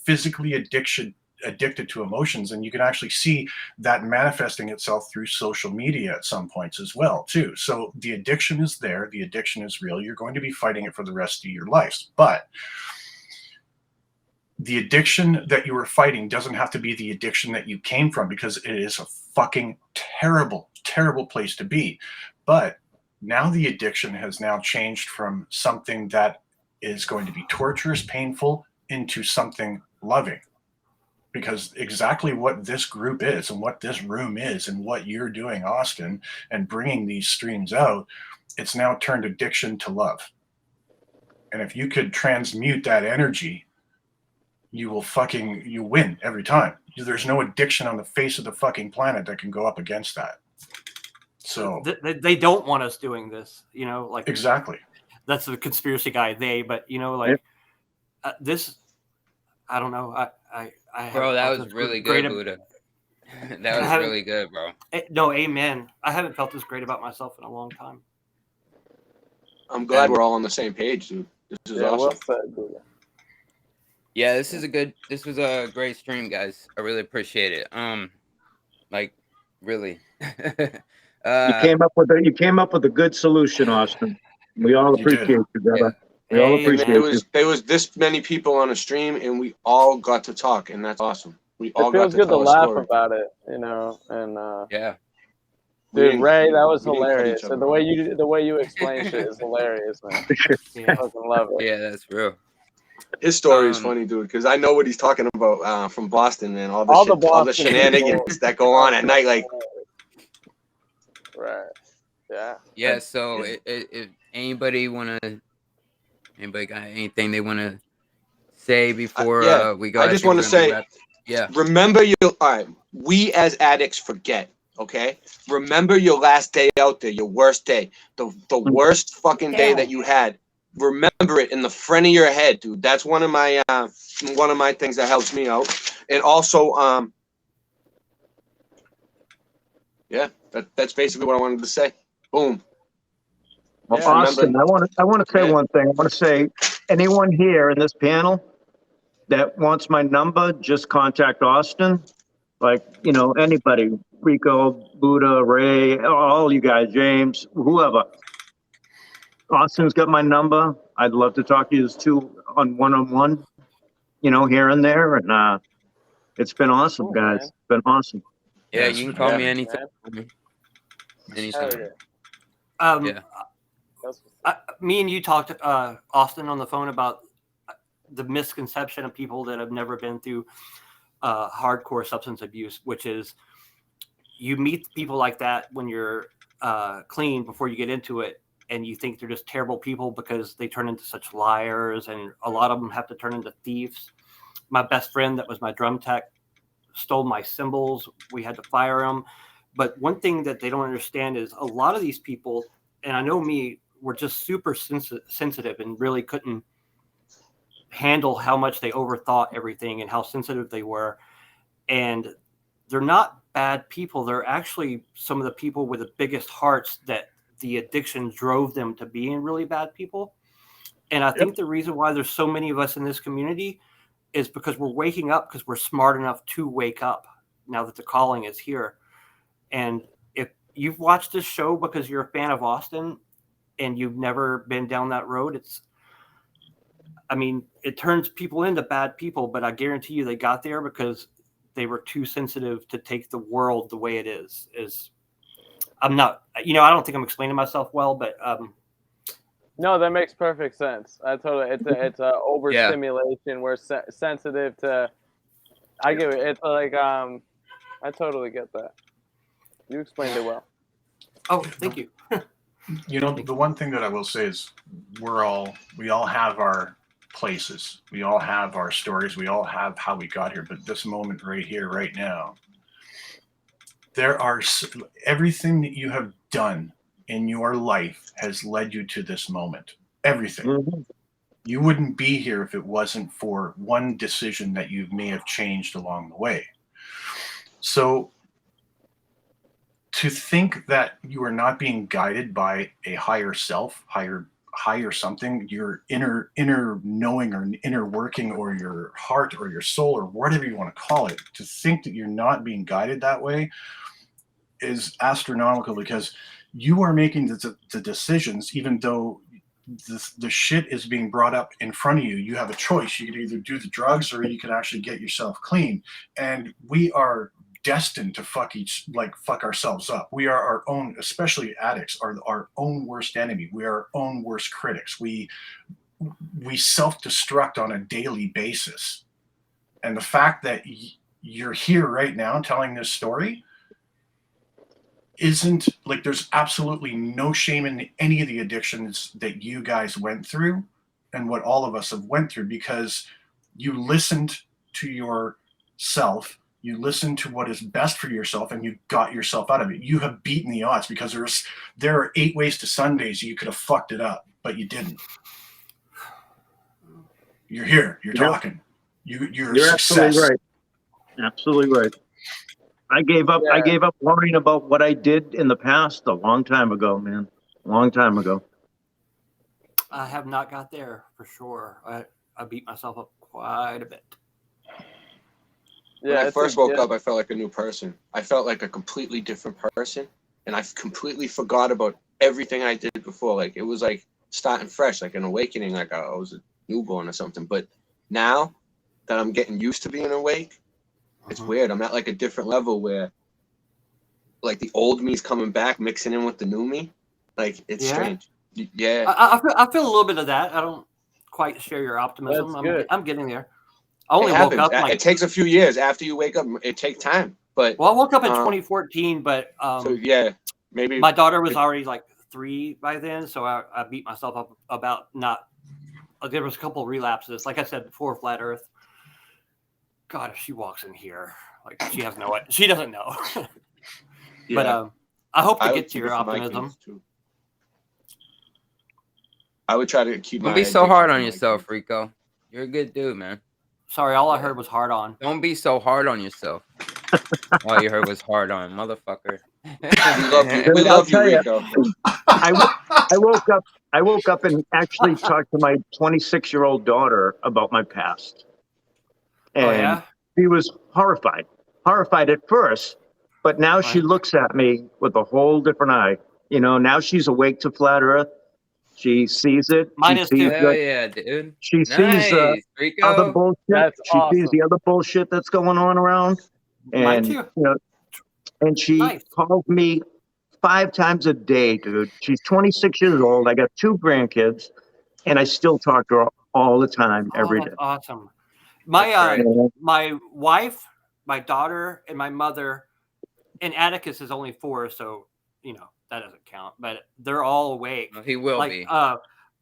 physically addicted to emotions, and you can actually see that manifesting itself through social media at some points as well too. So the addiction is there, the addiction is real. You're going to be fighting it for the rest of your lives, but the addiction that you are fighting doesn't have to be the addiction that you came from, because it is a fucking terrible, terrible place to be. But now the addiction has now changed from something that is going to be torturous, painful, into something loving. Because exactly what this group is and what this room is and what you're doing, Austin, and bringing these streams out, it's now turned addiction to love. And if you could transmute that energy, you win every time. There's no addiction on the face of the fucking planet that can go up against that. So they don't want us doing this, you know, like exactly. That's the conspiracy guy, but you know, like this, I don't know. Bro, that was really good, Buddha. That was really good, bro. No, amen. I haven't felt this great about myself in a long time. I'm glad we're all on the same page, dude. This is awesome. Yeah, this was a great stream, guys. I really appreciate it. Like, really. You came up with a good solution, Austin. We all appreciate you, brother. We all appreciate you. There was this many people on a stream, and we all got to talk, and that's awesome. We all got to tell a story. It feels good to laugh about it, you know, and yeah. Dude, Ray, that was hilarious. And the way you explain shit is hilarious, man. I fucking love it. Yeah, that's real. His story is funny, dude, because I know what he's talking about from Boston, man. All the shenanigans that go on at night, like. Right. Yeah. Yeah. So, if anybody got anything they want to say before we go? I just want to say, remember all right. We as addicts forget. Okay. Remember your last day out there, your worst day, the worst fucking day that you had. Remember it in the front of your head, dude. That's one of my things that helps me out. And also, that's basically what I wanted to say. Boom. Well, Austin, I want to say one thing. I want to say, anyone here in this panel that wants my number, just contact Austin. Like, you know, anybody, Rico, Buddha, Ray, all you guys, James, whoever. Austin's got my number. I'd love to talk to you two on one-on-one, you know, here and there. And it's been awesome, guys. It's been awesome. Yeah, you can call me anytime. Anytime. I Me and you talked, Austin, on the phone about the misconception of people that have never been through hardcore substance abuse, which is you meet people like that when you're clean before you get into it, and you think they're just terrible people because they turn into such liars, and a lot of them have to turn into thieves. My best friend that was my drum tech stole my cymbals. We had to fire him. But one thing that they don't understand is a lot of these people, and I know me, were just super sensitive and really couldn't handle how much they overthought everything and how sensitive they were. And they're not bad people. They're actually some of the people with the biggest hearts that the addiction drove them to being really bad people. And I think the reason why there's so many of us in this community is because we're waking up, because we're smart enough to wake up now that the calling is here. And if you've watched this show because you're a fan of Austin and you've never been down that road, it turns people into bad people, but I guarantee you they got there because they were too sensitive to take the world the way it is. I'm not, I don't think I'm explaining myself well, but no, that makes perfect sense. I totally, it's a overstimulation. We're sensitive to. I get it. It's like I totally get that. You explained it well. Oh, thank you. The one thing that I will say is we all have our places. We all have our stories. We all have how we got here. But this moment right here, right now, everything that you have done in your life has led you to this moment. Everything. Mm-hmm. You wouldn't be here if it wasn't for one decision that you may have changed along the way. So to think that you are not being guided by a higher self, higher something, your inner knowing or inner working, or your heart or your soul, or whatever you want to call it, to think that you're not being guided that way is astronomical, because you are making the decisions, even though the shit is being brought up in front of you. You have a choice. You can either do the drugs or you can actually get yourself clean. And we are destined to fuck ourselves up. We are our own, especially addicts, are our own worst enemy. We are our own worst critics. We self-destruct on a daily basis. And the fact that you're here right now telling this story isn't like, there's absolutely no shame in any of the addictions that you guys went through and what all of us have went through, because you listened to yourself, you listened to what is best for yourself, and you got yourself out of it. You have beaten the odds, because there are 8 ways to Sundays you could have fucked it up, but you didn't. You're here, you're talking. You're a success. Absolutely right. Absolutely right. I gave up. Yeah. I gave up worrying about what I did in the past a long time ago, man. A long time ago. I have not got there for sure. I beat myself up quite a bit. When I first woke up, I felt like a new person. I felt like a completely different person, and I completely forgot about everything I did before. Like, it was like starting fresh, like an awakening, like I was a newborn or something. But now that I'm getting used to being awake, it's weird. I'm at like a different level where like the old me's coming back, mixing in with the new me. Like, it's strange. Yeah. I feel a little bit of that. I don't quite share your optimism. I'm getting there. I only woke up it takes a few years after you wake up. It takes time. But I woke up in 2014, but so yeah, maybe my daughter was already like 3 by then, so I beat myself up about not. There was a couple of relapses, like I said before, flat Earth. God, if she walks in here, like she doesn't know. But I hope to get to your optimism. I would try to keep. Don't be so hard on yourself, Rico. You're a good dude, man. Sorry, all I heard was hard on. Don't be so hard on yourself. All you heard was hard on, motherfucker. We love you. We love you, Rico. I woke up and actually talked to my 26-year-old daughter about my past. And she was horrified at first, but now she looks at me with a whole different eye. Now she's awake to flat Earth. She sees it. Mine is too. Hell yeah, dude. She sees other bullshit. Sees the other bullshit that's going on around. And, Mine too. And she called me 5 times a day, dude. She's 26 years old. I got 2 grandkids, and I still talk to her all the time, Oh, every that's day. awesome. My great. my wife, my daughter, and my mother, and Atticus is only 4, so you know that doesn't count. But they're all awake. Well, he will like, be.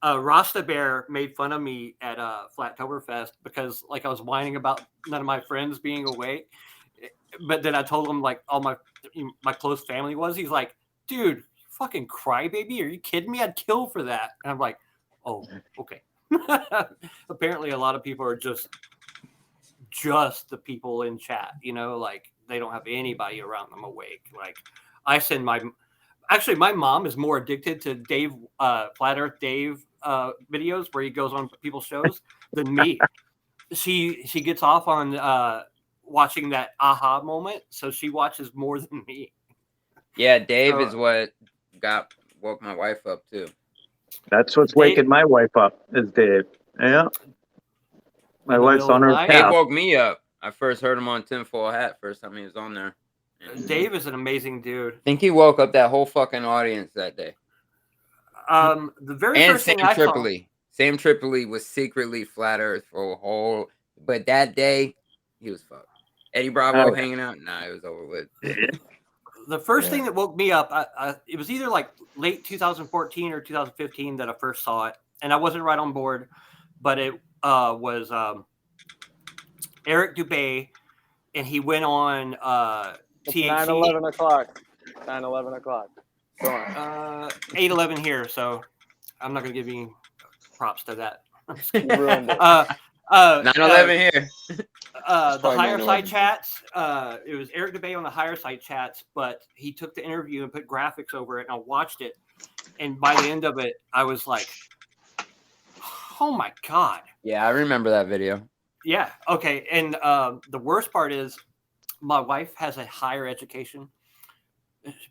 Rasta Bear made fun of me at Flattoberfest because like I was whining about none of my friends being awake, but then I told him like all my close family was. He's like, dude, you fucking crybaby, are you kidding me? I'd kill for that. And I'm like, oh, okay. Apparently, a lot of people are just the people in chat. You know, like they don't have anybody around them awake. Like I send my mom is more addicted to Dave, Flat Earth Dave videos where he goes on people's shows than me. She gets off on watching that aha moment, so she watches more than me. Yeah, Dave is what woke my wife up too. That's what's waking my wife up, is Dave. Yeah. My wife's on her path. Dave woke me up. I first heard him on Tinfoil Hat, first time he was on there. Dave is an amazing dude. I think he woke up that whole fucking audience that day. The very first thing I saw. Sam Tripoli was secretly Flat Earth for a whole, but that day he was fucked. Eddie Bravo hanging out. Nah, it was over with. The first thing that woke me up, it was either like late 2014 or 2015 that I first saw it, and I wasn't right on board, but it was Eric Dubay, and he went on THC. 9/11 o'clock. 9/11 o'clock. Go on. 8/11 here, so I'm not gonna give you props to that. 9/11 here. The higher side chats. It was Eric Dubay on the higher side chats, but he took the interview and put graphics over it, and I watched it. And by the end of it, I was like, "Oh my god!" Yeah, I remember that video. Yeah. Okay. And the worst part is, my wife has a higher education.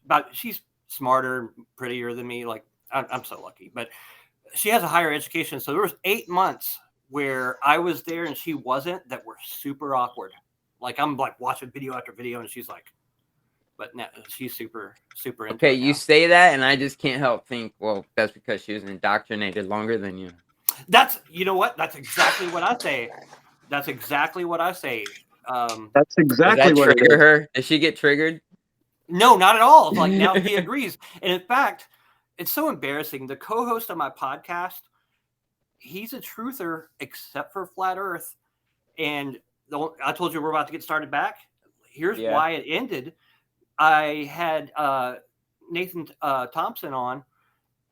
But she's smarter, prettier than me. Like I'm so lucky, but she has a higher education. So there was 8 months where I was there and she wasn't, that were super awkward. Like I'm like watching video after video and she's like, but now she's super into okay, it now. you say that and I just can't help think, well, that's because she was indoctrinated longer than you. That's, you know what? That's exactly what I say. That's exactly what I say. That's exactly Does that what trigger her? Does she get triggered? No, not at all. Like now he agrees. And in fact, it's so embarrassing. The co-host of my podcast, he's a truther except for Flat Earth. And I told you we're about to get started back. Here's why it ended. I had Nathan Thompson on,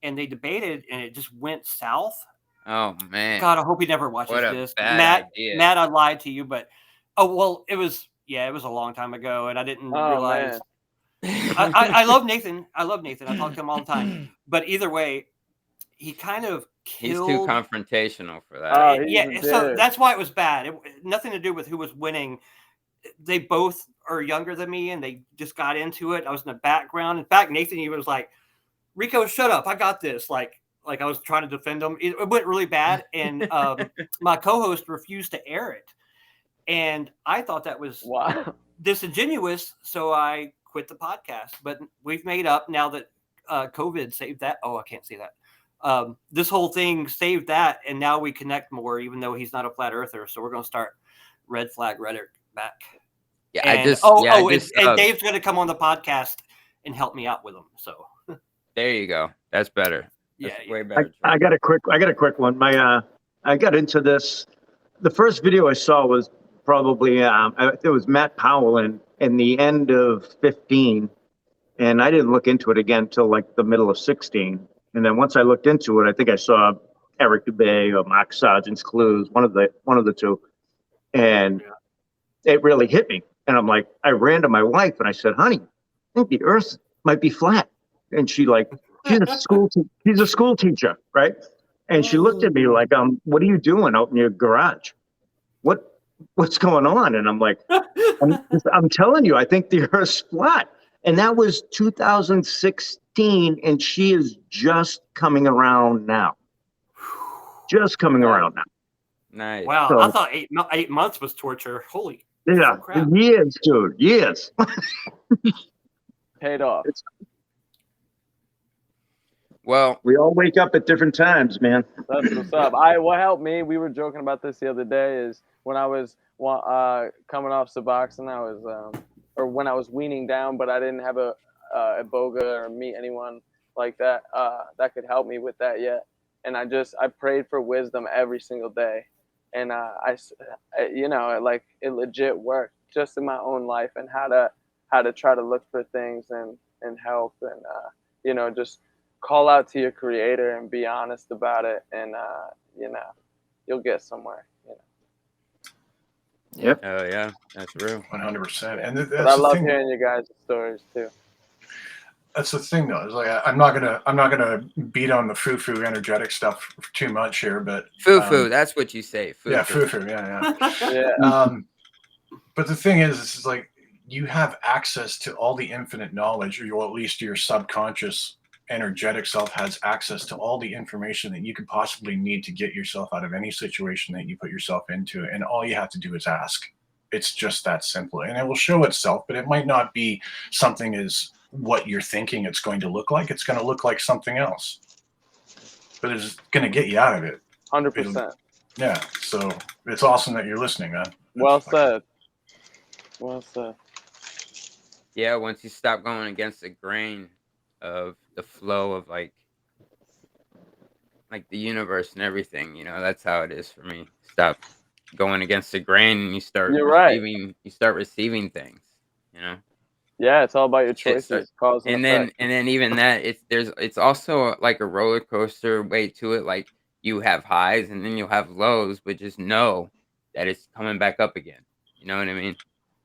and they debated, and it just went south. Oh man! God, I hope he never watches this. Matt, I lied to you, but it was a long time ago, and I didn't realize. I love Nathan. I talk to him all the time. But either way, he kind of killed. He's too confrontational for that. So that's why it was bad. Nothing to do with who was winning. They both are younger than me, and they just got into it. I was in the background. In fact, Nathan even was like, "Rico, shut up! I got this." Like I was trying to defend him. It went really bad, and my co-host refused to air it, and I thought that was disingenuous. So I quit the podcast. But we've made up now that COVID saved that. Oh, I can't say that. This whole thing saved that, and now we connect more, even though he's not a flat earther. So we're going to start Red Flag Rhetoric back. Yeah, and Dave's going to come on the podcast and help me out with him. So there you go. That's better. That's way better. I got a quick one. I got into this. The first video I saw was probably it was Matt Powell in the end of 15, and I didn't look into it again until like the middle of 16. And then once I looked into it, I think I saw Eric Dubay or Mark Sargent's Clues, one of the two, and it really hit me. And I'm like, I ran to my wife and I said, "Honey, I think the Earth might be flat." And she's a school teacher, right? And she looked at me like, "What are you doing out in your garage? What's going on?" And I'm like, I'm telling you, I think the Earth's flat. And that was 2016, and she is just coming around now. Just coming around now. Nice. Wow, so, I thought 8 months was torture. Holy. Yeah, years, dude, years. Paid off. Well, we all wake up at different times, man. That's what's up. What helped me, we were joking about this the other day, is when I was coming off Suboxone, I was or when I was weaning down, but I didn't have a iboga or meet anyone like that that could help me with that yet. And I prayed for wisdom every single day, and you know, like it legit worked just in my own life, and how to try to look for things and help, and you know, just call out to your creator and be honest about it, and you know, you'll get somewhere. You know. Yep. Oh yeah, that's real. 100%. And that's But I the love thing. hearing you guys' stories too. That's the thing, though. Is like I'm not gonna beat on the foo-foo energetic stuff too much here, but Foo-foo. That's what you say. Foo-foo. Yeah, foo-foo. Yeah, Yeah. But the thing is like you have access to all the infinite knowledge, or at least your subconscious energetic self has access to all the information that you could possibly need to get yourself out of any situation that you put yourself into, and all you have to do is ask. It's just that simple, and it will show itself, but it might not be something as what you're thinking it's going to look like. It's going to look like something else, but it's going to get you out of it. 100%. Yeah, so it's awesome that you're listening, man. Well said. Well said. Yeah, once you stop going against the grain of the flow of like the universe and everything, you know, that's how it is for me. Stop going against the grain, and you start receiving. You start receiving things, you know. Yeah, it's all about your choices, cause and effect. then even that, it's also like a roller coaster way to it. Like you have highs and then you'll have lows, but just know that it's coming back up again. You know what I mean?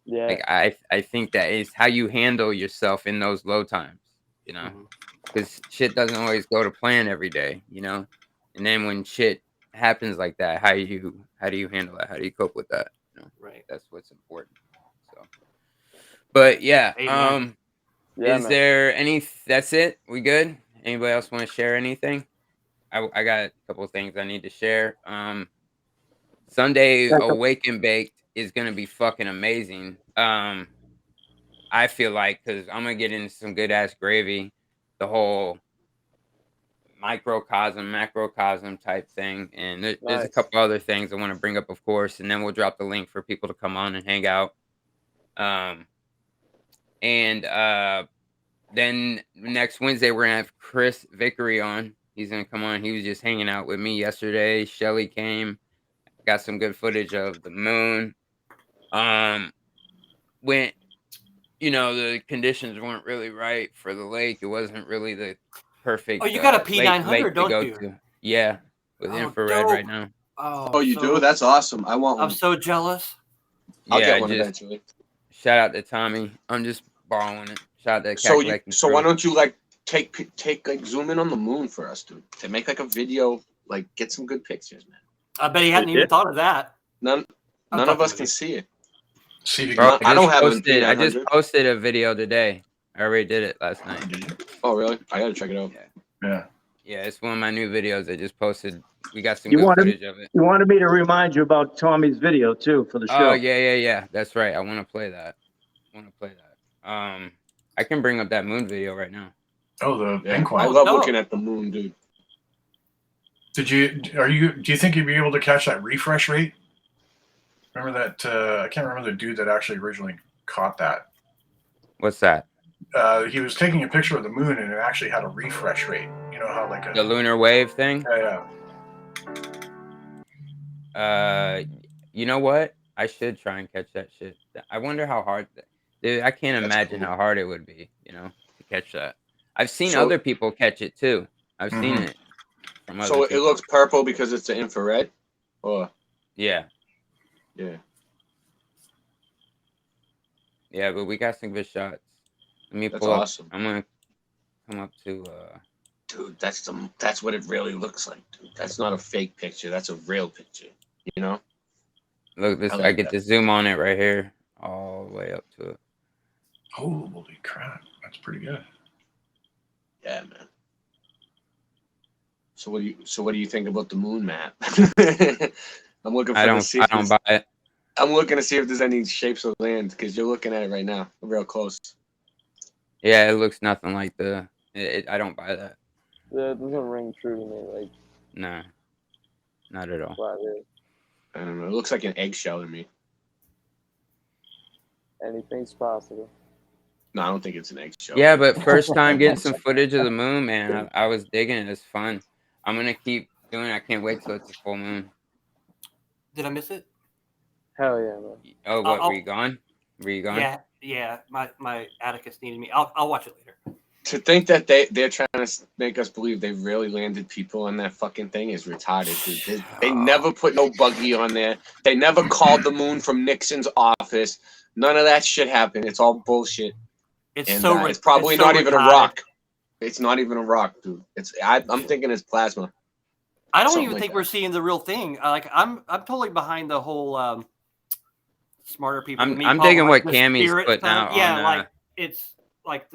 Yeah. Like I think that is how you handle yourself in those low times. You know, because shit doesn't always go to plan every day. You know, and then when shit happens like that, how do you handle that? How do you cope with that? You know, right. That's what's important. So. But yeah, yeah, is man. there any? That's it. We good? Anybody else want to share anything? I got a couple of things I need to share. Sunday Awake and Baked is gonna be fucking amazing. I feel like because I'm gonna get into some good ass gravy, the whole microcosm, macrocosm type thing, and there's a couple other things I want to bring up, of course, and then we'll drop the link for people to come on and hang out. And then next Wednesday we're gonna have Chris Vickery on. He's gonna come on. He was just hanging out with me yesterday. Shelly came, got some good footage of the moon. When the conditions weren't really right for the lake. It wasn't really the perfect. Oh, you got a P900, P900, don't you? To. Yeah, with infrared dope. right now. Oh, you do? That's awesome. I want one. I'm so jealous. I'll get one eventually. Shout out to Tommy. I'm just borrowing it. Shout out to So why don't you take zoom in on the moon for us, dude? To make a video, get some good pictures, man. I bet he hadn't even thought of that. None of us can see it. See if you Bro, I don't have it. I just posted a video today. I already did it last night. Oh, really? I gotta check it out. Yeah, it's one of my new videos. I just posted. We got some good footage of it. You wanted me to remind you about Tommy's video too for the show. Oh yeah. That's right. I want to play that. I can bring up that moon video right now. Oh, the pink one. I love looking at the moon, dude. Do you think you'd be able to catch that refresh rate? Remember that? I can't remember the dude that actually originally caught that. What's that? He was taking a picture of the moon, and it actually had a refresh rate. You know how the lunar wave thing? Yeah. You know what? I should try and catch that shit. I wonder how hard. Dude, I can't imagine how hard it would be. To catch that. I've seen other people catch it too. I've seen it. So it looks purple because it's the infrared, or yeah. Yeah. Yeah, but we got some good shots. Let me That's pull up. awesome. I'm gonna come up to. Dude, that's what it really looks like, dude. That's not a fake picture. That's a real picture. You know. Look, I get to zoom on it right here, all the way up to it. Holy crap! That's pretty good. Yeah, man. So what do you think about the moon map? I'm looking for I don't buy it. I'm looking to see if there's any shapes of land because you're looking at it right now, real close. Yeah, it looks nothing like I don't buy that. That doesn't ring true to me. Like, nah, not at all. I don't know. It looks like an eggshell to me. Anything's possible. No, I don't think it's an eggshell. Yeah, but first time getting some footage of the moon, man. I was digging it. It's fun. I'm gonna keep doing it. I can't wait till it's a full moon. Did I miss it? Hell yeah, man. Oh, what? Were you gone? Were you gone? Yeah. My Atticus needed me. I'll watch it later. To think that they're trying to make us believe they really landed people on that fucking thing is retarded, dude. They never put no buggy on there. They never called the moon from Nixon's office. None of that shit happened. It's all bullshit. It's It's probably it's so not even a retarded. rock. It's not even a rock, dude. I'm thinking it's plasma. I don't Something even like think that. we're seeing the real thing. Like I'm totally behind the whole smarter people. I'm than me I'm call it, digging like, what the Cammy's spirit putting sun. out Yeah, on. like it's like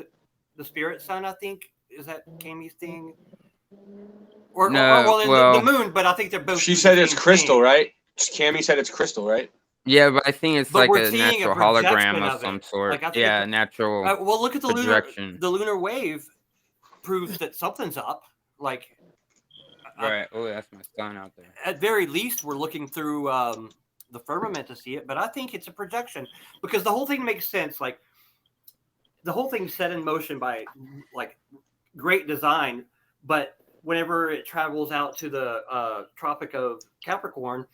the spirit sun. I think is that Cammy's thing. Or the moon, but I think they're both. She said it's crystal, right? Cammy said it's crystal, right? Yeah, but I think it's like we're a seeing natural projection hologram of it. some sort. Like, I think Yeah, natural. Well, look at the projection. lunar wave proves that something's up. Like, right. Oh, that's my son out there. At very least, we're looking through the firmament to see it, but I think it's a projection because the whole thing makes sense. Like, the whole thing's set in motion by like great design, but whenever it travels out to the Tropic of Capricorn,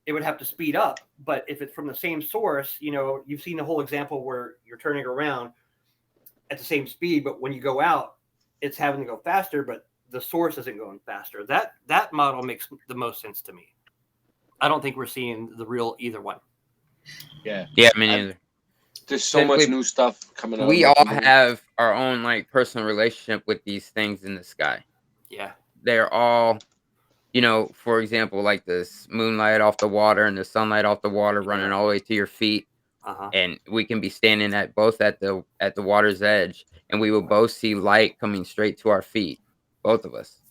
it would have to speed up. But if it's from the same source, you've seen the whole example where you're turning around at the same speed, but when you go out, it's having to go faster, but the source isn't going faster. That model makes the most sense to me. I don't think we're seeing the real either one. Yeah. Yeah, me neither. There's so much new stuff coming out. We all have our own like personal relationship with these things in the sky. Yeah. They're all, for example, like this moonlight off the water and the sunlight off the water running all the way to your feet. And we can be standing at the water's edge, and we will both see light coming straight to our feet, both of us.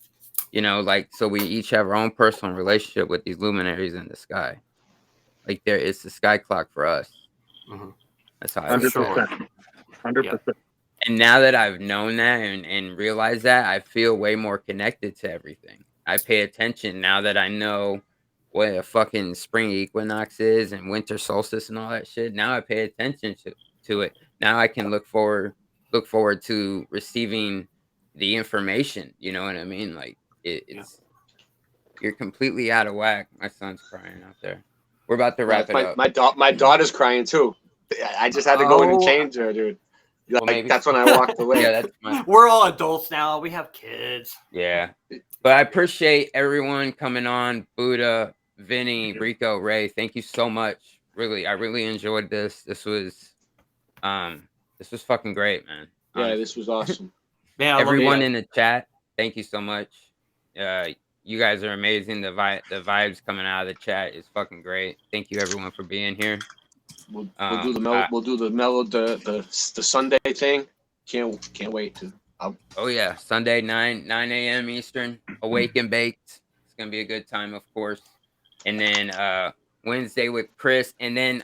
So we each have our own personal relationship with these luminaries in the sky. Like it's the sky clock for us. Mm-hmm. That's how 100%. 100%. And now that I've known that and realized that, I feel way more connected to everything. I pay attention now that I know what a fucking spring equinox is and winter solstice and all that shit. Now I pay attention to it. Now I can look forward to receiving the information. You know what I mean? Like it's you're completely out of whack. My son's crying out there. We're about to wrap it up. My daughter's crying too. I just had to go in and change her, dude. That's when I walked away. Yeah, we're all adults now. We have kids. Yeah. But I appreciate everyone coming on. Buddha, Vinny, Rico, Ray. Thank you so much. Really, I really enjoyed this. This was fucking great, man. Yeah, this was awesome. Man, everyone in the chat, thank you so much. You guys are amazing. The vibes coming out of the chat is fucking great. Thank you everyone for being here. We'll do the Sunday thing. Can't wait to. Oh yeah, Sunday 9 a.m. Eastern. Awake and baked. It's gonna be a good time, of course. And then Wednesday with Chris, and then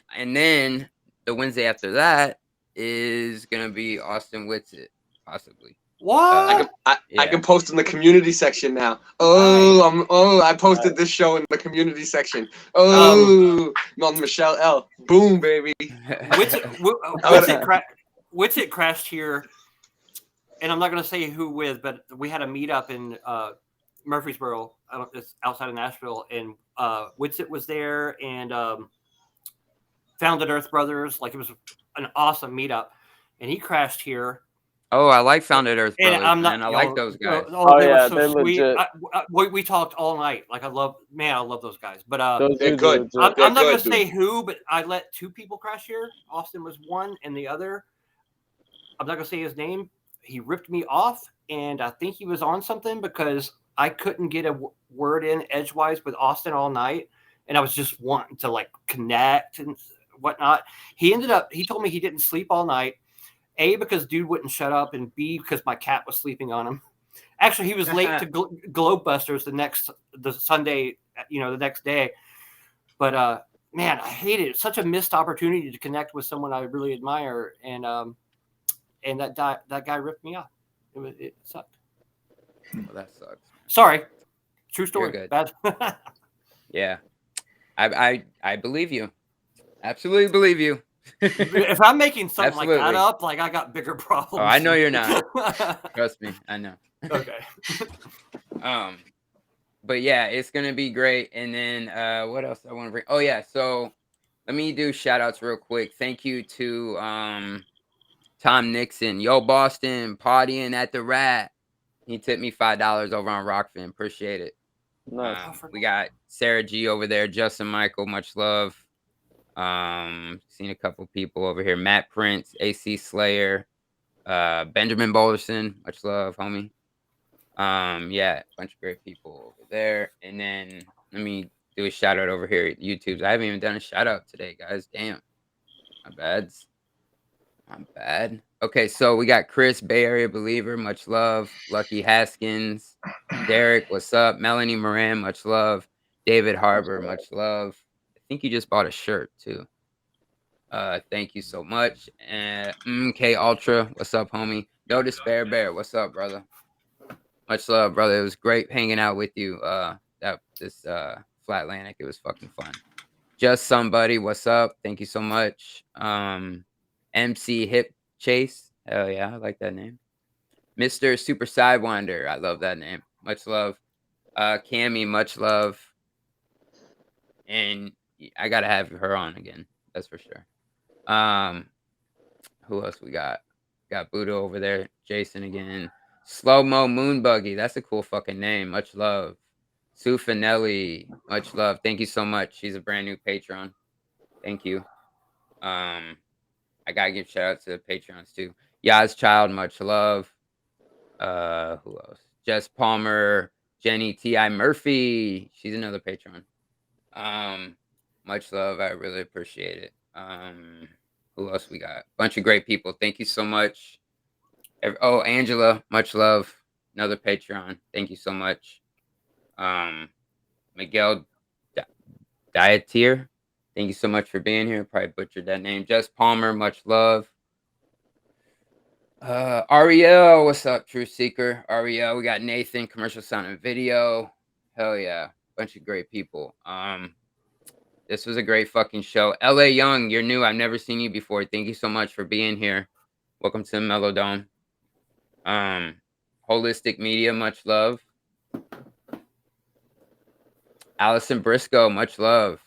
the Wednesday after that is gonna be Austin Whitsitt, possibly. What? I can post in the community section now. I posted this show in the community section. On Michelle L. Boom, baby. Whitsitt crashed here, and I'm not going to say who with, but we had a meetup in Murfreesboro. It's outside of Nashville, and Whitsitt was there, and Founded Earth Brothers. Like, it was an awesome meetup, and he crashed here. Oh, I like Founded Earth Brothers, man. I like those guys. They were so sweet. We talked all night. Like, I love those guys. But they're good. I'm not going to say who, but I let two people crash here. Austin was one, and the other, I'm not going to say his name. He ripped me off, and I think he was on something because I couldn't get a word in edgewise with Austin all night, and I was just wanting to, like, connect and whatnot. He told me he didn't sleep all night. A, because dude wouldn't shut up, and B, because my cat was sleeping on him. Actually, he was late to Globebusters the Sunday, the next day. But man, I hate it. It's such a missed opportunity to connect with someone I really admire, and that guy ripped me off. It sucked. Well, that sucks. Sorry. True story. You're good. Bad. Yeah. I believe you. Absolutely believe you. If I'm making something like that Absolutely. up, like I got bigger problems. Oh, I know you're not. Trust me, I know. Okay. But yeah, it's gonna be great. And then what else I want to bring? Oh yeah, so let me do shout outs real quick. Thank you to Tom Nixon. Yo, Boston, partying at the Rat. He tipped me $5 over on Rockfin. Appreciate it. Nice. We got Sarah G over there, Justin Michael, much love. Seen a couple people over here. Matt Prince, AC Slayer, Benjamin Boulderson, much love, homie. Yeah, a bunch of great people over there. And then let me do a shout out over here at YouTube. I haven't even done a shout out today, guys. Damn. My bads. I'm bad. Okay, so we got Chris, Bay Area Believer, much love. Lucky Haskins, Derek, what's up? Melanie Moran, much love. David Harbor, much love. I think you just bought a shirt too. Thank you so much. And MK Ultra, what's up, homie? No Despair Bear, what's up, brother? Much love, brother. It was great hanging out with you. This Flat Atlantic, it was fucking fun. Just Somebody, what's up? Thank you so much. MC Hip Chase, hell yeah, I like that name. Mr. Super Sidewinder, I love that name. Much love. Cammy, much love. And I gotta have her on again. That's for sure. Who else we got? Got Buddha over there. Jason again. Slow Mo Moonbuggy. That's a cool fucking name. Much love. Sue Finelli. Much love. Thank you so much. She's a brand new patron. Thank you. I gotta give shout out to the patrons too. Yaz Child. Much love. Who else? Jess Palmer. Jenny T.I. Murphy. She's another patron. Much love. I really appreciate it. Who else we got? Bunch of great people. Thank you so much. Oh, Angela, much love. Another Patreon. Thank you so much. Miguel Dietier, thank you so much for being here. Probably butchered that name. Jess Palmer, much love. Ariel, what's up, True Seeker? Ariel, we got Nathan, commercial sound and video. Hell yeah. Bunch of great people. This was a great fucking show. LA Young, you're new. I've never seen you before. Thank you so much for being here. Welcome to the MellowDome. Holistic Media, much love. Allison Briscoe, much love.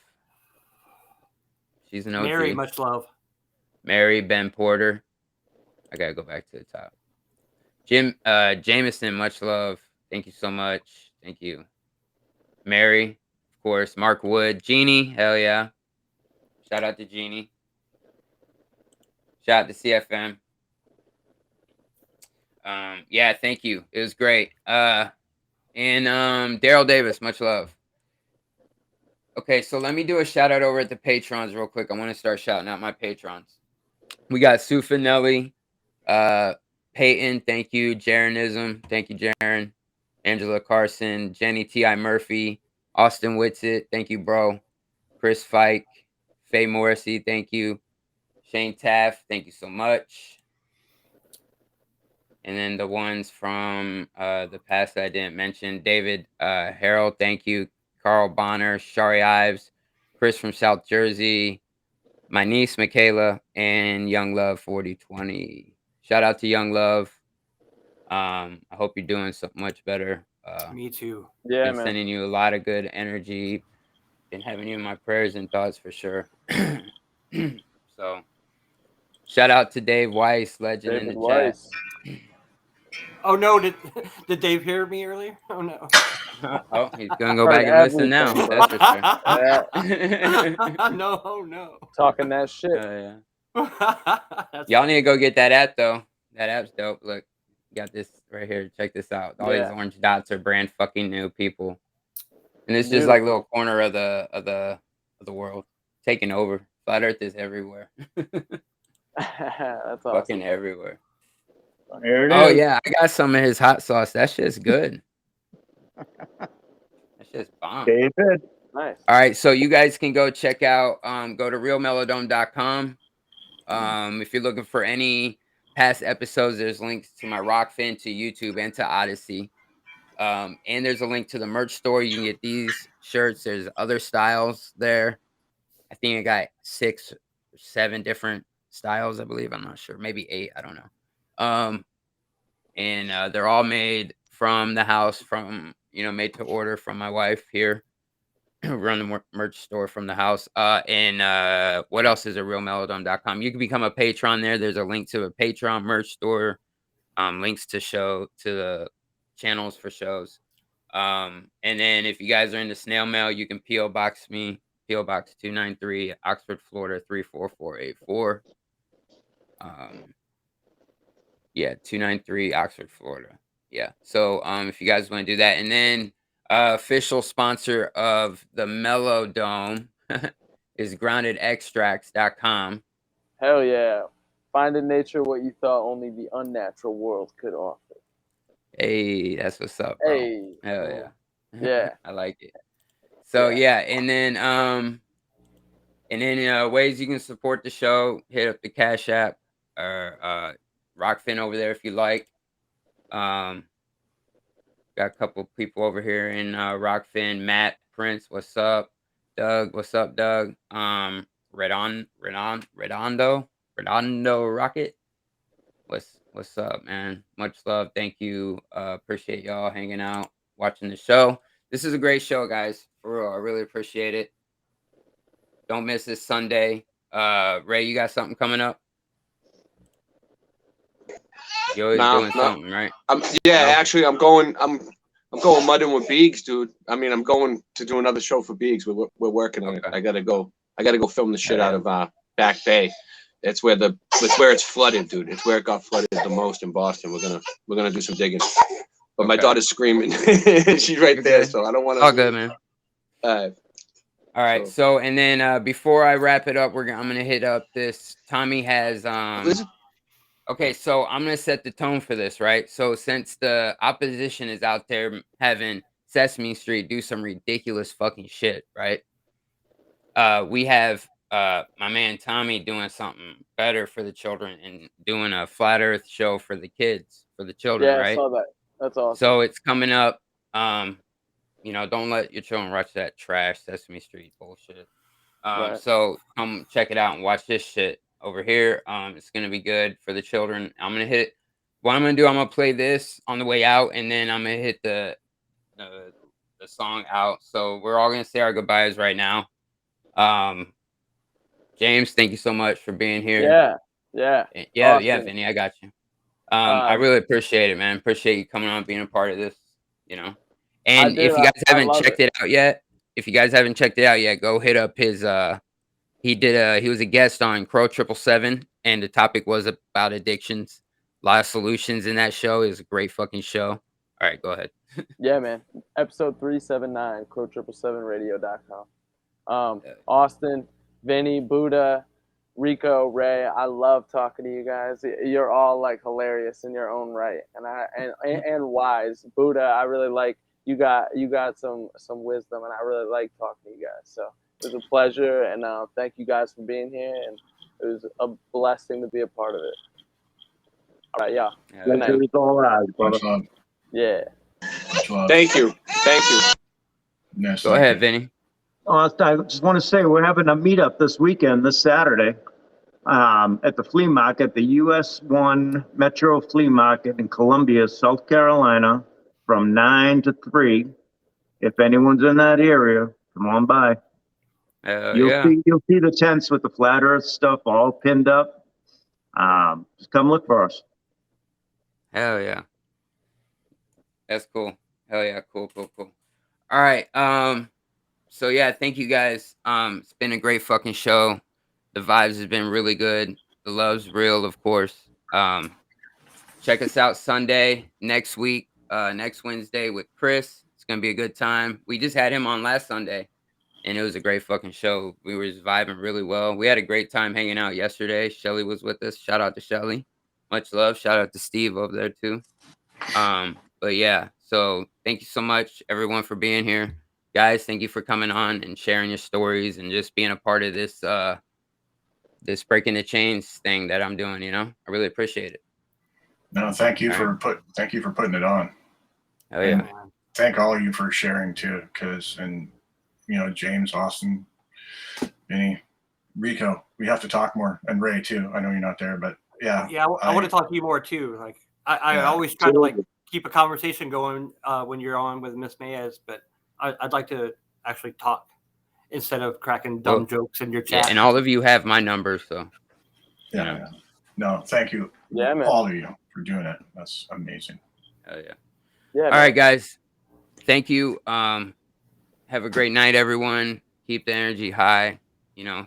She's an OG. Mary, much love. Mary, Ben Porter. I gotta go back to the top. Jameson, much love. Thank you so much. Thank you. Mary, of course. Mark Wood. Jeannie, hell yeah. Shout out to Jeannie. Shout out to CFM. Yeah, thank you. It was great. And Daryl Davis, much love. Okay, so let me do a shout out over at the patrons real quick. I want to start shouting out my patrons. We got Sue Finelli, Peyton, thank you. Jaronism, thank you, Jaron. Angela Carson, Jenny T.I. Murphy, Austin Whitsitt, thank you, bro. Chris Fike, Faye Morrissey, thank you. Shane Taft, thank you so much. And then the ones from the past that I didn't mention, David Harold, thank you. Carl Bonner, Shari Ives, Chris from South Jersey, my niece Michaela, and Young Love 4020. Shout out to Young Love. I hope you're doing so much better. Me too. Yeah, been man. sending you a lot of good energy. Been having you in my prayers and thoughts for sure. So, shout out to Dave Weiss, legend David in the Weiss. chat. Oh no! Did Dave hear me earlier? Oh no! Oh, he's gonna go back and listen now. That's for sure. No. Talking that shit. Yeah. Y'all need to go get that app though. That app's dope. Look, got this right here. Check this out. All these orange dots are brand fucking new, people. And it's just like a little corner of the world taking over. Flat Earth is everywhere. That's awesome. Fucking everywhere. There it is. Oh yeah, I got some of his hot sauce. That shit's good. That shit's bomb. David. Nice. All right, so you guys can go check out, go to realmellowdome.com. If you're looking for any past episodes, there's links to my Rockfin, to YouTube, and to Odyssey. And there's a link to the merch store. You can get these shirts. There's other styles there. I think I got 6 or 7 different styles, I believe. I'm not sure. Maybe 8. I don't know. And they're all made from the house, from, made to order from my wife here. Run the merch store from the house. And what else is at realmellowdome.com? You can become a patron there. There's a link to a Patreon merch store. Links to the channels for shows. And then if you guys are into snail mail, you can P.O. Box me, P.O. Box 293, Oxford, Florida 34484. Yeah, 293 Oxford, Florida. Yeah. So if you guys want to do that, and then official sponsor of the MellowDome is groundedextracts.com. Hell yeah. Find in nature what you thought only the unnatural world could offer. Hey, that's what's up, bro. Hey. Hell yeah. Yeah. I like it. So yeah, and then ways you can support the show, hit up the Cash App or Rockfin over there if you like. Got a couple people over here in Rockfin. Matt, Prince, what's up? Doug, what's up, Doug? Redondo Rocket. What's up, man? Much love. Thank you. Appreciate y'all hanging out, watching the show. This is a great show, guys. For real, I really appreciate it. Don't miss this Sunday. Ray, you got something coming up? You're always doing something, right? Actually, I'm going mudding with Beegs, dude. I mean, I'm going to do another show for Beegs. We're working on it. I gotta go film the shit out of Back Bay. It's where it's flooded, dude. It's where it got flooded the most in Boston. We're gonna do some digging. But my daughter's screaming. She's right there, so I don't want to. All good, man. All right. So and then before I wrap it up, I'm gonna hit up this. Tommy has Okay, so I'm gonna set the tone for this, right? So since the opposition is out there having Sesame Street do some ridiculous fucking shit, right? We have my man Tommy doing something better for the children and doing a flat Earth show for the kids, for the children, right? I saw that. That's awesome. So it's coming up. Don't let your children watch that trash Sesame Street bullshit. So come check it out and watch this shit over here. It's gonna be good for the children. What I'm gonna play this on the way out, and then I'm gonna hit the song out. So we're all gonna say our goodbyes right now. James, thank you so much for being here. Yeah, Vinny, I got you. I really appreciate it, man. Appreciate you coming on, being a part of this, And if you guys haven't checked it out yet, go hit up his he was a guest on Crow 777, and the topic was about addictions. A lot of solutions in that show. It was a great fucking show. All right, go ahead. Yeah, man. Episode 379, crow777radio.com. Austin, Vinny, Buddha, Rico, Ray, I love talking to you guys. You're all like hilarious in your own right, and wise. Buddha, I really like you. Got some wisdom, and I really like talking to you guys. So it was a pleasure, and thank you guys for being here, and it was a blessing to be a part of it. All right, yeah. Good night. All ours, brother. Yeah. Thank you. Yes, go ahead, Vinny. I just want to say we're having a meetup this weekend, this Saturday, at the flea market, the US 1 Metro Flea Market in Columbia, South Carolina, from 9 to 3. If anyone's in that area, come on by. You'll see the tents with the flat Earth stuff all pinned up. Just come look for us. Hell yeah. That's cool. Hell yeah, cool. All right. So yeah, thank you guys. It's been a great fucking show. The vibes has been really good. The love's real, of course. Check us out Sunday next week, next Wednesday with Chris. It's gonna be a good time. We just had him on last Sunday, and it was a great fucking show. We were just vibing really well. We had a great time hanging out yesterday. Shelly was with us. Shout out to Shelly. Much love. Shout out to Steve over there too. But yeah, so thank you so much, everyone, for being here. Guys, thank you for coming on and sharing your stories and just being a part of this this breaking the chains thing that I'm doing. I really appreciate it. No, thank you for putting it on. Oh yeah. And thank all of you for sharing too, and James, Austin, Vinny, Rico, we have to talk more, and Ray too. I know you're not there, but yeah. Yeah, I want to talk to you more too. Like I always try to like keep a conversation going when you're on with Miss Mayes, but I'd like to actually talk instead of cracking dumb jokes in your chat. Yeah, and all of you have my number, so yeah. No, thank you, all of you, for doing it. That's amazing. Oh yeah. Yeah. All right, guys. Thank you. Have a great night, everyone. Keep the energy high.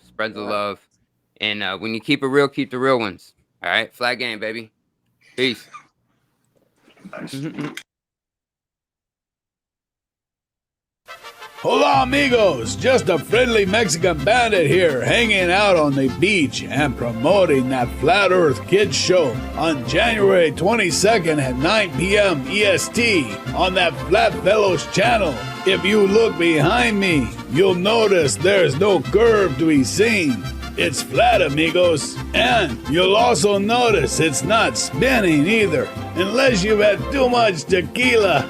Spread the love. And when you keep it real, keep the real ones. All right, flat game, baby. Peace. Nice. Hola amigos, just a friendly Mexican bandit here, hanging out on the beach and promoting that Flat Earth Kids show on January 22nd at 9 p.m. EST on that Flat Fellows channel. If you look behind me, you'll notice there's no curve to be seen. It's flat, amigos. And you'll also notice it's not spinning either, unless you've had too much tequila.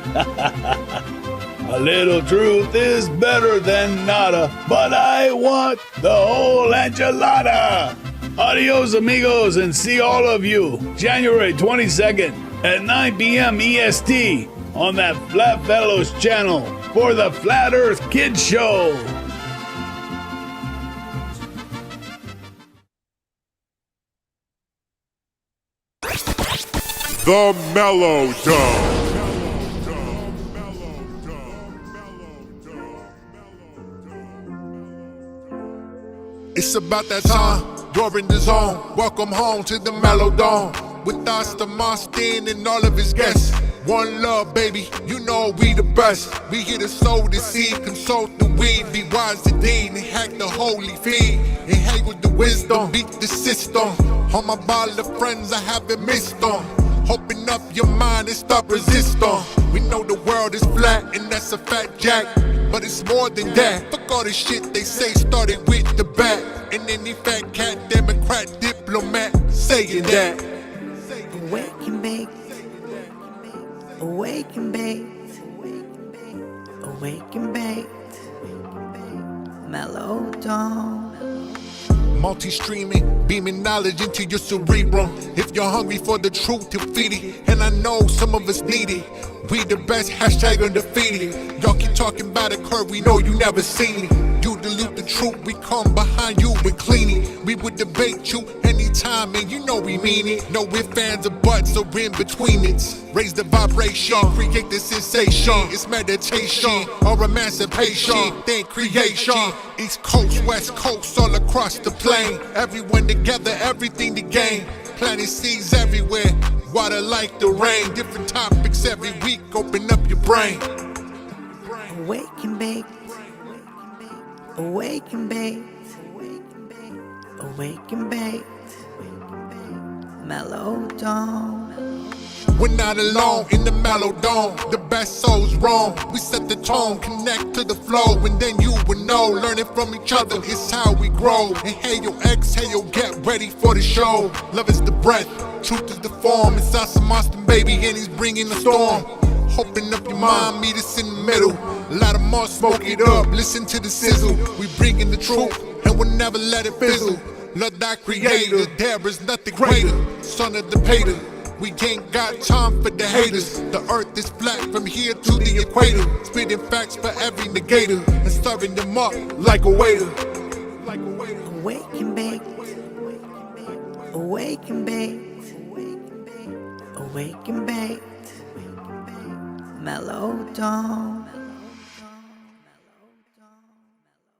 A little truth is better than nada, but I want the whole enchilada. Adios, amigos, and see all of you January 22nd at 9 p.m. EST on that Flat Fellows channel for the Flat Earth Kids Show. The MellowDome. It's about that time, you're in the zone. Welcome home to the MellowDome. With us, the Mostin and all of his guests. One love, baby, you know we the best. We here to sow the seed, consult the weed, be wise indeed, and hack the holy feed. And hang with the wisdom, beat the system. On my ball of friends, I haven't missed them. Open up your mind and stop resisting. We know the world is flat, and that's a fat jack. But it's more than that. Fuck all the shit they say started with the bat. And any fat cat, Democrat, diplomat saying that. Awake and bake. Awake and bake. Awake and bake. MellowDome. Multi-streaming, beaming knowledge into your cerebrum. If you're hungry for the truth, you'll feed it. And I know some of us need it. We the best, hashtag undefeated. Y'all keep talking about a curve, we know you never seen it. You dilute the truth, we come behind you and clean it. We would debate you anytime, and you know we mean it. No ifs, fans, or buts, or in between it. Raise the vibration, create the sensation. It's meditation or emancipation, then creation. East Coast, West Coast, all across the plain. Everyone together, everything to gain. Planting seeds everywhere, water like the rain. Different topics every week, open up your brain. Awake and bake. Awake and bake. Awake and bake. MellowDome. We're not alone in the MellowDome. The best souls roam. We set the tone, connect to the flow, and then you will know. Learning from each other is how we grow. Inhale, exhale, get ready for the show. Love is the breath, truth is the form. It's awesome, Austin, baby, and he's bringing the storm. Open up your mind, meet us in the middle. A lot of more, smoke it up, listen to the sizzle. We bringing the truth, and we'll never let it fizzle. Love thy creator, there is nothing greater. Son of the pater. We ain't got time for the haters. The earth is flat from here to the equator. Spitting facts for every negator and serving them up like a waiter. Awake and bake. Awake and bake. Awake and bake. MellowDome.